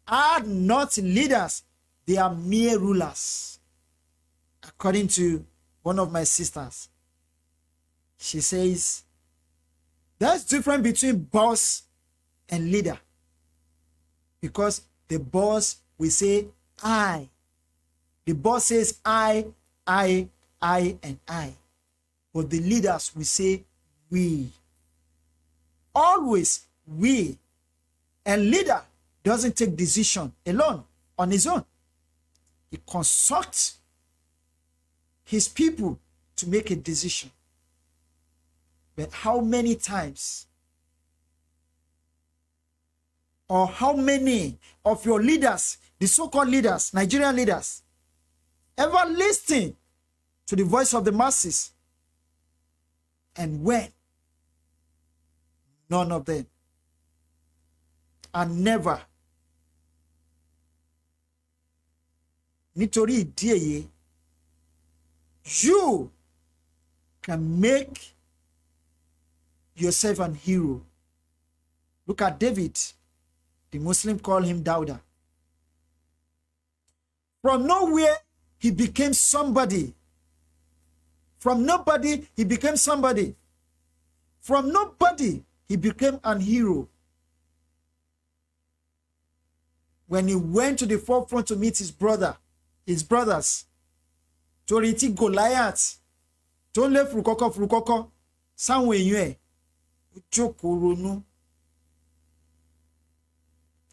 are not leaders. They are mere rulers. According to one of my sisters, she says, there's difference between boss and leader. Because the boss will say, I. The boss says, I, and I. But the leaders will say, we. Always we. And leader doesn't take decision alone, on his own. He consults his people to make a decision. But how many times or how many of your leaders, the so-called leaders, Nigerian leaders, ever listen to the voice of the masses? And when? None of them. And never. Nítorí ìdí èyí, you can make yourself an hero. Look at David. The Muslim call him Dauda. From nowhere, he became somebody. From nobody, he became somebody. From nobody, he became an hero. When he went to the forefront to meet his brothers, to retreat Goliath, to left Furukoko, Samuel, jókòó ronú.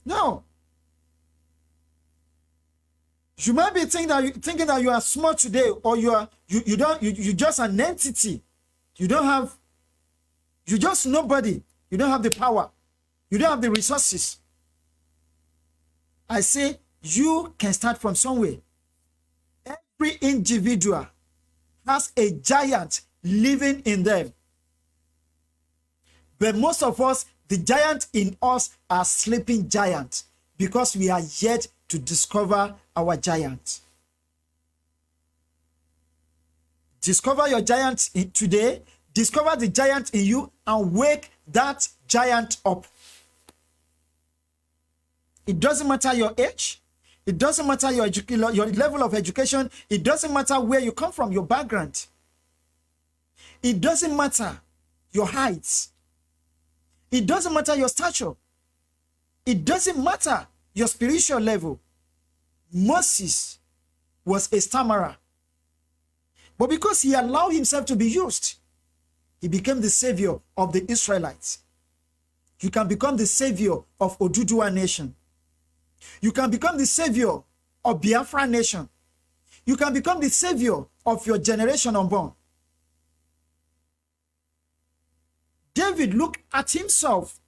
No. You might be thinking that you are smart today, or you just an entity. You just nobody. You don't have the power. You don't have the resources. I say you can start from somewhere. Every individual has a giant living in them. But most of us, the giant in us are sleeping giants because we are yet to discover our giant. Discover your giant today. Discover the giant in you and wake that giant up. It doesn't matter your age. It doesn't matter your level of education. It doesn't matter where you come from, your background. It doesn't matter your height. It doesn't matter your stature. It doesn't matter your spiritual level. Moses was a stammerer. But because he allowed himself to be used, he became the savior of the Israelites. You can become the savior of Oduduwa nation. You can become the savior of Biafra nation. You can become the savior of your generation unborn. David looked at himself.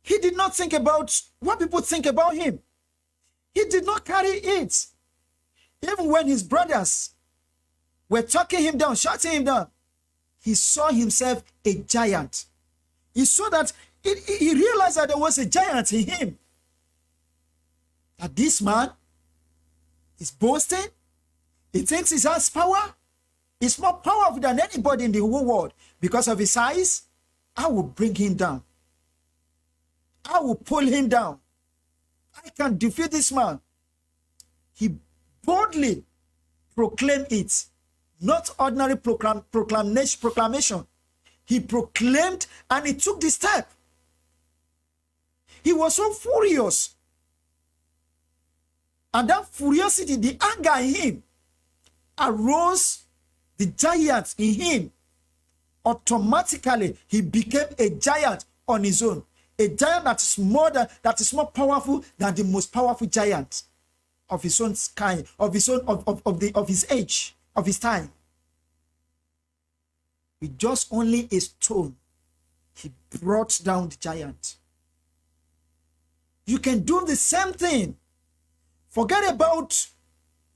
He did not think about what people think about him. He did not carry it. Even when his brothers were talking him down, shouting him down, he saw himself a giant. He saw that, he realized that there was a giant in him. That this man is boasting. He thinks he has power. He's more powerful than anybody in the whole world. Because of his size, I will bring him down. I will pull him down. I can defeat this man. He boldly proclaimed it. Not ordinary proclamation. He proclaimed and he took the step. He was so furious. And that furiosity, the anger in him, arose the giant in him. Automatically, he became a giant on his own. A giant that is more powerful than the most powerful giant of his own kind, of his age, of his time. With just only a stone, he brought down the giant. You can do the same thing. Forget about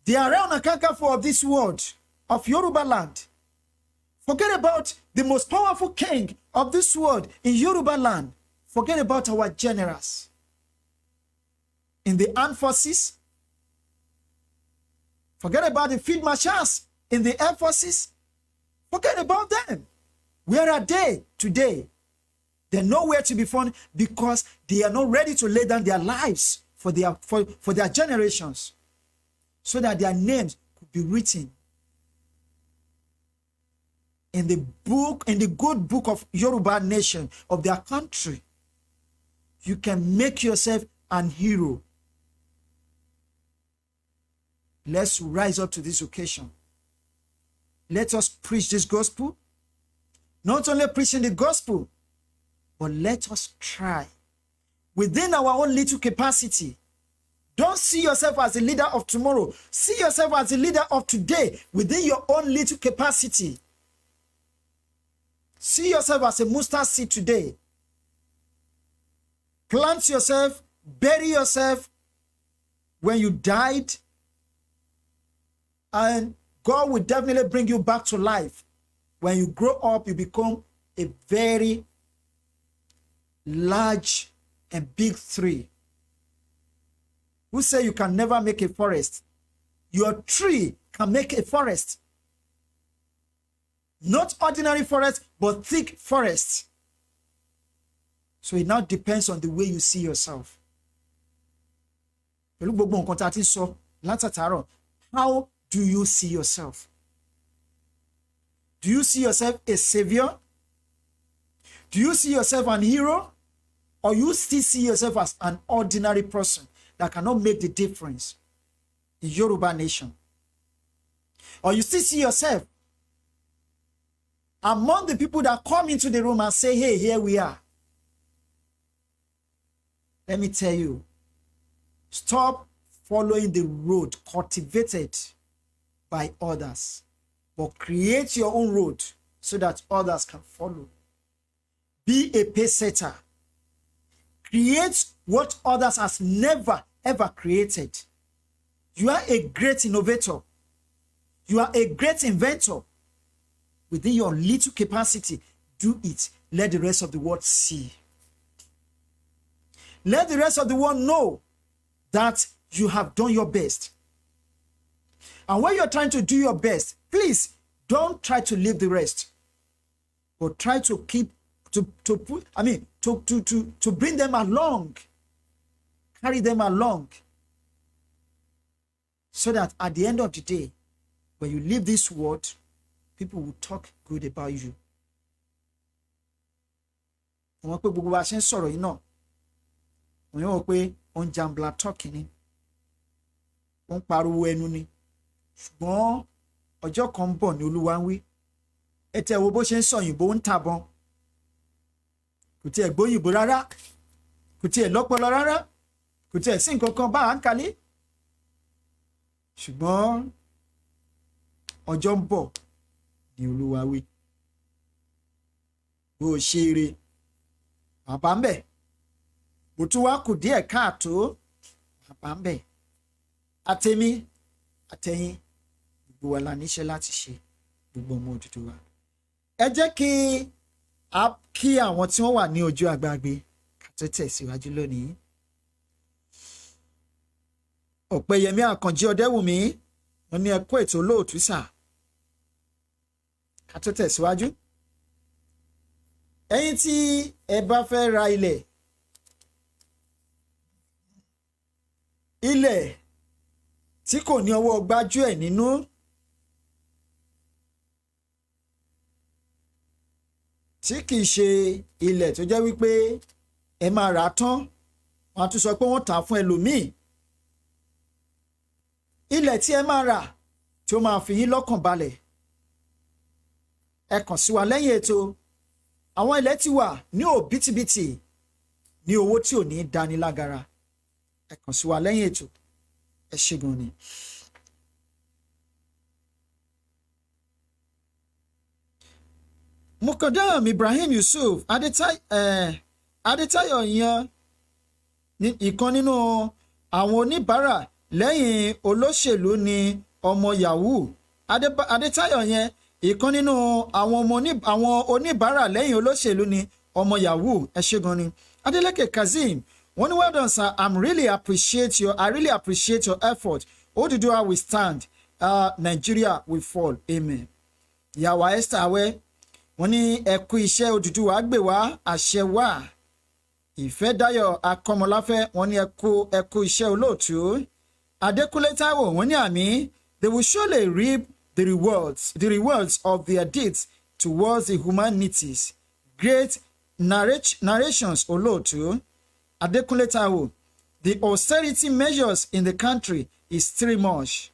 the Ààrẹ Ọ̀nà Kakanfò of this world, of Yoruba land. Forget about the most powerful king of this world in Yoruba land. Forget about our generals in the armed forces. Forget about the field marshals in the air forces. Forget about them. Where are they today? They're nowhere to be found because they are not ready to lay down their lives for their generations so that their names could be written in the good book of Yoruba nation, of their country. You can make yourself an hero. Let's rise up to this occasion. Let us preach this gospel. Not only preaching the gospel, but let us try within our own little capacity. Don't see yourself as a leader of tomorrow. See yourself as a leader of today within your own little capacity. See yourself as a mustard seed today. Plant yourself, bury yourself when you died, and God will definitely bring you back to life. When you grow up, you become a very large and big tree. Who say you can never make a forest? Your tree can make a forest. Not ordinary forest, but thick forest. So it now depends on the way you see yourself. How do you see yourself? Do you see yourself a savior? Do you see yourself an hero? Or you still see yourself as an ordinary person that cannot make the difference in Yoruba nation? Or you still see yourself among the people that come into the room and say, hey, here we are. Let me tell you, stop following the road cultivated by others, but create your own road so that others can follow. Be a pace setter. Create what others has never ever created. You are a great innovator. You are a great inventor. Within your little capacity, do it. Let the rest of the world see. Let the rest of the world know that you have done your best. And when you're trying to do your best, please don't try to leave the rest, but try to keep to bring them along, carry them along, so that at the end of the day, when you leave this world, people will talk good about you. Wọ́n pé gbogbo wa ṣe ń sọ̀rọ̀ yìí náà, wọ́n yóò pé ó ń jambla talk ni, ó ń pariwo ẹnu ni, ṣùgbọ́n ọjọ́ kan ń bọ̀ ní Olúwa ń wí. Ẹ tẹ́ wo bó ṣe ń sọ òyìnbó ń tàbọn, kò tiẹ̀ gbóyìnbó rárá, kò tiẹ̀ lọ́pọlọ rárá, kò tiẹ̀ sí nǹkan kan bá à ń kalẹ̀. Ṣùgbọ́n ọjọ́ ń bọ̀ ní Olúwa wí. Bó o ṣe eré bàbá ń bẹ̀, bó tún wá kù díẹ̀ káàtó bàbá ń bẹ̀. Àtẹ̀mí àtẹ̀yìn gbogbo wa la níṣẹ́ láti ṣe, gbogbo ọmọ Odùduwà. Ẹ jẹ́ kí àwọn tí wọ́n wà ní ojú agbágbé ká tó tẹ̀síwájú lónìí. Ọ̀pẹ̀yẹmí Àkànjí Ọdẹ́wùmí, wọ́n ní ẹ kú ètò olóòtú sà. Ká tó tẹ̀síwájú. Ẹ̀yin tí ẹ bá fẹ́ ra ilẹ̀ tí kò ní ọwọ́ gbájúẹ̀ nínú, tí kìí ṣe ilẹ̀ tó jẹ́ wípé ẹ máa rà tán wọ́n á tún sọ pé wọ́n tà á fún ẹlòmíì. Ilẹ̀ tí ẹ máa rà tí ó máa fi yín lọ́kàn balẹ̀, ẹ kàn sí wa lẹ́yìn ètò. Àwọn ilẹ̀ ti wà ní òbítíbitì ní owó tí ò ní dání lágara. Ẹ kàn sí wa lẹ́yìn ètò. Ẹ ṣé gan ni. Mukadam Ibrahim Yusuf Adétayọ̀ yan ìkan nínú àwọn oníbàárà lẹ́yìn olóṣèlú ní ọmọ yahoo. Adétayọ̀ yẹn ìkan nínú àwọn oníbàárà lẹ́yìn olóṣèlú ní ọmọ yahoo. Ẹ ṣé gan ni. Adeleke Kazeem, wọ́n ní well done sir, I really appreciate your effort. Odùduwà will stand, Nigeria will fall, amen. Ìyàwó Esther Awẹ́, wọ́n ní ẹ kú iṣẹ́ Odùduwà gbè wá àṣẹ wá. Ìfẹ́dáyọ̀ Akọ́mọláfẹ́, wọ́n ní ẹ kú iṣẹ́ olóòtú. Adékúnlé Táíwò, wọ́n ní àmì, they will surely reap the rewards of their deeds towards the humanities. Great narrations olóòtú. Adékúnlé Táíwò, the austerity measures in the country is too much.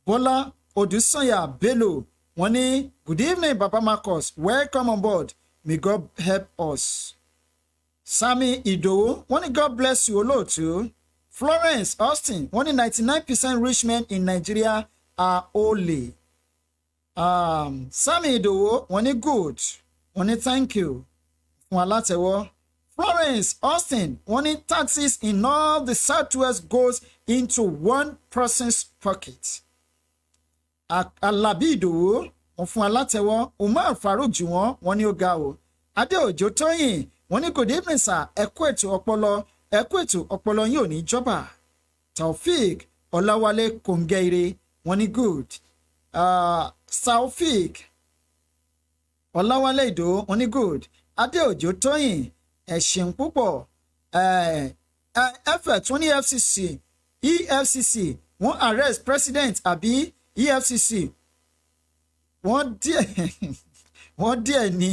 Bọ́lá Odùsànyà Bello, wọ́n ní good evening Papa Marcus, welcome on board, may God help us. Sami Idowu, wọ́n ní God bless you olóòtú. Florence Austin, wọ́n ní 99% rich men in Nigeria are holy. Sami Idowu, wọ́n ní good, wọ́n ní thank you fún alátẹ̀wọ́. Florence Austin, wọ́n ní taxes in all the southwest goes into one person's pocket. Alabi Idowu, wọ́n fún alátẹ̀wọ́. Umar Farouk Juwon, wọ́n ní ó ga o. Adéòjò Tóyìn, wọ́n ní good evening sir, ẹ kú ètò ọpọlọ yín ò ní jọba. Taofik Ọláwálé Kòǹgẹ́ire, wọ́n ní good. Taofik Ọláwálé Ìdó, wọ́n ní good. Adéòjò Tóyìn, ẹ ṣeun púpọ̀. Effort wọ́n ní EFCC wọ́n arrest president àbí EFCC wọ́n díẹ̀ ní.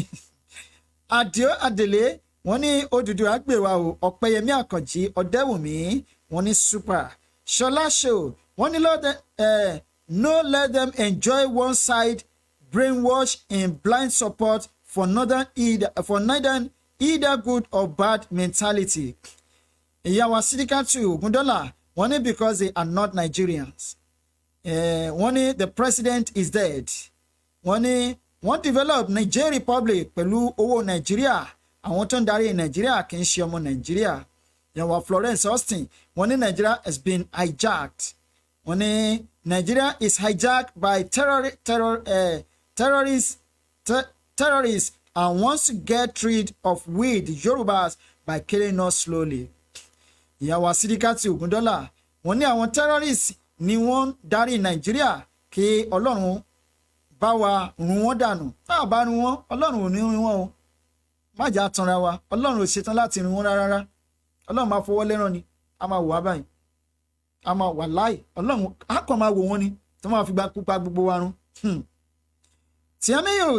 Àdìó Adèlé, wọ́n ní Odùduwà gbè wá o. Ọ̀pẹ̀yẹmí Àkànjí Ọdẹ́wùmí, wọ́n ní super. Ṣọlá Show, wọ́n ní no let them enjoy one side brainwashed in blind support for neither good or bad mentality. Ìyàwó Sídíkátù Ògúndọ́là wọ́n ní because they are not Nigerians. Wọ́n ní the president is dead. Wọ́n ní wọ́n develop Nigeria Republic pẹ̀lú owó Nàìjíríà. Àwọn tó ń darí Nàìjíríà kì í ṣe ọmọ Nàìjíríà. Ìyàwó Florence Austin wọ́n ní Nigeria has been hijacked. Wọ́n ní Nigeria is hijacked by terrorists and wants to get rid of we the Yorubas by killing us slowly. Ìyàwó Sídíkátù Ògúndọ́là wọ́n ní àwọn terrorists ni wọ́n darí Nàìjíríà kí Ọlọ́run bá wa run wọ́n dànù. Tá a bá run wọ́n, Ọlọ́run ò ní run wọ́n o. Má jà tanra wa, Ọlọ́run ò ṣetán láti run wọ́n rárá. Ọlọ́run máa fọwọ́ lẹ́rán ni, a máa wò wá báyìí. A máa wà láì, Ọlọ́run á kàn máa wò wọ́n ni, tó máa fi pa gbogbo wa run. Tiamiyu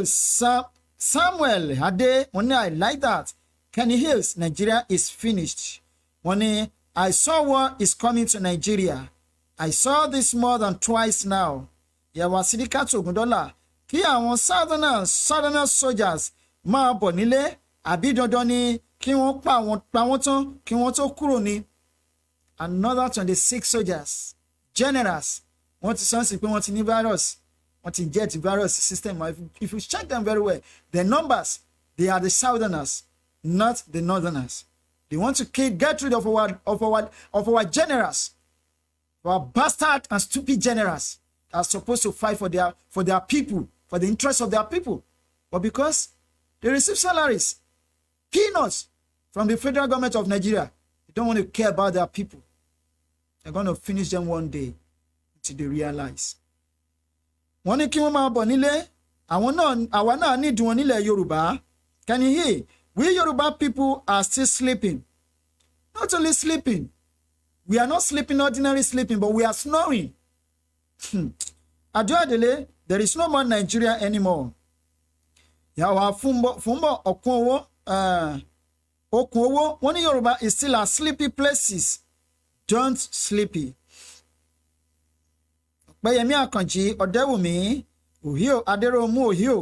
Samuel Ade wọ́n ní I like that. Kenny Hills, Nigeria is finished. Wọ́n ní I saw what is coming to Nigeria. I saw this more than twice now. Ìyàwó Sídíkátù Ògúndọ́là kí àwọn southerners soldiers máa bọ̀ nílé àbí dandan ni kí wọ́n pa wọ́n tán kí wọ́n tó kúrò ní. Another 26 soldiers generals wọ́n ti sọ́n sí pé wọ́n ti ní virus wọ́n ti get virus system. If you check them very well, the numbers, they are the southerners, not the northerners. They want to get rid of our generals, our bastard and stupid generals that are supposed to fight for their people, for the interests of their people. But because they receive salaries, peanuts from the federal government of Nigeria, they don't want to care about their people. They're going to finish them one day until they realize. Wọ́n ní kí wọ́n máa bọ̀ nílé, àwa náà ní ìdùn wọn nílẹ̀ Yorùbá. Can you hear? We Yoruba people are still sleeping. Not only sleeping. We are not sleeping ordinary sleeping, but we are snoring. Aduadele, there is no more Nigeria anymore. Yawa Fumbo Okunwo, one Yoruba is still a sleepy places. Don't sleepy. Ọ̀pẹ́yẹmí Àkànjí Ọ̀dẹ́wùmí Òhíò Adéròmú Òhíò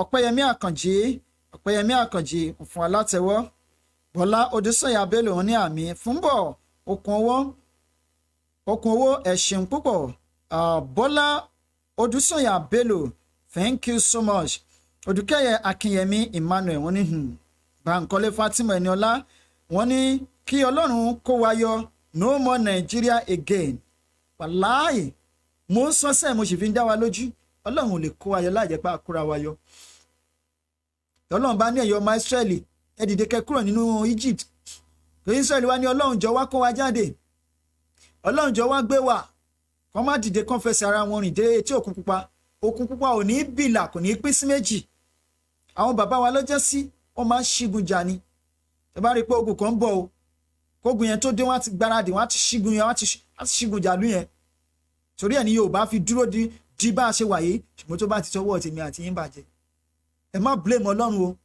Ọ̀pẹ́yẹmí Àkànjí fún alátẹ̀wọ́ Bọ́lá Odúsọ̀yà Bello wọn ní àmì Fúnbọ̀ Okunowó ẹ̀ṣin púpọ̀ Bọ́lá Odúsọ̀yà Bello, thank you so much. Odùkẹ́yẹ Akínyẹmí Emmanuel wọn ní Bánkọ́lé Fatima Ẹniọlá wọn ní kí Ọlọ́run kó wa yọ, no more Nigeria again. Wàláì mo ń sọ́sẹ̀ mo sì fi ń dá wa lójú Ọlọ́run ò lè kó wa yọ láì jẹ́ pé a kóra wa yọ. Ọlọ́run bá ní ẹ̀yọ́ ọmọ Ísírẹ́lì ẹ dìde kẹ́ kúrò nínú Egypt. Kò Ísírẹ́lì wá ní Ọlọ́run jọ̀ọ́ wá kó wa jáde. Ọlọ́run jọ̀ọ́ wá gbé wa. Kọ́ má dìde kán fẹsẹ̀ ara wọn rìn dé etí òkun pupa. Òkun pupa ò ní bìlà kò ní pín sí méjì. Àwọn bàbá wa lọ́jọ́ sí wọ́n máa ń ṣígun jà ni. Ẹ bá rí pé ogun kan ń bọ̀ o. Kógun yẹn tó dé wọ́n á ti gbáradì wọ́n á ti ṣígun yẹn wọ́n á ti ṣígun jà lú yẹn. Torí ẹ̀ ní Yorùbá fi dúró di bá a ṣe wà yìí ṣùgbọ́n tó bá ti tọwọ́ tèmi àti yín bàjẹ́. Ẹ má blame Ọlọ́run o.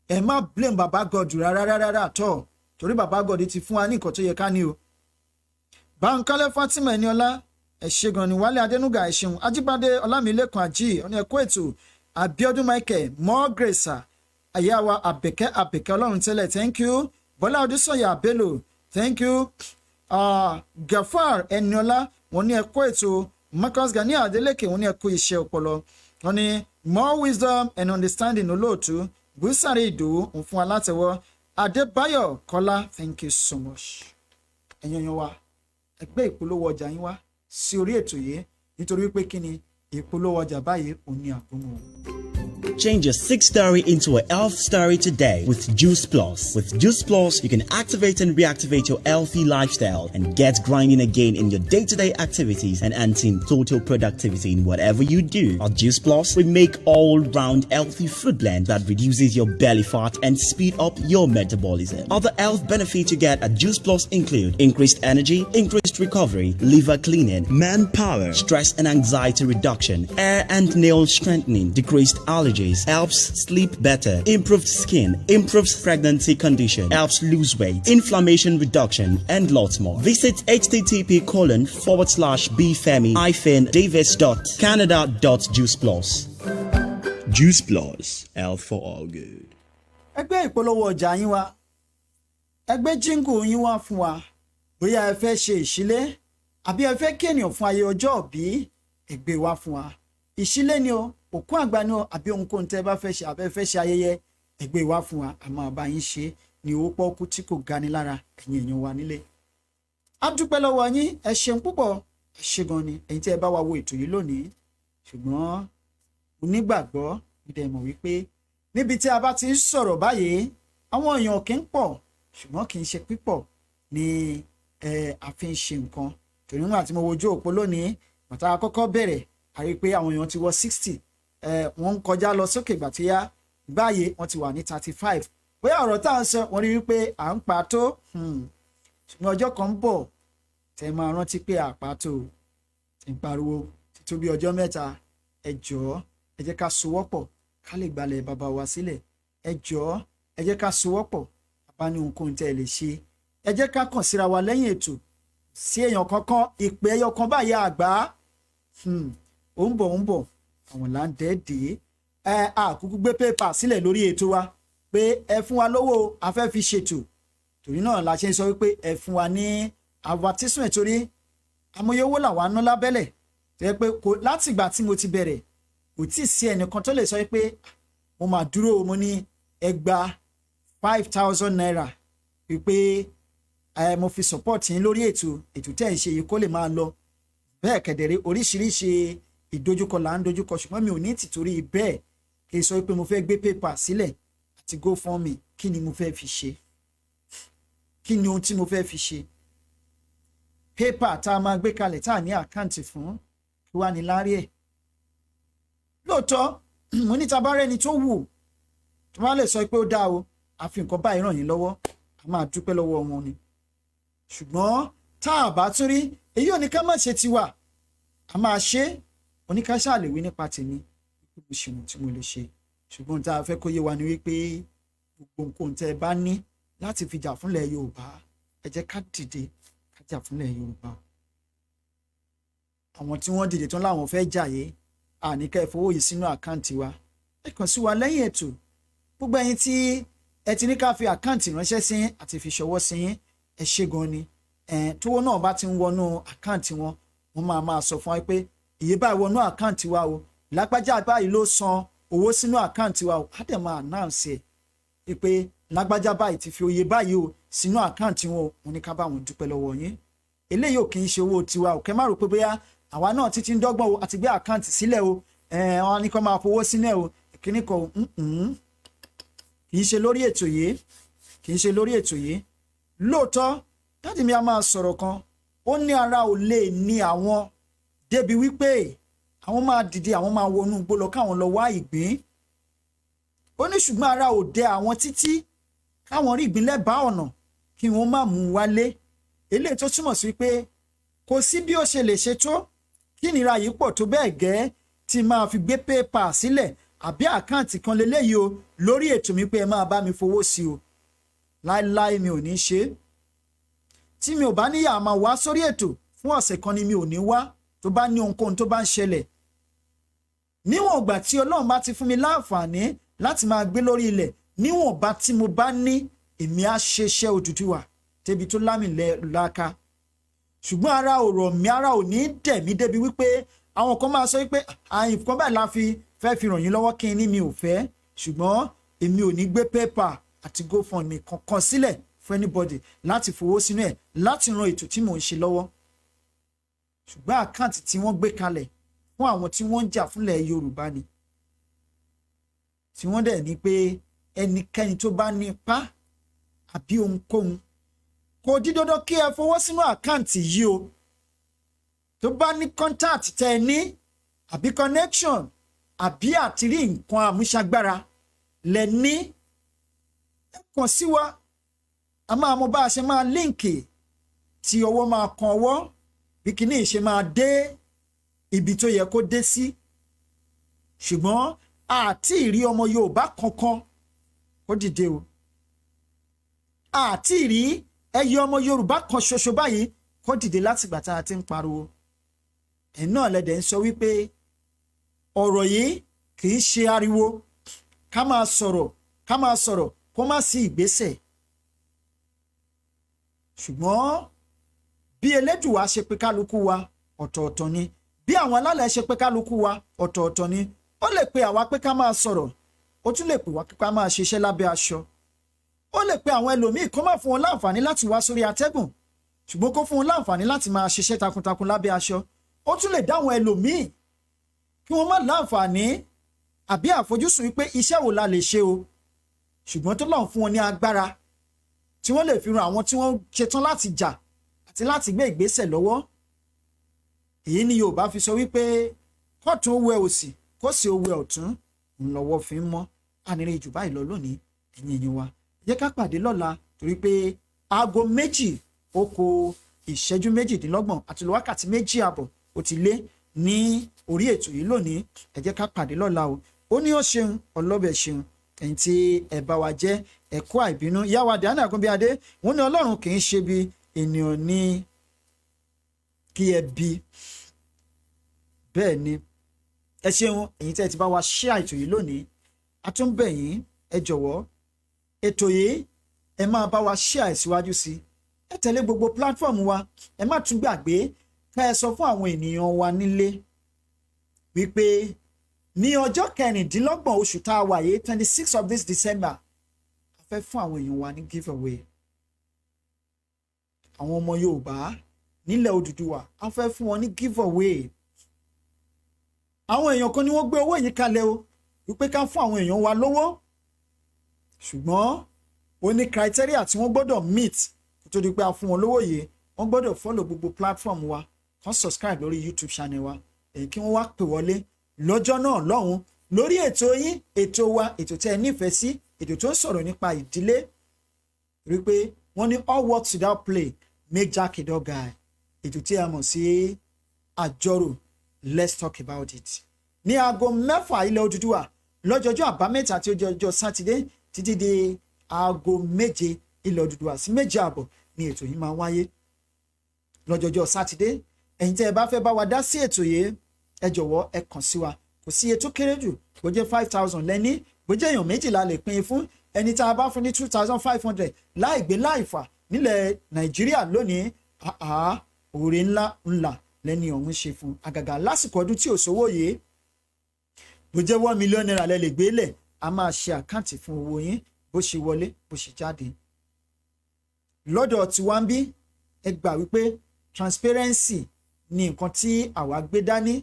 Ẹ má blame Baba God rárá tọ́. Torí Baba God ti fún wa ní nǹkan tó yẹ ká ní o. Bánkọ́lé Fatima Ẹniọlá ẹ̀ṣẹ̀gàn ní Wálé Adénúgà ẹ̀ṣẹ̀hùn Ajíbádé Ọlámilékan Àjí ọ̀nà ẹ̀kọ́ ètò Abíọ́dún Michael more grace àyàwó Àbẹ̀kẹ́ Ọlọ́run tẹ́lẹ̀ thank you. Bọ́lá Odúsọ̀yà Bello thank you. Gafar Ẹniọlá wọ́n ní ẹ̀kọ́ ètò Marcus Gani Adeleke wọ́n ní ẹ̀kọ́ iṣẹ́ ọpọlọ wọ́n ní more wisdom and understanding olóòtú Bùsàrí Ìdòwú ń fún alátẹ̀wọ́ Adébáyọ̀ Kọ́lá thank you so much. Ẹ̀yin wa ẹgbẹ́ ìpolówó ọjà yín wá sí orí ètò yìí nítorí pé kí ni ìpolówó ọjà báyìí ò ní àpòmọ́. Change your 6 story into a health story today with Juice Plus. With Juice Plus, you can activate and reactivate your healthy lifestyle and get grinding again in your day-to-day activities and enhancing total productivity in whatever you do. At Juice Plus, we make all-round healthy food blend that reduces your belly fat and speed up your metabolism. Other health benefits you get at Juice Plus include increased energy, increased recovery, liver cleaning, manpower, stress and anxiety reduction, hair and nail strengthening, decreased allergies, increase, helps sleep better, improved skin, improves pregnancy condition, helps lose weight, inflammation reduction, and lots more. Visit http://bfemi-davis.canada.juiceplus. Juice Plus, health for all good. ẹgbẹ́ ìpolówó ọjà yín wá ẹgbẹ́ jíngù yín wá fún wa bóyá ẹ fẹ́ ṣe ìṣílé àbí ẹ fẹ́ kí ènìyàn fún ayé ọjọ́ òbí ẹgbẹ́ wá fún wa ìṣílé ni o òkú àgbà ni o àbí ohunkóhun tẹ́ bá fẹ́ ṣe àbẹ́ fẹ́ ṣe ayẹyẹ ẹgbẹ́ wá fún wa àmọ́ àbá yín ṣe ní owó pọ́ọ́kú tí kò gani lára ẹ̀yin èèyàn wa nílé. a dúpẹ́ lọ́wọ́ yín ẹ ṣeun púpọ̀ ẹ ṣe gan ni ẹ̀yin tí ẹ bá wa wo ètò yìí lónìí ṣùgbọ́n onígbàgbọ́ ìdẹ̀mọ̀ wípé níbi tí a bá ti ń sọ̀rọ̀ báyìí àwọn èèyàn kì í pọ̀ ṣùgbọ́n kì í ṣe pípọ̀ ni a fi ń ṣe nǹkan torí nígbà tí mo wojú òpó lónìí bàtà àkọ́kọ́ bẹ̀rẹ̀ a rí i pé àwọn èèyàn ti wọ 60 wọ́n ń kọjá lọ sókè ìgbà tí yá báyìí wọ́n ti wà ní 35 bóyá ọ̀rọ̀ tá à ń sọ wọ́n rí i pé à ń pa tó ṣùgbọ́n ọjọ́ kan ń bọ̀ tẹ́ máa rántí pé àpá tó ń pariwo títí bí ọjọ́ mẹ́ta ẹ jọ̀ọ́ ẹ jẹ́ ká sowọ́pọ̀ ká lè gbalẹ̀ bàbá wa sílẹ̀ ẹ jọ̀ọ́ ẹ jẹ́ ká sowọ́pọ̀ bàbá ní ohunkóhun tẹ́ ẹ lè ṣe ẹ jẹ́ ká kàn síra wa lẹ́yìn ètò sí èèyàn kankan ìpè ẹyọ kan báyìí àgbà ó ń bọ̀ àwọn là ń dẹ́ẹ̀dẹ́ àkúkú gbé pépà sílẹ̀ lórí ètò wa pé ẹ fún wa lówó a fẹ́ fi ṣètò torí náà la ṣe ń sọ wípé ẹ fún wa ní advertisement torí amóye owó làwọn aná lábẹ́lẹ̀ tó yẹ pé láti ìgbà tí mo ti bẹ̀rẹ̀ kò tí ì sí ẹnìkan tó lè sọ pé mo máa dúró mo ní ẹgbà 5,000 naira wípé mo fi support yín lórí ètò tẹ́ ẹ̀ ń ṣe yìí kó lè máa lọ bẹ́ẹ̀ kẹ̀dẹ̀rẹ́ oríṣiríṣi ìdojúkọ là ń dojúkọ ṣùgbọ́n mi ò ní tìtorí bẹ́ẹ̀ kí n sọ pé mo fẹ́ gbé pépà sílẹ̀ àti GoFundMe kí ni mo fẹ́ fi ṣe kí ni ohun tí mo fẹ́ fi ṣe pépà tá a máa gbé kalẹ̀ tá a ní àkáǹtì fún kí wàá ní lárí ẹ̀ lóòótọ́ mo ní tabarẹ́ ni tó wù tó bá lè sọ pé ó dáa o àfi nǹkan báyìí ràn yín lọ́wọ́ a máa dúpẹ́ lọ́wọ́ wọn ni ṣùgbọ́n tá a bá tún rí èyí ò ní ká má ṣe tiwa a máa ṣe oníkáṣá lè wí nípa tèmi pé mo ṣe ohun tí mo lè ṣe ṣùgbọ́n tá a fẹ́ kó yé wa ni wípé gbogbo nǹkan tẹ́ ẹ bá ní láti fi jà fúnlẹ̀ Yorùbá ẹ jẹ́ ká dìde ká jà fúnlẹ̀ Yorùbá àwọn tí wọ́n dìde tán láwọn fẹ́ jàyé àníkẹ́ ìfowó yìí sínú àkáǹtì wa ẹ kàn sí wa lẹ́yìn ètò gbogbo ẹ̀yin tí ẹ ti ní ká fi àkáǹtì ránṣẹ́ sí àti fi ṣọwọ́ sí ẹ ṣé gan ni tówó náà bá ti ń wọnú àkáǹtì wọn wọ́n máa sọ fún wa pé iye báyìí wọnú àkáǹtì wa o lágbájá báyìí ló san owó sínú àkáǹtì wa o á dẹ̀ máa announce ẹ̀ pé lágbájá báyìí ti fi oye báyìí o sínú àkáǹtì wọn o wọ́n ní ká bá wọn dúpẹ́ lọ́wọ́ yín eléyìí ò kì í ṣe owó tiwa ò kẹ́ má rò pé bóyá àwa náà títí ń dọ́gbọ́n o àti gbé àkáǹtì sílẹ̀ o wọn ní kó máa fowó sílẹ̀ o kíní kan kì í ṣe lórí ètò yìí lóòótọ́ dáàdì mi a máa sọ̀rọ̀ kan ó ní ara ò lè ní àwọn débi wípé àwọn máa dìde àwọn máa wọnú igbó lọ káwọn lọ wá ìgbín ó ní ṣùgbọ́n ara ò dẹ àwọn títí káwọn rí ìgbín lẹ́bàá ọ̀nà kí wọ́n má mú un wálé eléyìí tó túmọ̀ sí pé kò sí bí ó ṣe lè ṣe tó kí ìnira yìí pọ̀ tó bẹ́ẹ̀ gẹ́ tí máa fi gbé pépà sílẹ̀ àbí àkáǹtì kan leléyìí o lórí ètò mi pé ẹ máa bá mi fowó sí o láéláé mi ò ní ṣe tí mi ò bá níyà máa wá sórí ètò fún ọ̀sẹ̀ kan ni mi ò ní wá tó bá ní ohunkóhun tó bá ń ṣẹlẹ̀ níwọ̀n ìgbà tí Ọlọ́run bá ti fún mi láǹfààní láti máa gbé lórí ilẹ̀ níwọ̀n bá tí mo bá ní èmi á ṣe iṣẹ́ Odùduwà débi tó lámìlẹ́ka ṣùgbọ́n ara ò rọ̀ mí ara ò ní dẹ̀ mí débi wípé àwọn kan máa sọ wípé nǹkan báyìí la fẹ́ fi ràn yín lọ́wọ́ kí n ní mi ò fẹ́ ṣùgbọ́n èmi ò ní gbé pépà àti GoFundMe kankan sílẹ̀ fún anybody láti fowó sínú ẹ̀ láti ran ètò tí mò ń ṣe lọ́wọ́ ṣùgbọ́n àkáǹtì tí wọ́n gbé kalẹ̀ fún àwọn tí wọ́n ń jà fúnlẹ̀ Yorùbá ni tí wọ́n dẹ̀ ní pé ẹnikẹ́ni tó bá ní ipá àbí ohunkóhun kò di dandan kí ẹ fowó sínú àkáǹtì yìí o tó bá ní contact tẹ́ ẹ ní àbí connection àbí àtìrí nǹkan àmúṣagbára lẹ ní ẹ kàn sí wa a máa mọ bá a ṣe máa líǹkì tí ọwọ́ máa kan ọwọ́ bí kíní ìṣe máa dé ibi tó yẹ kó dé sí ṣùgbọ́n àti ìrí ọmọ Yorùbá kankan kó dìde o, àti ìrí ẹyẹ ọmọ Yorùbá kan ṣoṣo báyìí kó dìde látìgbà tá a ti ń pariwo. ẹ̀ náà lẹ́dẹ̀ ń sọ wípé ọ̀rọ̀ yìí kì í ṣe ariwo, ká máa sọ̀rọ̀ kó má sí ìgbésẹ̀. ṣùgbọ́n bí Elédùwà ṣe pé kálukú wa ọ̀tọ̀ọ̀tọ̀ ni, bí àwọn alálẹ̀ ṣe pé kálukú wa ọ̀tọ̀ọ̀tọ̀ ni. ó lè pe àwa pé ká máa sọ̀rọ̀, ó tún lè pè wá pé ká máa ṣiṣẹ́ lábẹ́ aṣọ. ó lè pe àwọn ẹlòmíì kó má fún wọn láǹfààní láti wá sórí atẹ́gùn, ṣùgbọ́n kó fún wọn láǹfààní láti máa ṣiṣẹ́ takuntakun lábẹ́ aṣọ. ó tún lè dá àwọn ẹlòmíì kí wọ́n má láǹfààní àbí àfojúsùn wípé iṣẹ́ wo la lè ṣe o, ṣùgbọ́n tó lọ́n fún wọn ní agbára tí wọ́n lè fi ran àwọn tí wọ́n ṣetán láti jà àti láti gbé ìgbésẹ̀ lọ́wọ́. èyí ni Yorùbá fi sọ wípé kọ́ọ̀tún ó wẹ òsì kó sì ó wẹ ọ̀tún ńlọ́wọ́ fi ń mọ́. àníre jù báyìí lọ lónìí, ẹ̀yin èèyàn wa jẹ́ ká pàdé lọ́la, torí pé aago 2 ó kù ìṣẹ́jú 28 àti lọ wákàtí 2 àbọ̀ ó ti lé ní orí ètò yìí lónìí. ẹ jẹ́ ká pàdé lọ́la o. ó ní ó ṣeun ọlọ́bẹ̀ ṣeun, ẹ̀yin tí ẹ bá wa jẹ́ ẹ̀kọ́ àìbínú. ìyá wa Diana Agunbíadé wọ́n ní Ọlọ́run kì í ṣe bí ènìyàn ní kí ẹ bí. bẹ́ẹ̀ ni ẹ ṣeun ẹ̀yin tí ẹ ti bá wa share ètò yìí lónìí. a tún bẹ̀ yín, ẹ jọ̀wọ́ ètò yìí ẹ máa bá wa share síwájú sí i. ẹ tẹ̀lé gbogbo platform wa, ẹ má tún gbàgbé ká ẹ sọ fún àwọn ènìyàn wa nílé wípé ní ọjọ́ 26 oṣù tá a wà yìí 26 of this December a fẹ́ fún àwọn èèyàn wa ní giveaway. àwọn ọmọ Yorùbá nílẹ̀ Odùduwà a fẹ́ fún wọn ní giveaway. àwọn èèyàn kan ni wọ́n gbé owó yìí kalẹ̀ o wípé ká fún àwọn èèyàn wa lówó, ṣùgbọ́n ó ní criteria tí wọ́n gbọ́dọ̀ meet kó tó di pé a fún wọn lówó yìí. wọ́n gbọ́dọ̀ follow gbogbo platform wa, kàn subscribe lórí YouTube channel wa, èyí kí wọ́n wá pè wọlé lọ́jọ́ náà lọ́hùn lórí ètò yín, ètò wa, ètò tẹ́ ẹ nífẹ̀ẹ́ sí, ètò tó ń sọ̀rọ̀ nípa ìdílé. rí pé wọ́n ní all works without play make Jack a dull guy. ètò tí a mọ̀ sí àjọrò let's talk about it. ní aago 6 ilẹ̀ Odùduwà lọ́jọ́jọ́ àbámẹ́ta tí ó jẹ́ ọjọ́ sátidé títí di aago 7 ilẹ̀ Odùduwà sí 7:30 ni ètò yìí máa wáyé lọ́jọ́jọ́ sátidé. ẹ̀yin tẹ́ ẹ bá fẹ́ bá wa dá sí ètò yìí, ẹ jọ̀wọ́ ẹ kàn sí wa. kò sí iye tó kéré jù, bó jẹ́ 5,000 lẹ́ní, bó jẹ́ èèyàn méjìlá lè pín in fún. ẹni tá a bá fún ní 2,500 láì gbé láì fà nílẹ̀ Nàìjíríà lónìí, oore ńlá lẹ́ni ọ̀hún ṣe fún. àgàgà lásìkò ọdún tí ò sówó yìí, bó jẹ́ 1 million naira lẹ lè gbé lẹ̀, a máa ṣe àkáǹtì fún owó yín bó ṣe wọlé bó ṣe jáde. lọ́dọ̀ tiwa ń bí, ẹ gbà wípé transparency ni nǹkan tí àwa gbé dání.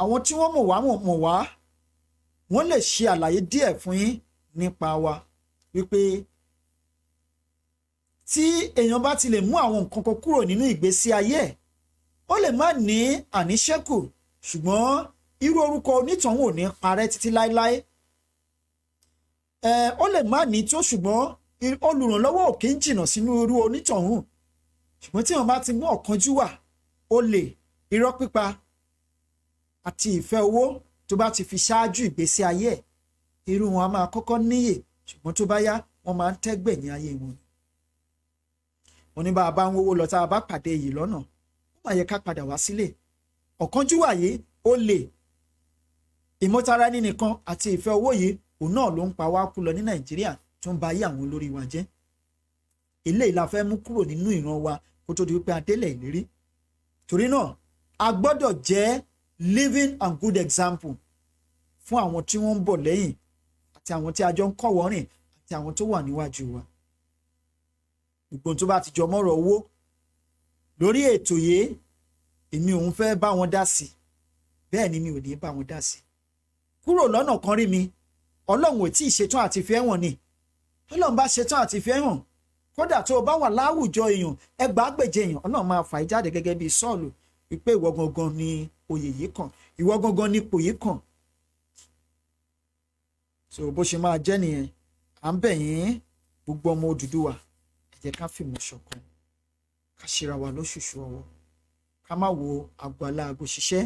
àwọn tí wọ́n mọ̀ wá wọ́n lè ṣe àlàyé díẹ̀ fún yín nípa wa wípé tí èèyàn bá ti lè mú àwọn nǹkan kan kúrò nínú ìgbésí ayé ẹ̀, ó lè má ní àníṣẹ́kù, ṣùgbọ́n irú orúkọ onítọ̀hún ò ní parẹ́ títí láéláé. ó lè má ní tó, ṣùgbọ́n olùrànlọ́wọ́ ò kí ń jìnnà sínú irú onítọ̀hún. ṣùgbọ́n tí wọ́n bá ti mú ọ̀kánjúwà, olè, irọ́ pípa àti ìfẹ́ owó tó bá ti fi ṣáájú ìgbésí ayé ẹ̀, irú wọn a máa kọ́kọ́ níyè, ṣùgbọ́n tó bá yá wọ́n máa ń tẹ́gbẹ̀ ní ayé wọn. wọ́n ní bá a bá ń wówó lọ tá a bá pàdé èyí lọ́nà, ó máa yẹ ká padà wá sílé. ọ̀kánjúwà yìí, olè, ìmọ̀tara ẹni nìkan àti ìfẹ́ owó yìí, òun náà ló ń pa wá kú lọ ní Nàìjíríà tó ń ba ayé àwọn olórí wa jẹ́. eléyìí la fẹ́ mú kúrò nínú ìran wa kó tó di wípé adélẹ̀ ìlérí. torí náà a gbọ́dọ̀ jẹ́ living and good example fún àwọn tí wọ́n ń bọ̀ lẹ́yìn àti àwọn tí a jọ ń kọ́wọ́ rìn àti àwọn tó wà níwájú wa. gbogbo tó bá ti jọ mọ́rọ̀ owó lórí ètò yìí, èmi òun fẹ́ bá wọn dá sí, bẹ́ẹ̀ ni mi ò ní bá wọn dá sí. kúrò lọ́nà kan rí mi, Ọlọ́run ò tí ì ṣetán àti fi ẹ̀wọ̀n ni. Ọlọ́run bá ṣetán àti fi ẹ̀wọ̀n, kódà tó o bá wà láwùjọ èèyàn ẹgbàágbèje èèyàn, Ọlọ́run máa fà í jáde gẹ́gẹ́ bí Sọ́ọ̀lù wípé ìwọ gangan ni oyè yìí kàn, ìwọ gangan ni ipò yìí kàn. so bó ṣe máa jẹ́ nìyẹn. à ń bẹ̀ yín gbogbo ọmọ Odùduwà, ẹ jẹ́ ká fìmọ̀ ṣọ̀kan, ká ṣera wa lóṣùṣù ọwọ́, ká má wo àgọ́ aláàgọ́ ṣiṣẹ́,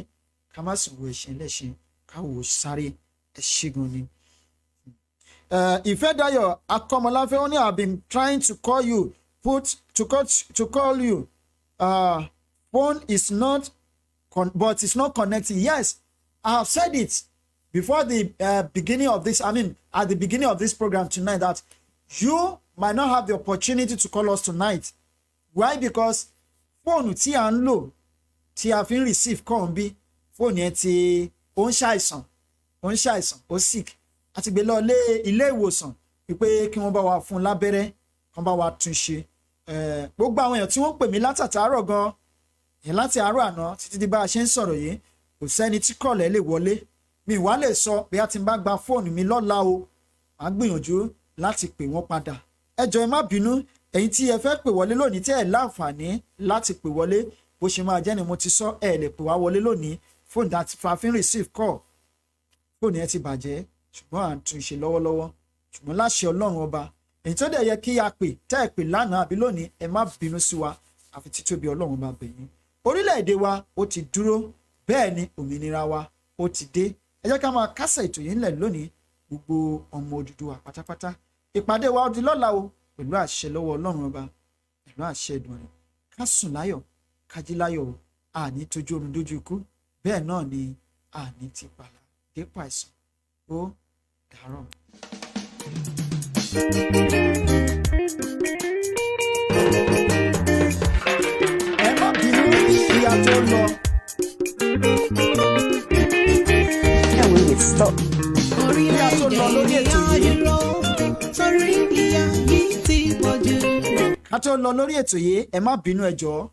ká má sì wo ẹ̀ṣin lẹ́ṣin, ká wò ó sáré. ẹ ṣé gan ni. Ifedayo Akomolafe, only I've been trying to call you, to call you. Phone is not, but it's not connecting. Yes, I have said it before the beginning of this. I mean, at the beginning of this program tonight, that you might not have the opportunity to call us tonight. Why? Because phone tí à ń lò tí a fi ń receive call bí phone yẹn tí ó ń ṣàìsàn ó sick àti gbé lọ ilé ìwòsàn wípé kí wọ́n bá wa fún lábẹ́rẹ́ kán bá wa tún ṣe. Gbogbo àwọn èèyàn tí wọ́n pè mí látàtàárọ̀ gan yẹn láti àárọ̀ àná títí di bá a ṣe ń sọ̀rọ̀ yìí kò sẹ́ni tí kọ̀lẹ́ lè wọlé. Mi wá lè sọ bí a ti bá gba fóònù mi lọ́la o màá gbìyànjú láti pè wọ́n padà. Ẹ jọ̀ọ́ ẹ má bínú ẹ̀yin tí ẹ fẹ́ pè wọlé lónìí tí ẹ láǹfààní láti pè wọlé bó ṣe máa jẹ́ ni mo ti sọ ẹ lè pè wá wọlé lónìí fóònù àti fàáfin receive call fóònù yẹn ti bàjẹ́ ṣùgbọ́n à ń tún ṣe lọ́wọ́lọ́wọ́ ṣùgbọ́n láṣẹ Ọlọ́run ọba èyí tó dẹ̀ yẹ kí a pè tẹ́ ẹ pè lánàá àbí lónìí ẹ má bínú sí wa àfi títóbi Ọlọ́run bá bẹ̀ yín. Orílẹ̀-èdè wa ó ti dúró bẹ́ẹ̀ ni òmìnira wa ó ti dé. Ẹ jẹ́ ká máa kásẹ̀ ètò yìí ńlẹ̀ lónìí gbogbo ọmọ Odùduwà pátápátá. Ìpàdé wa ó di lọ́la o pẹ̀lú àṣẹ lọ́wọ́ Ọlọ́run ọba pẹ̀lú àṣẹ Èdùmàrè. Ká sùn láyọ̀ ká jí láyọ̀ o àní tójú oorun dójú ikú bẹ́ẹ̀ náà ni àní ti pàlà dépò àìsàn ó dàárọ̀. Ẹ má bínú ìyá tó lọ. Can we stop? Ìyá tó lọ lórí ètò yìí. Ká tó lọ lórí ètò yìí ẹ má bínú ẹ jọ̀ọ́.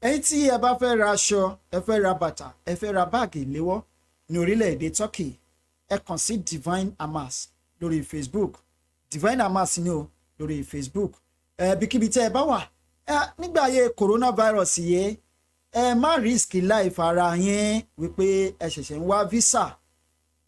Ẹ̀yin tí ẹ bá fẹ́ ra aṣọ, ẹ fẹ́ ra bàtà, ẹ fẹ́ ra báàgì ìléwọ́ ní orílẹ̀-èdè Turkey, ẹ kàn sí Divine Amas lórí Facebook. Divine Amas ni o lórí Facebook. Bíkíbi tí ẹ bá wà, nígbà ayé coronavirus yìí, ẹ má risk life ara yín wípé ẹ ṣẹ̀ṣẹ̀ ń wá visa.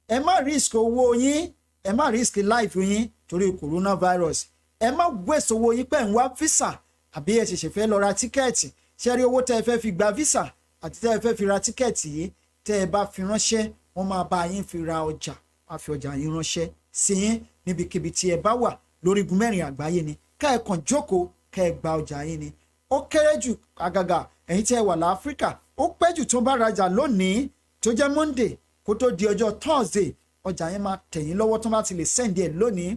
Ẹ má risk owó yín, ẹ má risk life yín torí coronavirus. Ẹ má waste owó yín pé ń wá visa àbí ẹ ṣẹ̀ṣẹ̀ fẹ́ lọ ra tíkẹ́ẹ̀tì. Ṣé rí owó tẹ́ ẹ fẹ́ fi gba visa àti tẹ́ ẹ fẹ́ fi ra tíkẹ́ẹ̀tì yìí tẹ́ ẹ bá fi ránṣẹ́ wọ́n máa bá yín fi ra ọjà máa fi ọjà yín ránṣẹ́ sí yín níbikíbi tí ẹ bá wà lórí igun mẹ́rin àgbáyé ni ká ẹ kàn jókòó ká ẹ gba ọjà yín ni. Ó kéré jù àgàgà ẹ̀yin tí ẹ wà láfíríkà ó pẹ́ jù tó bá rajà lónìí tó jẹ́ Monday kó tó di ọjọ́ Thursday ọjà yẹn máa tẹ̀yìn lọ́wọ́ tó bá ti lè send ẹ̀ lónìí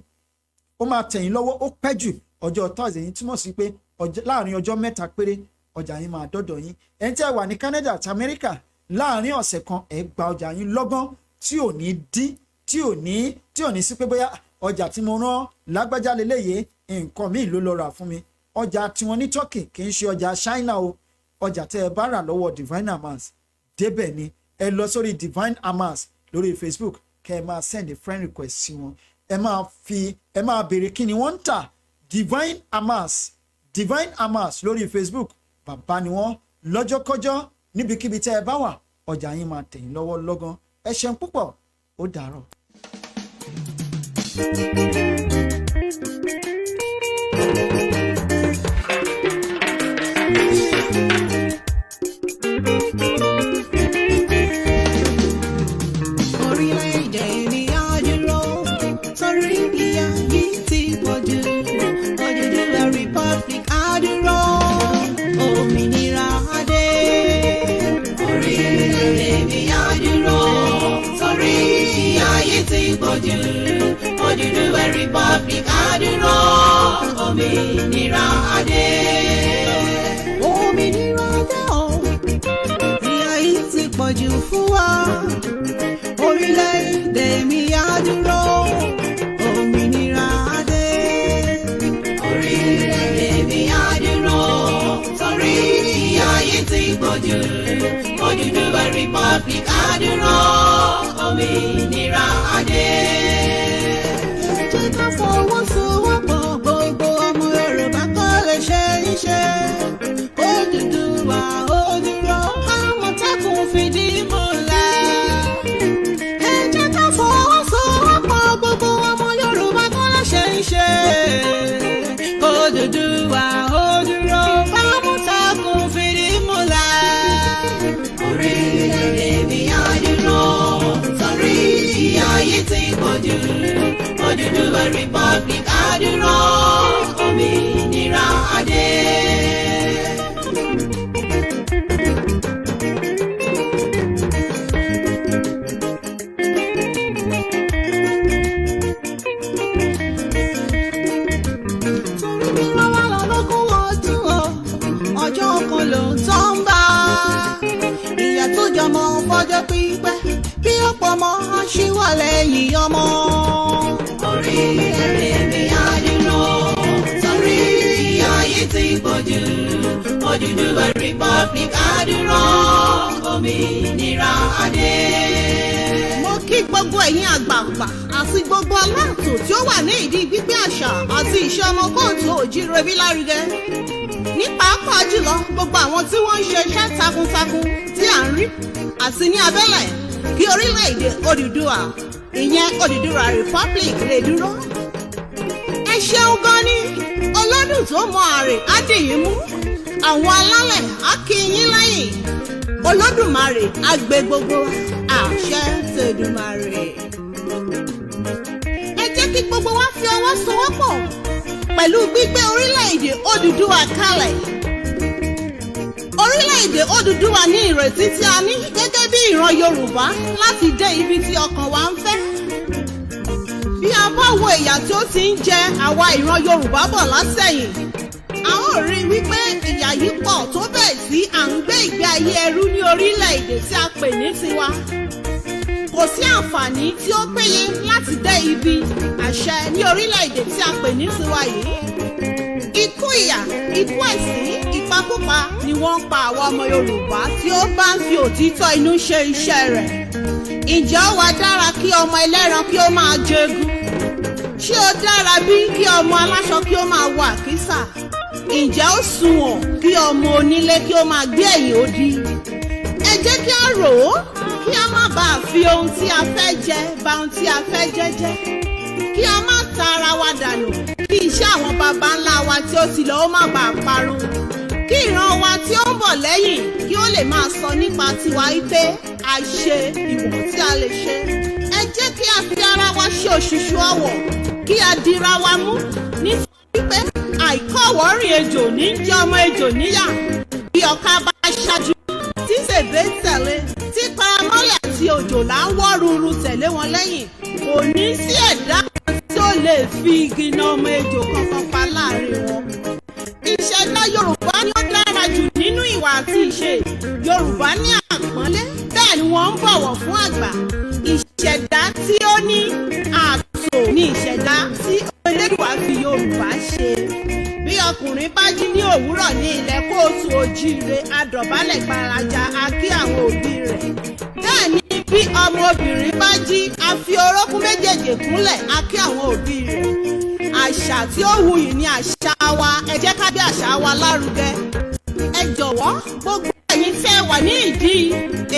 ó máa tẹ̀yìn lọ́wọ́ ó pẹ́ jù ọjọ́ Thursday yìí túmọ̀ sí pé láàrin ọjọ́ mẹ́ta péré ọjà yín máa dọ́dọ̀ yín. Ẹni tí ẹ wà ní Canada àti America láàrin ọ̀sẹ̀ kan ẹ gba ọjà yín lọ́gán tí ò ní dín tí ò ní sí pé bóyá ọjà tí mo rán lágbájá leléyè nǹkan míì ló lọ rà fún mi. Ọjà tí wọ́n ní Turkey kì í ṣe ọjà China o. Ọjà tẹ́ ẹ bá rà lọ́wọ́ Divine Amas débẹ̀ ni ẹ lọ sórí Divine Amas lórí Facebook kẹ́ ẹ máa send a friend request sí wọn. Ẹ máa béèrè kí ni wọ́n ń tà. Divine Amas lórí Facebook bàbá ni wọ́n lọ́jọ́kọ́jọ́ níbikíbi tẹ́ ẹ bá wà ọjà yín máa tẹ̀yìn lọ́wọ́ lọ́gán. Ẹ ṣeun púpọ̀ ó dàárọ̀. Orílẹ̀-èdè mi á dúró torí ìyà yìí ti pọ̀jù. Odùduwà Republic á dúró òmìnira adé. Orílẹ̀-èdè mi á dúró torí ìyà yìí ti pọ̀jù. Odùduwà Republic á dúró òmìnira adé. Òmìnira adé o, ìyà yìí ti pọ̀jù fún wa. Orílẹ̀-èdè mi á dúró òmìnira adé. Orílẹ̀-èdè mi á dúró torí ìyà yìí ti pọ̀jù. Odùduwà Republic á dúró òmìnira adé. Jẹ́ ká fọwọ́sowọ́pọ̀ gbogbo ọmọ Yorùbá kó lè ṣe iṣẹ́. Odùduwà ó dúró Àmọ̀tẹ́kùn fìdí múlẹ̀. Ẹ jẹ́ ká fọwọ́sowọ́pọ̀ gbogbo ọmọ Yorùbá kó lè ṣe iṣẹ́. Odùduwà ó dúró Àmọ̀tẹ́kùn fìdí múlẹ̀. Orílẹ̀-èdè mi á dúró torí ìyà ayé ti pọ̀jù Odùduwà Republic àdúrà òmìnira adé. Ọjọ́ kan ló ń tán bá ìyá tó jọmọ fọjọ́ pípẹ́ bí ọ̀pọ̀ ọmọ ṣíwà lẹ́yìn ọmọ. Orílẹ̀-èdè mi á dúró torí ìyà ayé ti pọ̀jù Odùduwà Republic á dúró òmìnira adé. Mo kí gbogbo ẹ̀yin àgbààgbà àti gbogbo aláàtò tí ó wà ní ìdí gbígbé àṣà àti ìṣe ọmọ kóòtù òjíire lárugẹ. Ní pàápàá jùlọ gbogbo àwọn tí wọ́n ń ṣe iṣẹ́ takuntakun tí à ń rí àti ní abẹ́lẹ̀ kí orílẹ̀-èdè Odùduwà ìyẹn Odùduwà Republic lè dúró. Ẹ ṣeun gan ni Olódùn tó mọ àrè á dì yín mú, àwọn alálẹ̀ á kí yín lẹ́yìn, Olódùmarè á gbé gbogbo àṣẹ tèdùmarè. Ẹ jẹ́ kí gbogbo wa fi ọwọ́ sowọ́pọ̀ pẹ̀lú gbígbé orílẹ̀-èdè Odùduwà kalẹ̀. Orílẹ̀-èdè Odùduwà ní ìrètí tí a ní gẹ́gẹ́ bí ìran Yorùbá láti dé ibi tí ọkàn wa ń fẹ́. Bí a bá wo ìyà tí ó ti ń jẹ àwa ìran Yorùbá bọ̀ látẹ̀yìn, a ó rí wípé ìyà yìí pọ̀ tó bẹ́ẹ̀ tí à ń gbé ìgbé ayé ẹrú ní orílẹ̀-èdè tí a pè ní tiwa. Kò sí àǹfààní tí ó péye láti dé ibi àṣẹ ní orílẹ̀-èdè tí a pè ní tiwa yìí. Ikú ìyà, ikú ẹ̀sín, ìpakúpa ni wọ́n ń pa àwọn ọmọ Yorùbá tí ó bá ń fi òtítọ́ inú ṣe iṣẹ́ rẹ̀. Ǹjẹ́ ó wá dára kí ọmọ ẹlẹ́ran kí ó máa jẹgun? Ṣé ó dára bí kí ọmọ aláṣọ kí ó máa wọ àkísà? Ǹjẹ́ ó sunwọ̀n kí ọmọ onílé kí ó máa gbé ẹ̀yìn odi? Ẹ jẹ́ kí a rò ó kí a má bàa fi ohun tí a fẹ́ jẹ bà ohun tí a fẹ́ jẹ jẹ́. Kí a má ta ara wa dànù kí iṣẹ́ àwọn baba ńlá wa tí ó ti lọ ó má bàa parun. Kí ìran wa tí ó ń bọ̀ lẹ́yìn kí ó lè máa sọ nípa tiwa wípé a ṣe ìwọ̀n tí a lè ṣe. Ẹ jẹ́ kí a fi ara wa ṣe òṣùṣù ọwọ̀ kí a dira wa mú nítorí pé àìkọ́wọ́rìn ejò ní jẹ́ ọmọ ejò níyà. Bí ọ̀ká bá ṣáájú tí sèbé tẹ̀lé tí paramọ́lẹ̀ àti òjòlá ń wọ́ ruru tẹ̀lé wọn lẹ́yìn, kò ní sí ẹ̀dá tí ó lè fi igi na ọmọ ejò kankan pa láàrin wọn. Ìṣẹ̀dá Yorùbá ni ó dára jù nínú ìwà àti ìṣe. Yorùbá ní àpọ́nlé, bẹ́ẹ̀ ni wọ́n ń bọ̀wọ̀ fún àgbà. Ìṣẹ̀dá tí ó ní ààtò ni ìṣẹ̀dá tí Elédùà fi Yorùbá ṣe. Bí ọkùnrin bá jí ní òwúrọ̀ ní ilẹ̀ kóòtù òjíire, a dọ̀bálẹ̀ gbalaja a kí àwọn òbí rẹ̀. Bẹ́ẹ̀ ni bí ọmọ obìnrin bá jí, a fi orókún méjèèjì kúnlẹ̀ a kí àwọn òbí rẹ̀. Àṣà tí ó wuyì ni àṣà wa, ẹ jẹ́ ká gbé àṣà wa lárugẹ. Ẹ jọ̀wọ́ gbogbo ẹ̀yin tẹ́ wà ní ìdí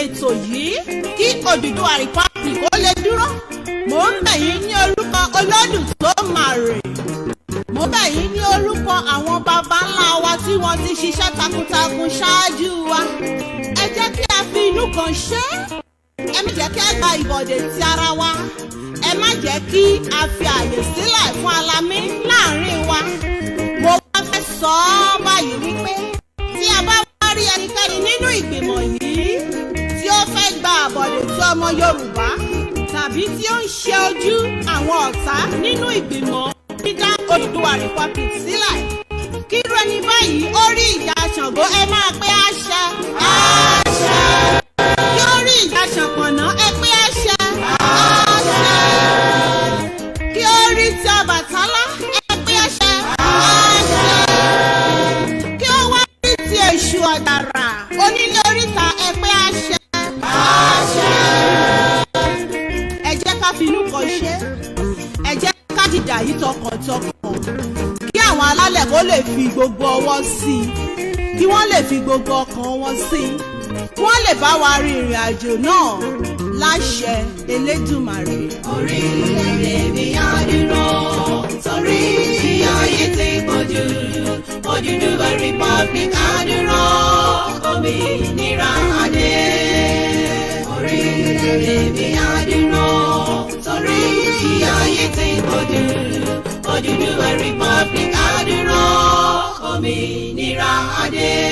ètò yìí kí Odùduwà Republic ó lè dúró. Mò ń bẹ̀ yín ní orúkọ Olódùn tó màrè. Mo bẹ̀ yín ní orúkọ àwọn baba ńlá wa tí wọ́n ti ṣiṣẹ́ takuntakun ṣáájú wa. Ẹ jẹ́ kí a fi inú kan ṣe é. Ẹ má jẹ́ kí a gba ìbọ̀dè ti ara wa. Ẹ má jẹ́ kí a fi àyè sílẹ̀ fún alamí láàrin wa. Mo wá fẹ́ sọ ọ́ báyìí wípé tí a bá wá rí ẹnikẹ́ni nínú ìgbìmọ̀ yìí tí ó fẹ́ gba àbọ̀dè tí ọmọ Yorùbá tàbí tí ó ń ṣe ojú àwọn ọ̀tá nínú ìgbìmọ̀ dídá Odùduwà Republic sílẹ̀, kí irú ẹni báyìí ó rí ìjà Ṣàngó ẹ máa pé àṣẹ. Àṣẹ. Kí ó rí ìjà Ṣànpọ̀nná ẹ pé àṣẹ. Àṣẹ. Kí ó rí ti Ọbàtálá ẹ pé àṣẹ. Àṣẹ. Kí ó wá rí ti Èṣù Ọ̀dàrà onílé oríta ẹ pé àṣẹ. Àṣẹ. Ẹ jẹ́ ká fi inú kan ṣe. Ẹ jẹ́ ká dìjà yìí tọkàntọkàn kí àwọn alálẹ̀ kó lè fi gbogbo ọwọ́ sí i, kí wọ́n lè fi gbogbo ọkàn wọn sí i, kí wọ́n lè bá wa rin ìrìn àjò náà láṣẹ Elédùmarè. Orílẹ̀-èdè mi á dúró torí ìyà ayé ti pọ̀jù Odùduwà Republic á dúró òmìnira adé. Orílẹ̀-èdè mi á dúró torí borí ìyà ayé tí gbòdì Odùduwà Republic àdúrà òmìnira adé.